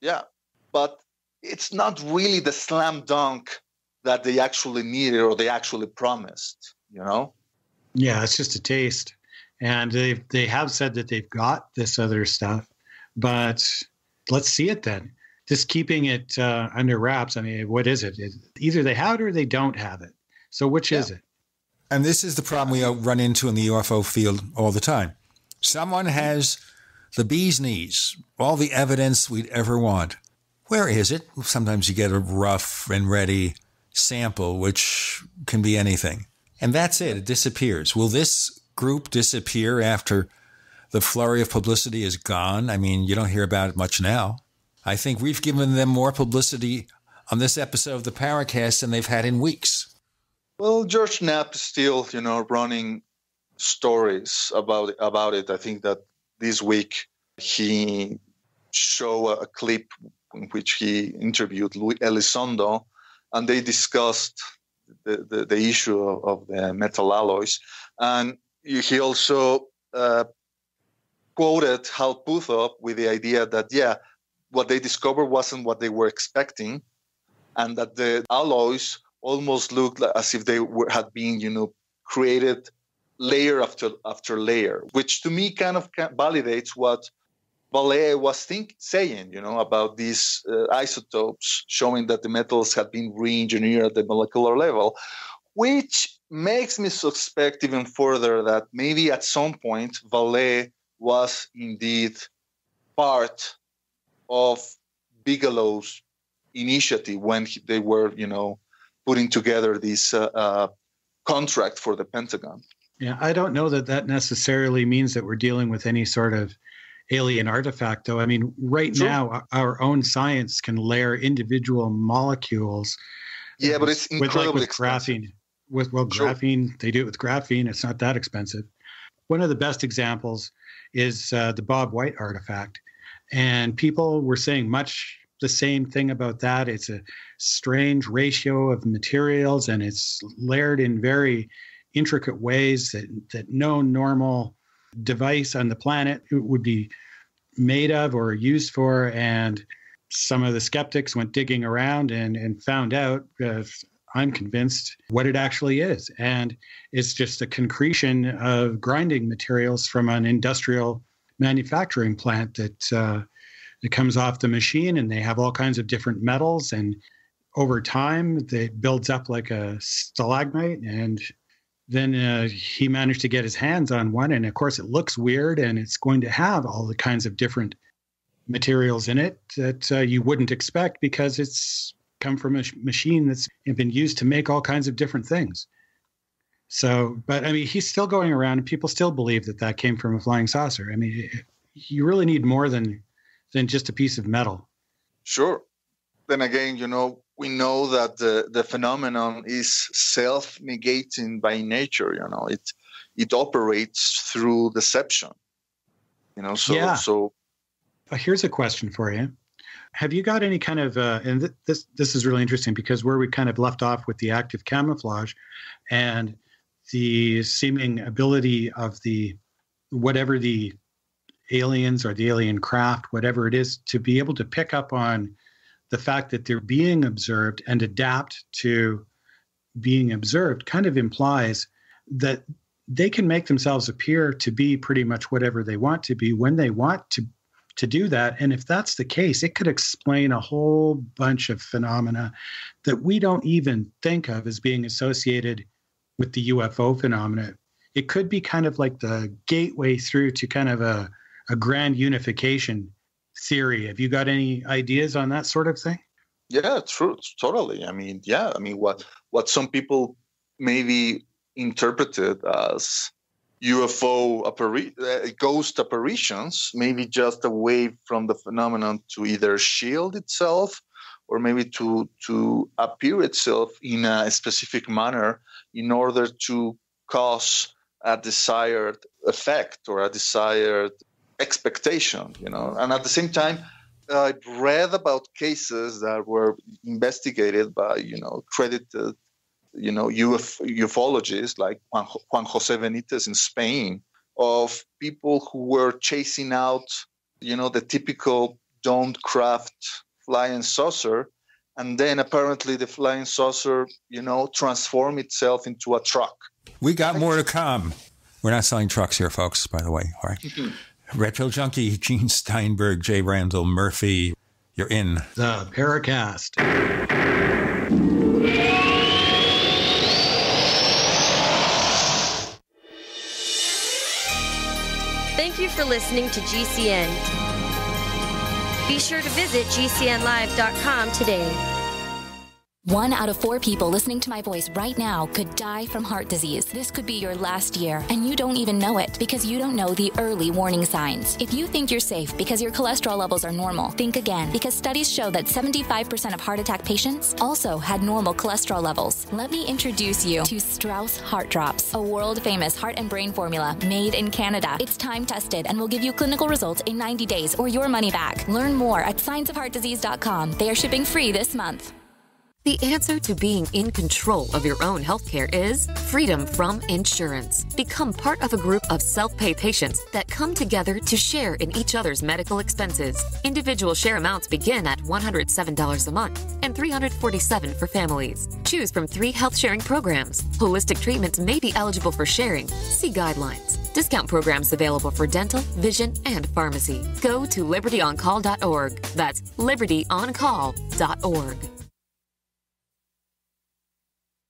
Speaker 3: Yeah, but it's not really the slam dunk that they actually needed or they actually promised,
Speaker 4: Yeah, it's just a taste. And they have said that they've got this other stuff, but let's see it then. Just keeping it under wraps. I mean, what is it? Either they have it or they don't have it. So which is it?
Speaker 2: And this is the problem we run into in the UFO field all the time. Someone has the bee's knees, all the evidence we'd ever want. Where is it? Sometimes you get a rough and ready sample, which can be anything. And that's it. It disappears. Will this group disappear after the flurry of publicity is gone? I mean, you don't hear about it much now. I think we've given them more publicity on this episode of the Paracast than they've had in weeks.
Speaker 3: Well, George Knapp is still, running stories about it. I think that this week he showed a clip in which he interviewed Elizondo, and they discussed the issue of the metal alloys. And he also quoted Hal Puthoff with the idea that, what they discovered wasn't what they were expecting, and that the alloys almost looked as if they had been, created layer after layer, which to me kind of validates what Vallée was saying, about these isotopes, showing that the metals had been re-engineered at the molecular level, which makes me suspect even further that maybe at some point Vallée was indeed part of Bigelow's initiative when they were, putting together this contract for the Pentagon.
Speaker 4: Yeah, I don't know that necessarily means that we're dealing with any sort of alien artifact, though. I mean, right now, our own science can layer individual molecules.
Speaker 3: Yeah, but it's incredibly
Speaker 4: with graphene. Graphene, they do it with graphene. It's not that expensive. One of the best examples is the Bob White artifact. And people were saying much the same thing about that. It's a strange ratio of materials, and it's layered in very intricate ways that no normal device on the planet would be made of or used for. And some of the skeptics went digging around and found out, I'm convinced, what it actually is. And it's just a concretion of grinding materials from an industrial manufacturing plant that comes off the machine, and they have all kinds of different metals, and over time it builds up like a stalagmite. And then he managed to get his hands on one, and of course it looks weird, and it's going to have all the kinds of different materials in it that you wouldn't expect, because it's come from a machine that's been used to make all kinds of different things. So, but I mean, he's still going around, and people still believe that came from a flying saucer. I mean, you really need more than just a piece of metal.
Speaker 3: Sure. Then again, we know that the phenomenon is self-negating by nature. It operates through deception. So.
Speaker 4: Here's a question for you. Have you got any kind of, and this is really interesting, because where we kind of left off with the active camouflage and the seeming ability of whatever the aliens or the alien craft, whatever it is, to be able to pick up on the fact that they're being observed and adapt to being observed, kind of implies that they can make themselves appear to be pretty much whatever they want to be when they want to to do that. And if that's the case, it could explain a whole bunch of phenomena that we don't even think of as being associated with the UFO phenomena. It could be kind of like the gateway through to kind of a grand unification theory. Have you got any ideas on that sort of thing?
Speaker 3: Yeah, true, totally. I mean, what some people maybe interpreted as UFO ghost apparitions, maybe just a way from the phenomenon to either shield itself or maybe to appear itself in a specific manner in order to cause a desired effect or a desired expectation, And at the same time, I read about cases that were investigated by, credited, ufologists like Juan Jose Benitez in Spain, of people who were chasing out, the typical domed craft flying saucer. And then apparently the flying saucer, transformed itself into a truck.
Speaker 2: We got more to come. We're not selling trucks here, folks, by the way. All right. Red Pill Junkie, Gene Steinberg, J. Randall Murphy. You're in
Speaker 4: the Paracast.
Speaker 13: Thank you for listening to GCN. Be sure to visit GCNlive.com today.
Speaker 6: 1 out of 4 people listening to my voice right now could die from heart disease. This could be your last year, and you don't even know it because you don't know the early warning signs. If you think you're safe because your cholesterol levels are normal, think again, because studies show that 75% of heart attack patients also had normal cholesterol levels. Let me introduce you to Strauss Heart Drops, a world-famous heart and brain formula made in Canada. It's time-tested and will give you clinical results in 90 days or your money back. Learn more at signsofheartdisease.com. They are shipping free this month.
Speaker 9: The answer to being in control of your own healthcare is freedom from insurance. Become part of a group of self-pay patients that come together to share in each other's medical expenses. Individual share amounts begin at $107 a month and $347 for families. Choose from 3 health-sharing programs. Holistic treatments may be eligible for sharing. See guidelines. Discount programs available for dental, vision, and pharmacy. Go to libertyoncall.org. That's libertyoncall.org.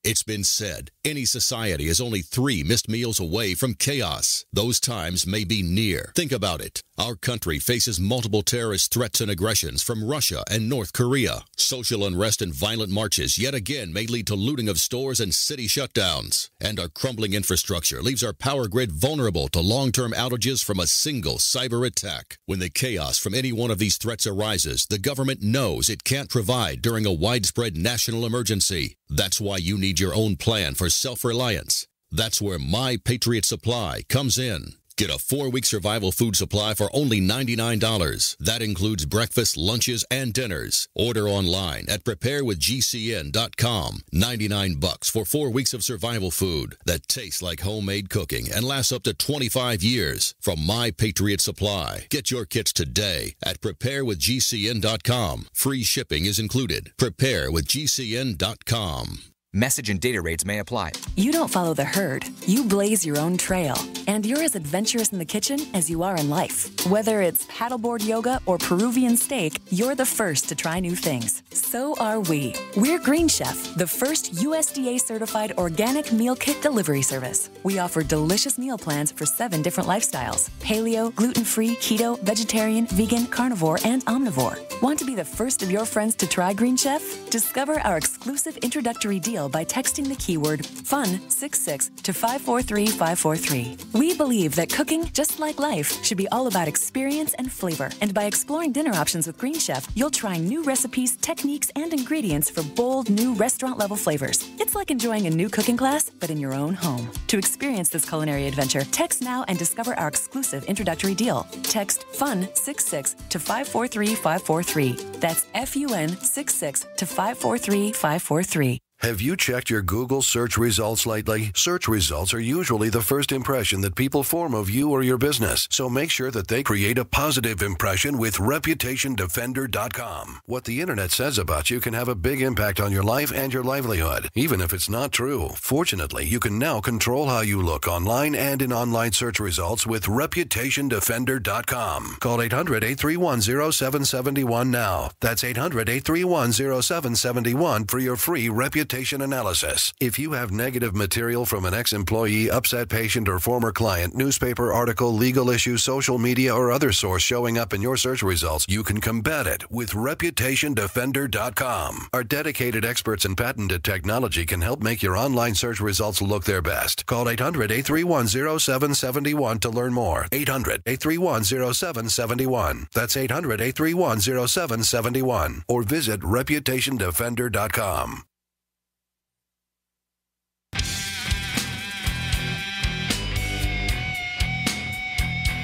Speaker 21: It's been said, any society is only 3 missed meals away from chaos. Those times may be near. Think about it. Our country faces multiple terrorist threats and aggressions from Russia and North Korea. Social unrest and violent marches yet again may lead to looting of stores and city shutdowns. And our crumbling infrastructure leaves our power grid vulnerable to long-term outages from a single cyber attack. When the chaos from any one of these threats arises, the government knows it can't provide during a widespread national emergency. That's why you need your own plan for self-reliance. That's where My Patriot Supply comes in. Get a 4-week survival food supply for only $99. That includes breakfast, lunches, and dinners. Order online at preparewithgcn.com. $99 for 4 weeks of survival food that tastes like homemade cooking and lasts up to 25 years. From My Patriot Supply. Get your kits today at preparewithgcn.com. Free shipping is included. Preparewithgcn.com.
Speaker 22: Message and data rates may apply.
Speaker 24: You don't follow the herd. You blaze your own trail. And you're as adventurous in the kitchen as you are in life. Whether it's paddleboard yoga or Peruvian steak, you're the first to try new things. So are we. We're Green Chef, the first USDA-certified organic meal kit delivery service. We offer delicious meal plans for 7 different lifestyles: paleo, gluten-free, keto, vegetarian, vegan, carnivore, and omnivore. Want to be the first of your friends to try Green Chef? Discover our exclusive introductory deal by texting the keyword FUN66 to 543-543. We believe that cooking, just like life, should be all about experience and flavor. And by exploring dinner options with Green Chef, you'll try new recipes, techniques, and ingredients for bold, new restaurant-level flavors. It's like enjoying a new cooking class, but in your own home. To experience this culinary adventure, text now and discover our exclusive introductory deal. Text FUN66 to 543-543. That's FUN66 to 543-543.
Speaker 11: Have you checked your Google search results lately? Search results are usually the first impression that people form of you or your business, so make sure that they create a positive impression with ReputationDefender.com. What the internet says about you can have a big impact on your life and your livelihood, even if it's not true. Fortunately, you can now control how you look online and in online search results with ReputationDefender.com. Call 800-831-0771 now. That's 800-831-0771 for your free reputation analysis. If you have negative material from an ex-employee, upset patient, or former client, newspaper article, legal issue, social media, or other source showing up in your search results, you can combat it with ReputationDefender.com. Our dedicated experts in patented technology can help make your online search results look their best. Call 800-831-0771 to learn more. 800-831-0771. That's 800-831-0771. Or visit ReputationDefender.com.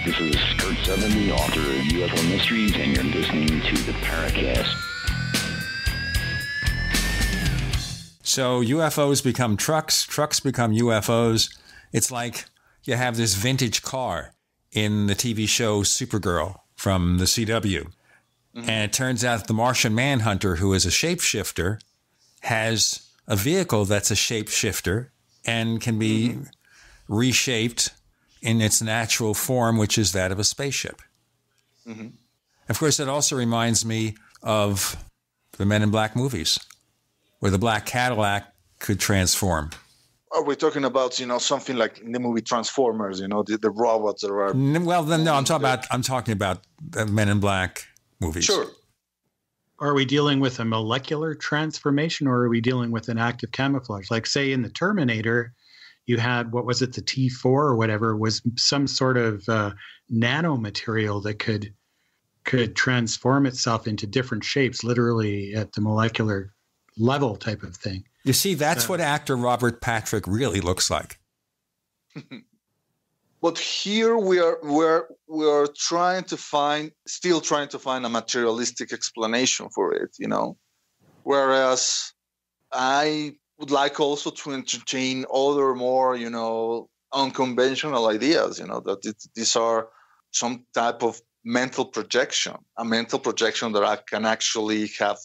Speaker 17: This is Kurt Seven, the author of UFO Mysteries, and you're listening to the Paracast.
Speaker 2: So UFOs become trucks, trucks become UFOs. It's like you have this vintage car in the TV show Supergirl from the CW. Mm-hmm. And it turns out that the Martian Manhunter, who is a shapeshifter, has a vehicle that's a shapeshifter and can be reshaped in its natural form, which is that of a spaceship. Mm-hmm. Of course, it also reminds me of the Men in Black movies, where the black Cadillac could transform.
Speaker 3: Are we talking about, something like in the movie Transformers, the robots that are...
Speaker 2: Well, then, no, I'm talking about the Men in Black movies.
Speaker 3: Sure.
Speaker 4: Are we dealing with a molecular transformation, or are we dealing with an active camouflage? Like, say, in the Terminator, you had, what was it, the T4 or whatever, was some sort of nanomaterial that could transform itself into different shapes, literally at the molecular level type of thing.
Speaker 2: You see, that's what actor Robert Patrick really looks like.
Speaker 3: But here we are still trying to find a materialistic explanation for it, Whereas I would like also to entertain other more, unconventional ideas, that these are some type of mental projection, a mental projection that I can actually have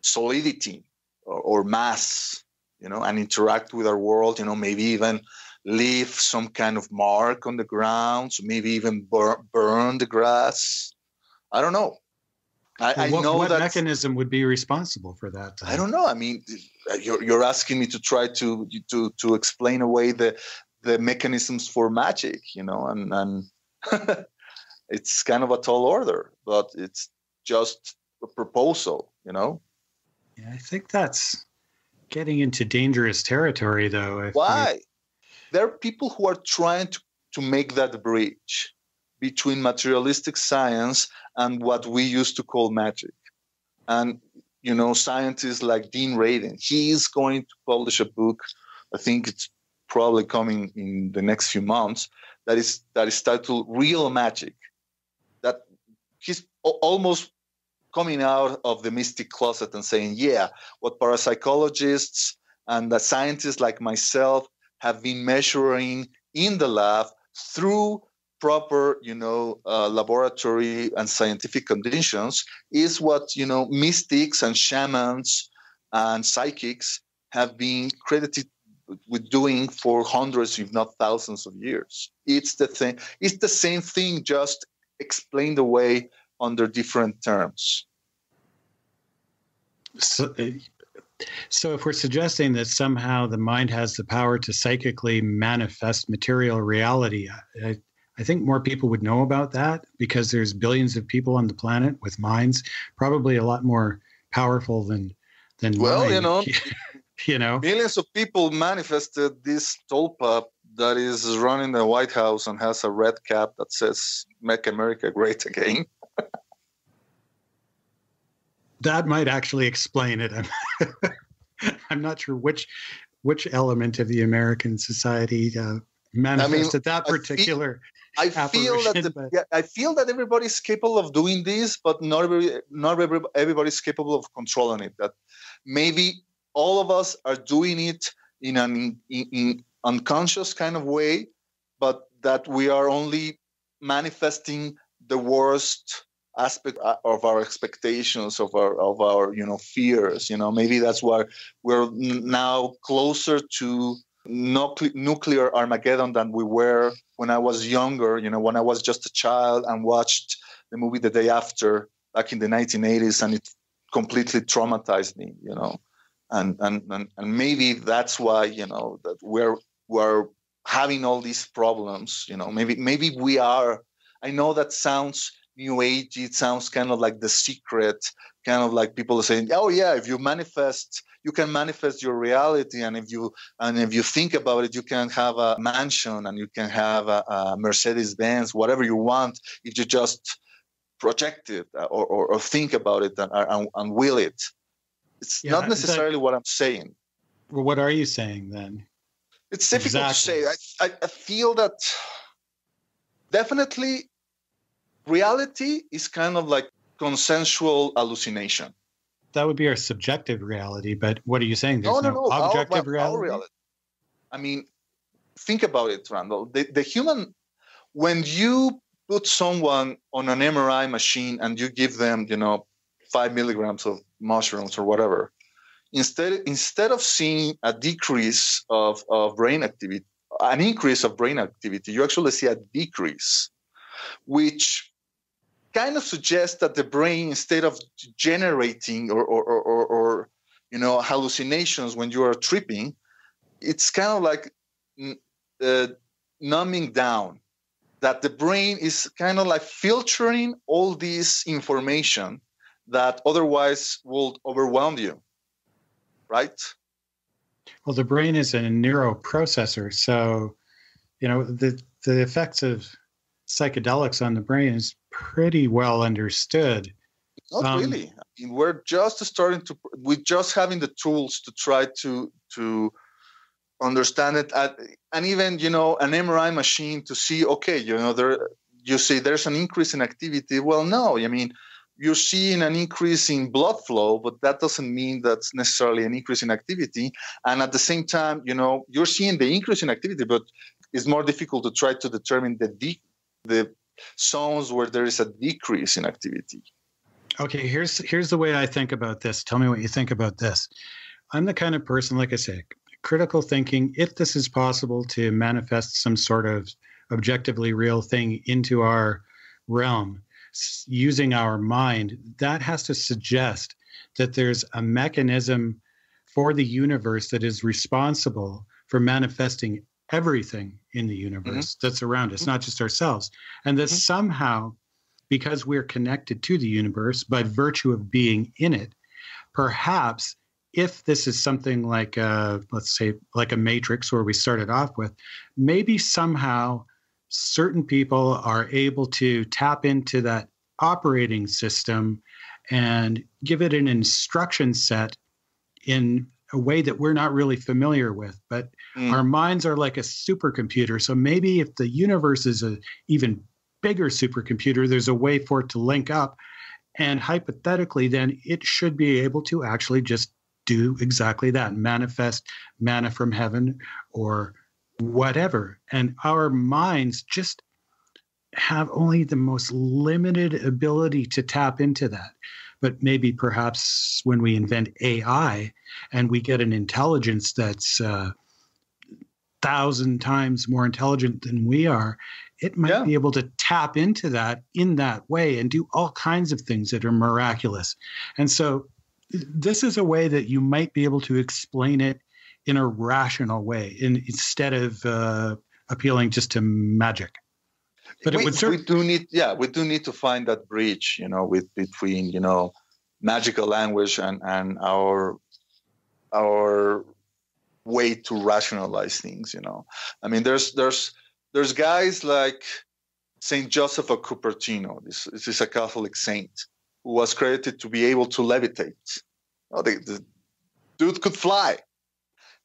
Speaker 3: solidity or mass, and interact with our world, maybe even leave some kind of mark on the ground, so maybe even burn the grass. I don't know. I know
Speaker 4: what
Speaker 3: that
Speaker 4: mechanism would be responsible for that?
Speaker 3: I don't know. I mean, you're asking me to try to explain away the mechanisms for magic, and it's kind of a tall order, but it's just a proposal,
Speaker 4: Yeah, I think that's getting into dangerous territory, though.
Speaker 3: Why? There are people who are trying to make that bridge between materialistic science and what we used to call magic. And, scientists like Dean Radin, he is going to publish a book, I think it's probably coming in the next few months, that is titled Real Magic. That he's almost coming out of the mystic closet and saying, yeah, what parapsychologists and the scientists like myself have been measuring in the lab through proper, laboratory and scientific conditions is what, mystics and shamans and psychics have been credited with doing for hundreds, if not thousands of years. It's the thing. It's the same thing, just explained away under different terms.
Speaker 4: So if we're suggesting that somehow the mind has the power to psychically manifest material reality, I think more people would know about that, because there's billions of people on the planet with minds, probably a lot more powerful than
Speaker 3: well,
Speaker 4: mine.
Speaker 3: Millions of people manifested this tulpa that is running the White House and has a red cap that says "Make America Great Again."
Speaker 4: That might actually explain it. I'm not sure which element of the American society manifested that particular.
Speaker 3: I feel that everybody's capable of doing this, but not everybody's capable of controlling it. That maybe all of us are doing it in an in unconscious kind of way, but that we are only manifesting the worst aspect of our expectations, of our fears. Maybe that's why we're now closer to nuclear Armageddon than we were when I was younger, when I was just a child and watched the movie The Day After back in the 1980s, and it completely traumatized me, and maybe that's why, that we're having all these problems, maybe we are. I know that sounds new age. It sounds kind of like The Secret, kind of like people are saying, oh yeah, if you manifest, you can manifest your reality. And if you think about it, you can have a mansion and you can have a Mercedes-Benz, whatever you want, if you just project it or think about it and will it. It's not necessarily what I'm saying.
Speaker 4: Well, what are you saying then?
Speaker 3: It's difficult to say. I feel that definitely reality is kind of like consensual hallucination.
Speaker 4: That would be our subjective reality, but what are you saying? There's no objective reality?
Speaker 3: I mean, think about it, Randall. The human, when you put someone on an MRI machine and you give them, 5 milligrams of mushrooms or whatever, instead of seeing a decrease of brain activity, an increase of brain activity, you actually see a decrease, which kind of suggests that the brain, instead of generating or hallucinations when you are tripping, it's kind of like numbing down. That the brain is kind of like filtering all this information that otherwise will overwhelm you, right?
Speaker 4: Well, the brain is a neuroprocessor, so the effects of psychedelics on the brain is pretty well understood.
Speaker 3: Not really. I mean, we're just having the tools to try to understand it, and even an MRI machine to see, okay, you say there's an increase in activity. Well, no, I mean, you're seeing an increase in blood flow, but that doesn't mean that's necessarily an increase in activity. And at the same time, you're seeing the increase in activity, but it's more difficult to try to determine the zones where there is a decrease in activity.
Speaker 4: Okay, here's the way I think about this. Tell me what you think about this. I'm the kind of person, like I say, critical thinking, if this is possible to manifest some sort of objectively real thing into our realm using our mind, that has to suggest that there's a mechanism for the universe that is responsible for manifesting everything in the universe that's around us, not just ourselves. And that somehow, because we're connected to the universe by virtue of being in it, perhaps if this is something like, let's say, like a matrix where we started off with, maybe somehow certain people are able to tap into that operating system and give it an instruction set in a way that we're not really familiar with. But our minds are like a supercomputer. So maybe if the universe is an even bigger supercomputer, there's a way for it to link up. And hypothetically, then it should be able to actually just do exactly that, manifest manna from heaven or whatever. And our minds just have only the most limited ability to tap into that. But maybe perhaps when we invent AI and we get an intelligence that's 1,000 times more intelligent than we are, it might be able to tap into that in that way and do all kinds of things that are miraculous. And so this is a way that you might be able to explain it in a rational way instead of appealing just to magic. But
Speaker 3: we do need to find that bridge, between magical language and our way to rationalize things. I mean, there's guys like Saint Joseph of Cupertino. This is a Catholic saint who was credited to be able to levitate. The dude could fly,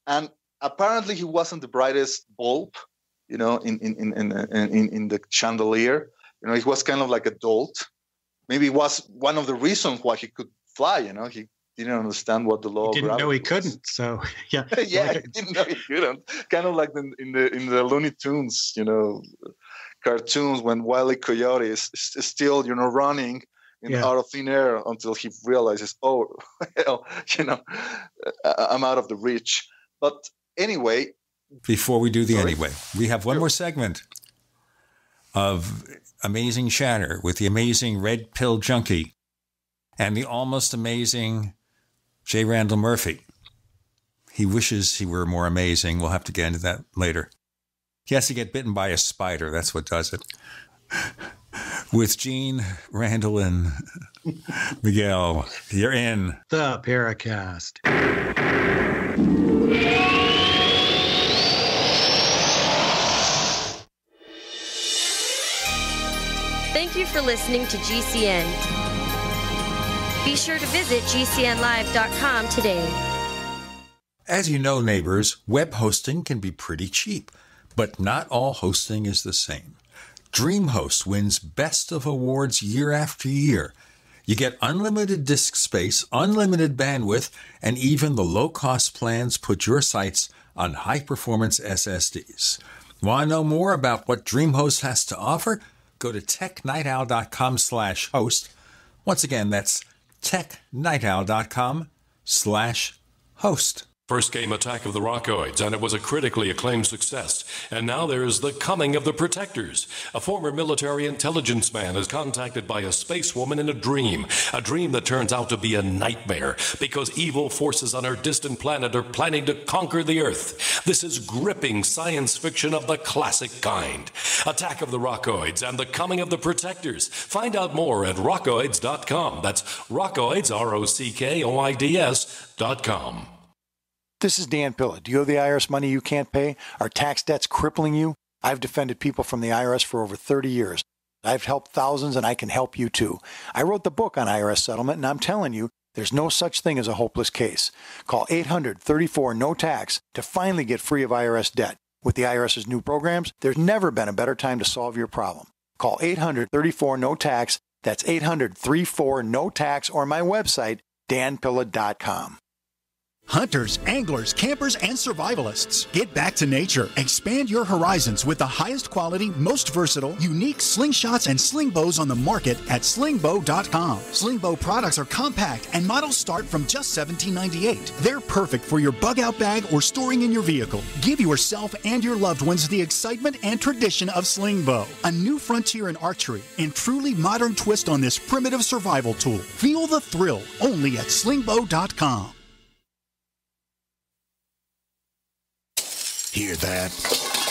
Speaker 3: and apparently he wasn't the brightest bulb, in the chandelier. He was kind of like a dolt. Maybe it was one of the reasons why he could fly. He didn't understand what the law of
Speaker 4: Didn't
Speaker 3: gravity
Speaker 4: know he
Speaker 3: was.
Speaker 4: couldn't. So yeah,
Speaker 3: Yeah, he didn't know he couldn't. Kind of like in the Looney Tunes, cartoons when Wile E. Coyote is still, running out of thin air until he realizes, oh, hell, I'm out of the reach. But anyway.
Speaker 2: Before we do the anyway, we have one more segment of amazing chatter with the amazing Red Pill Junkie and the almost amazing J. Randall Murphy. He wishes he were more amazing. We'll have to get into that later. He has to get bitten by a spider. That's what does it. With Gene, Randall, and Miguel, you're in
Speaker 4: the Paracast.
Speaker 13: Thank you for listening to GCN. Be sure to visit GCNlive.com today.
Speaker 2: As you know, neighbors, web hosting can be pretty cheap, but not all hosting is the same. DreamHost wins Best of Awards year after year. You get unlimited disk space, unlimited bandwidth, and even the low-cost plans put your sites on high-performance SSDs. Want to know more about what DreamHost has to offer? Go to technightowl.com/host. Once again, that's technightowl.com/host.
Speaker 1: First came Attack of the Rockoids, and it was a critically acclaimed success. And now there's The Coming of the Protectors. A former military intelligence man is contacted by a space woman in a dream that turns out to be a nightmare because evil forces on her distant planet are planning to conquer the Earth. This is gripping science fiction of the classic kind. Attack of the Rockoids and The Coming of the Protectors. Find out more at rockoids.com. That's Rockoids, ROCKOIDS.com.
Speaker 15: This is Dan Pilla. Do you owe the IRS money you can't pay? Are tax debts crippling you? I've defended people from the IRS for over 30 years. I've helped thousands, and I can help you too. I wrote the book on IRS settlement, and I'm telling you, there's no such thing as a hopeless case. Call 800-34-NO-TAX to finally get free of IRS debt. With the IRS's new programs, there's never been a better time to solve your problem. Call 800-34-NO-TAX. That's 800-34-NO-TAX, or my website, danpilla.com.
Speaker 7: Hunters, anglers, campers, and survivalists. Get back to nature. Expand your horizons with the highest quality, most versatile, unique slingshots and sling bows on the market at slingbow.com. Slingbow products are compact and models start from just $17.98. They're perfect for your bug out bag or storing in your vehicle. Give yourself and your loved ones the excitement and tradition of Slingbow, a new frontier in archery and truly modern twist on this primitive survival tool. Feel the thrill only at slingbow.com.
Speaker 11: Hear that?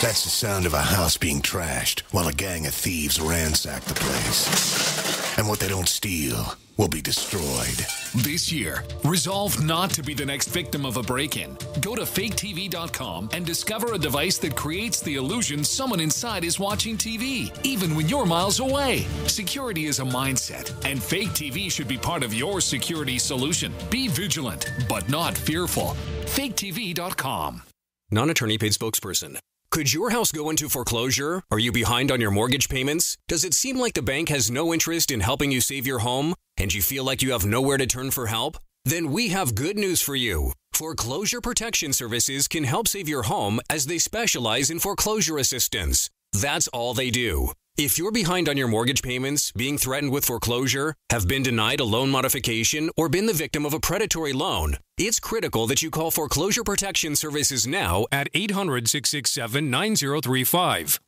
Speaker 11: That's the sound of a house being trashed while a gang of thieves ransack the place. And what they don't steal will be destroyed.
Speaker 18: This year, resolve not to be the next victim of a break-in. Go to faketv.com and discover a device that creates the illusion someone inside is watching TV, even when you're miles away. Security is a mindset, and Fake TV should be part of your security solution. Be vigilant, but not fearful. faketv.com.
Speaker 19: Non-attorney paid spokesperson. Could your house go into foreclosure? Are you behind on your mortgage payments? Does it seem like the bank has no interest in helping you save your home? And you feel like you have nowhere to turn for help? Then we have good news for you. Foreclosure Protection Services can help save your home as they specialize in foreclosure assistance. That's all they do. If you're behind on your mortgage payments, being threatened with foreclosure, have been denied a loan modification, or been the victim of a predatory loan, it's critical that you call Foreclosure Protection Services now at 800-667-9035.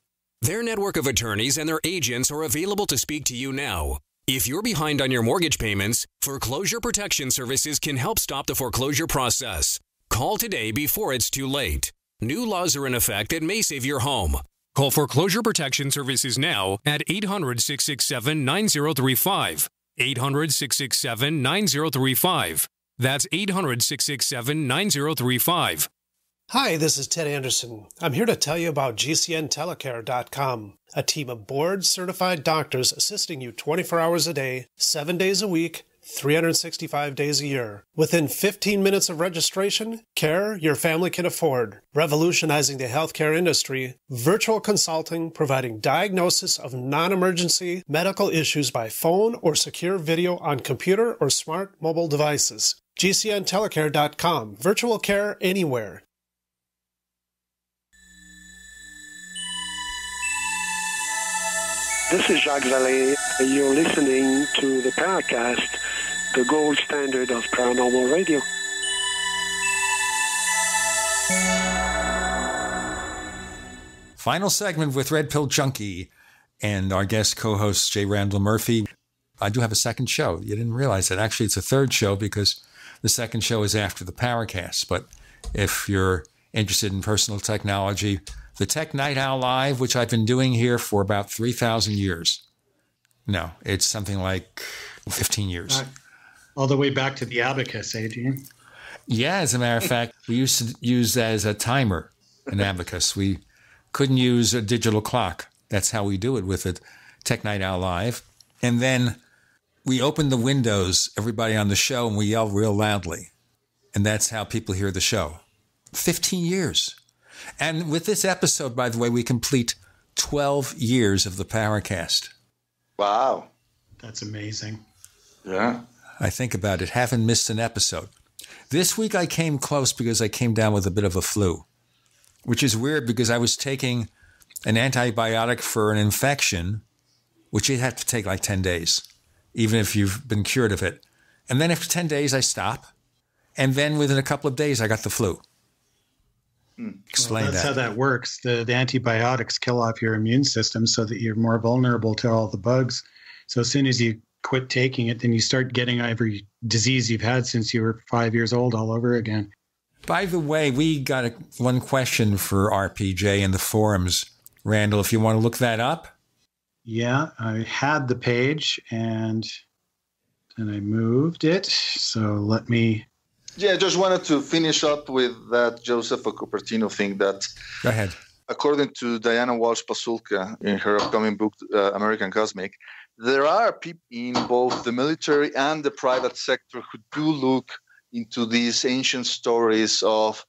Speaker 19: Their network of attorneys and their agents are available to speak to you now. If you're behind on your mortgage payments, Foreclosure Protection Services can help stop the foreclosure process. Call today before it's too late. New laws are in effect that may save your home. Call Foreclosure Protection Services now at 800-667-9035. 800-667-9035. That's 800-667-9035.
Speaker 23: Hi, this is Ted Anderson. I'm here to tell you about GCNtelecare.com, a team of board-certified doctors assisting you 24 hours a day, 7 days a week, 365 days a year. Within 15 minutes of registration, care your family can afford. Revolutionizing the healthcare industry, virtual consulting providing diagnosis of non-emergency medical issues by phone or secure video on computer or smart mobile devices. GCNtelecare.com. Virtual care anywhere.
Speaker 5: This is Jacques Vallée. You're listening to the Paracast, the gold standard of paranormal radio.
Speaker 2: Final segment with Red Pill Junkie and our guest co-host J. Randall Murphy. I do have a second show. You didn't realize that. Actually, it's a third show because the second show is after the Paracast. But if you're interested in personal technology, the Tech Night Owl Live, which I've been doing here for about 3,000 years. No, it's something like 15 years.
Speaker 4: All the way back to the abacus, Adrian.
Speaker 2: Yeah, as a matter of fact, we used to use that as a timer, an abacus. We couldn't use a digital clock. That's how we do it with it, Tech Night Owl Live. And then we open the windows, everybody on the show, and we yell real loudly. And that's how people hear the show. 15 years. And with this episode, by the way, we complete 12 years of the Paracast.
Speaker 3: Wow.
Speaker 4: That's amazing.
Speaker 3: Yeah.
Speaker 2: I think about it. Haven't missed an episode. This week I came close because I came down with a bit of a flu, which is weird because I was taking an antibiotic for an infection, which you have to take like 10 days, even if you've been cured of it. And then after 10 days, I stop. And then within a couple of days, I got the flu. Explain
Speaker 4: that's
Speaker 2: that.
Speaker 4: How that works. The antibiotics kill off your immune system so that you're more vulnerable to all the bugs. So as soon as you quit taking it, then you start getting every disease you've had since you were 5 years old all over again.
Speaker 2: By the way, we got one question for RPJ in the forums. Randall, if you want to look that up.
Speaker 4: Yeah, I had the page and then I moved it. So let me...
Speaker 3: Yeah, I just wanted to finish up with that Joseph Cupertino thing that...
Speaker 2: Go ahead.
Speaker 3: According to Diana Walsh-Pasulka in her upcoming book, American Cosmic, there are people in both the military and the private sector who do look into these ancient stories of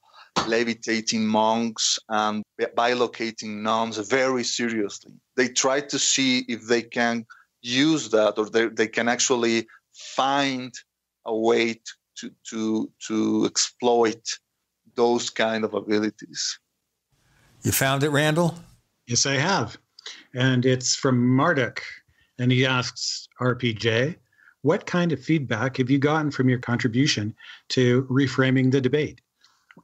Speaker 3: levitating monks and bilocating nuns very seriously. They try to see if they can use that or they can actually find a way to exploit those kind of abilities.
Speaker 2: You found it, Randall?
Speaker 4: Yes, I have. And it's from Marduk. And he asks RPJ, what kind of feedback have you gotten from your contribution to reframing the debate?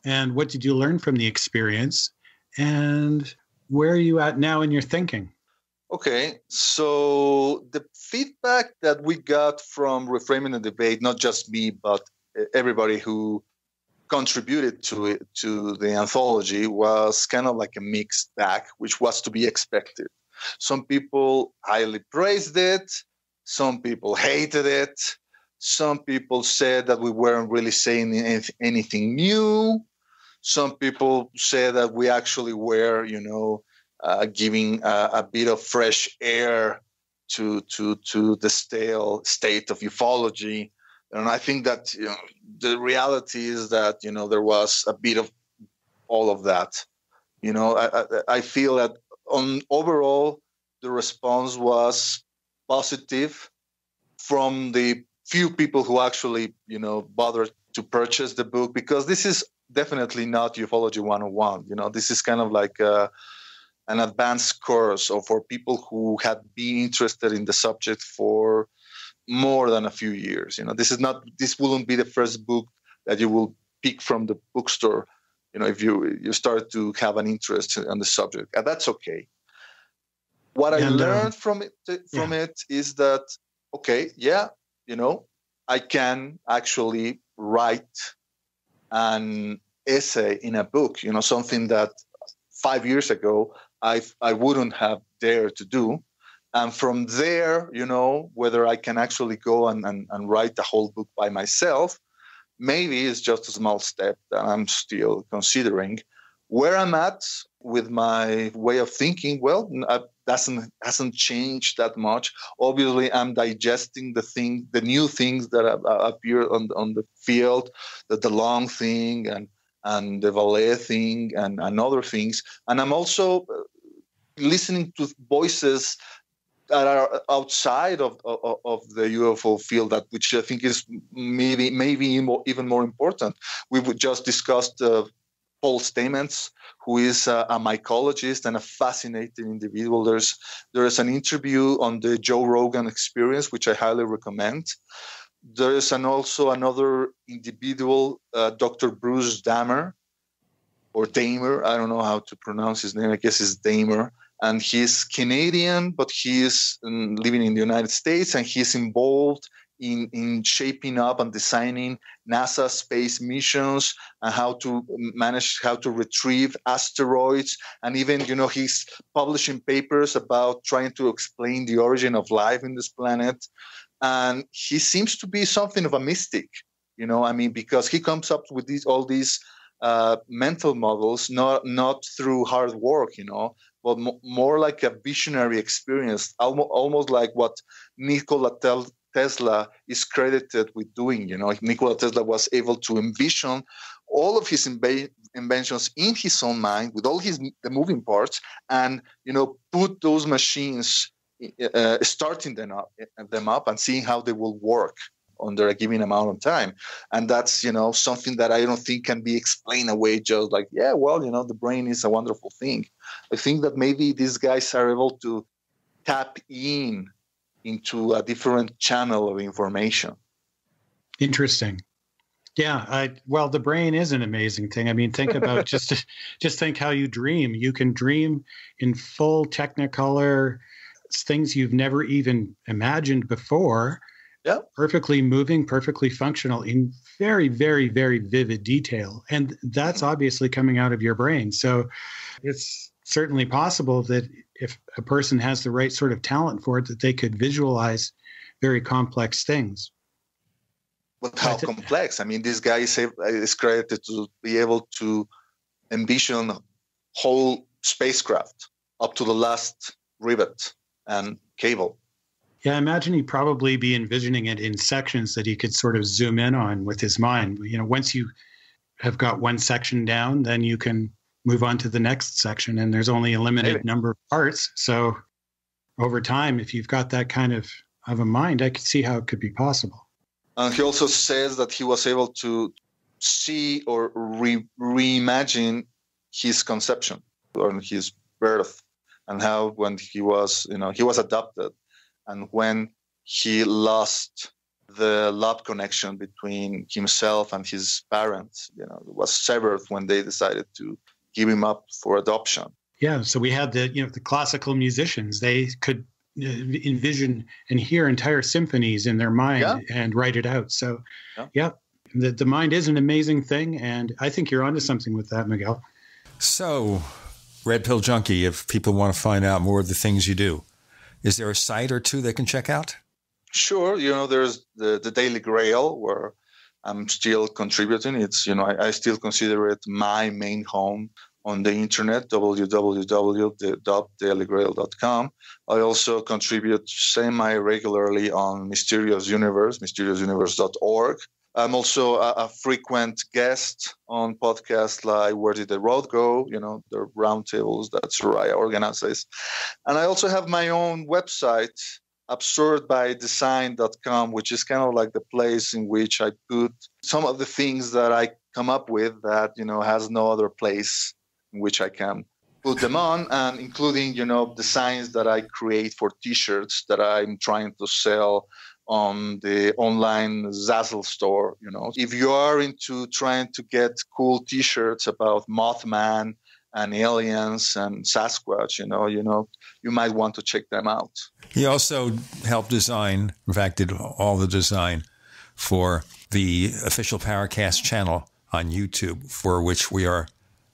Speaker 4: And what did you learn from the experience? And where are you at now in your thinking?
Speaker 3: Okay, so the feedback that we got from reframing the debate, not just me, but everybody who contributed to it, to the anthology, was kind of like a mixed bag, which was to be expected. Some people highly praised it. Some people hated it. Some people said that we weren't really saying anything new. Some people said that we actually were, giving a bit of fresh air to the stale state of ufology. And I think that the reality is that there was a bit of all of that. I feel that overall the response was positive from the few people who actually bothered to purchase the book, because this is definitely not ufology 101. This is kind of like an advanced course or for people who had been interested in the subject for more than a few years. This wouldn't be the first book that you will pick from the bookstore, if you start to have an interest in the subject. And that's okay. What I learned from it is that, okay, I can actually write an essay in a book, something that 5 years ago I wouldn't have dared to do. And from there, whether I can actually go and write the whole book by myself, maybe it's just a small step that I'm still considering. Where I'm at, with my way of thinking, well, hasn't changed that much. Obviously, I'm digesting the new things that appear on the field, the lung thing and the valet thing and other things. And I'm also listening to voices that are outside of the UFO field, which I think is maybe even more important. We've just discussed Paul Stamets, who is a mycologist and a fascinating individual. There is an interview on the Joe Rogan Experience, which I highly recommend. There is also another individual, Dr. Bruce Damer, or Damer. I don't know how to pronounce his name. I guess it's Damer. And he's Canadian, but he is living in the United States, and he's involved in shaping up and designing NASA space missions and how to retrieve asteroids. And even, he's publishing papers about trying to explain the origin of life in this planet. And he seems to be something of a mystic, because he comes up with all these mental models, not through hard work, but more like a visionary experience, almost like what Nikola Tesla is credited with doing. Nikola Tesla was able to envision all of his inventions in his own mind with all the moving parts, and put those machines, starting them up and seeing how they will work under a given amount of time. And that's something that I don't think can be explained away just like, the brain is a wonderful thing. I think that maybe these guys are able to tap into a different channel of information.
Speaker 4: Interesting. Yeah. The brain is an amazing thing. I mean, think about just think how you dream. You can dream in full technicolor, things you've never even imagined before. Yeah. Perfectly moving, perfectly functional in very, very, very vivid detail. And that's obviously coming out of your brain. So it's certainly possible that if a person has the right sort of talent for it, that they could visualize very complex things.
Speaker 3: But how complex? I mean, this guy is credited to be able to envision whole spacecraft up to the last rivet and cable.
Speaker 4: Yeah, I imagine he'd probably be envisioning it in sections that he could sort of zoom in on with his mind. Once you have got one section down, then you can move on to the next section, and there's only a limited number of parts. So over time, if you've got that kind of a mind, I could see how it could be possible.
Speaker 3: And he also says that he was able to see or reimagine his conception or his birth, and how when he was adopted, and when he lost the love connection between himself and his parents, it was severed when they decided to give him up for adoption.
Speaker 4: Yeah, so we had the classical musicians. They could envision and hear entire symphonies in their mind and write it out. So, the mind is an amazing thing, and I think you're onto something with that, Miguel.
Speaker 2: So, Red Pill Junkie, if people want to find out more of the things you do, is there a site or two they can check out?
Speaker 3: Sure. There's the Daily Grail, where I'm still contributing. It's, I still consider it my main home on the internet, www.dailygrail.com. I also contribute semi-regularly on Mysterious Universe, mysteriousuniverse.org. I'm also a frequent guest on podcasts like Where Did the Road Go? The roundtables that Soraya organizes. And I also have my own website, absurdbydesign.com, which is kind of like the place in which I put some of the things that I come up with that, has no other place in which I can put them on, and including, designs that I create for T-shirts that I'm trying to sell on the online Zazzle store. If you are into trying to get cool T-shirts about Mothman and aliens and Sasquatch, you might want to check them out.
Speaker 2: He also helped design, in fact, did all the design for the official Paracast channel on YouTube, for which we are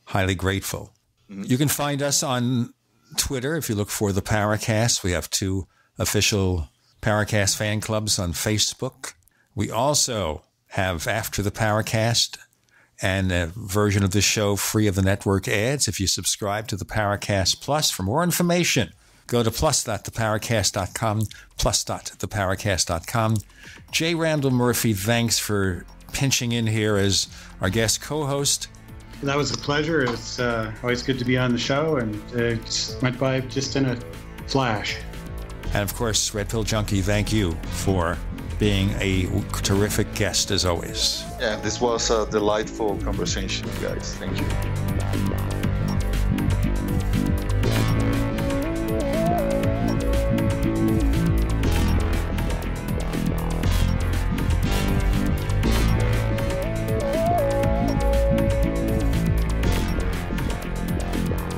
Speaker 2: highly grateful. Mm-hmm. You can find us on Twitter if you look for the Paracast. We have 2 official Paracast fan clubs on Facebook. We also have, after the Paracast, and a version of the show free of the network ads if you subscribe to the Paracast Plus. For more information, go to plus.theparacast.com, plus.theparacast.com. J. Randall Murphy, thanks for pinching in here as our guest co-host.
Speaker 4: That was a pleasure. It's always good to be on the show, and it went by just in a flash.
Speaker 2: And of course, Red Pill Junkie, thank you for being a terrific guest as always.
Speaker 3: Yeah, this was a delightful conversation, guys. Thank you.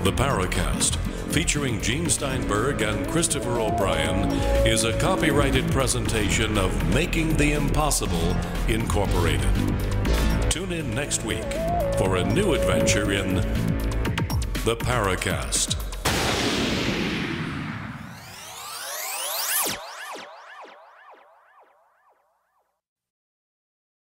Speaker 1: The Paracast, featuring Gene Steinberg and Christopher O'Brien, is a copyrighted presentation of Making the Impossible, Incorporated. Tune in next week for a new adventure in The Paracast.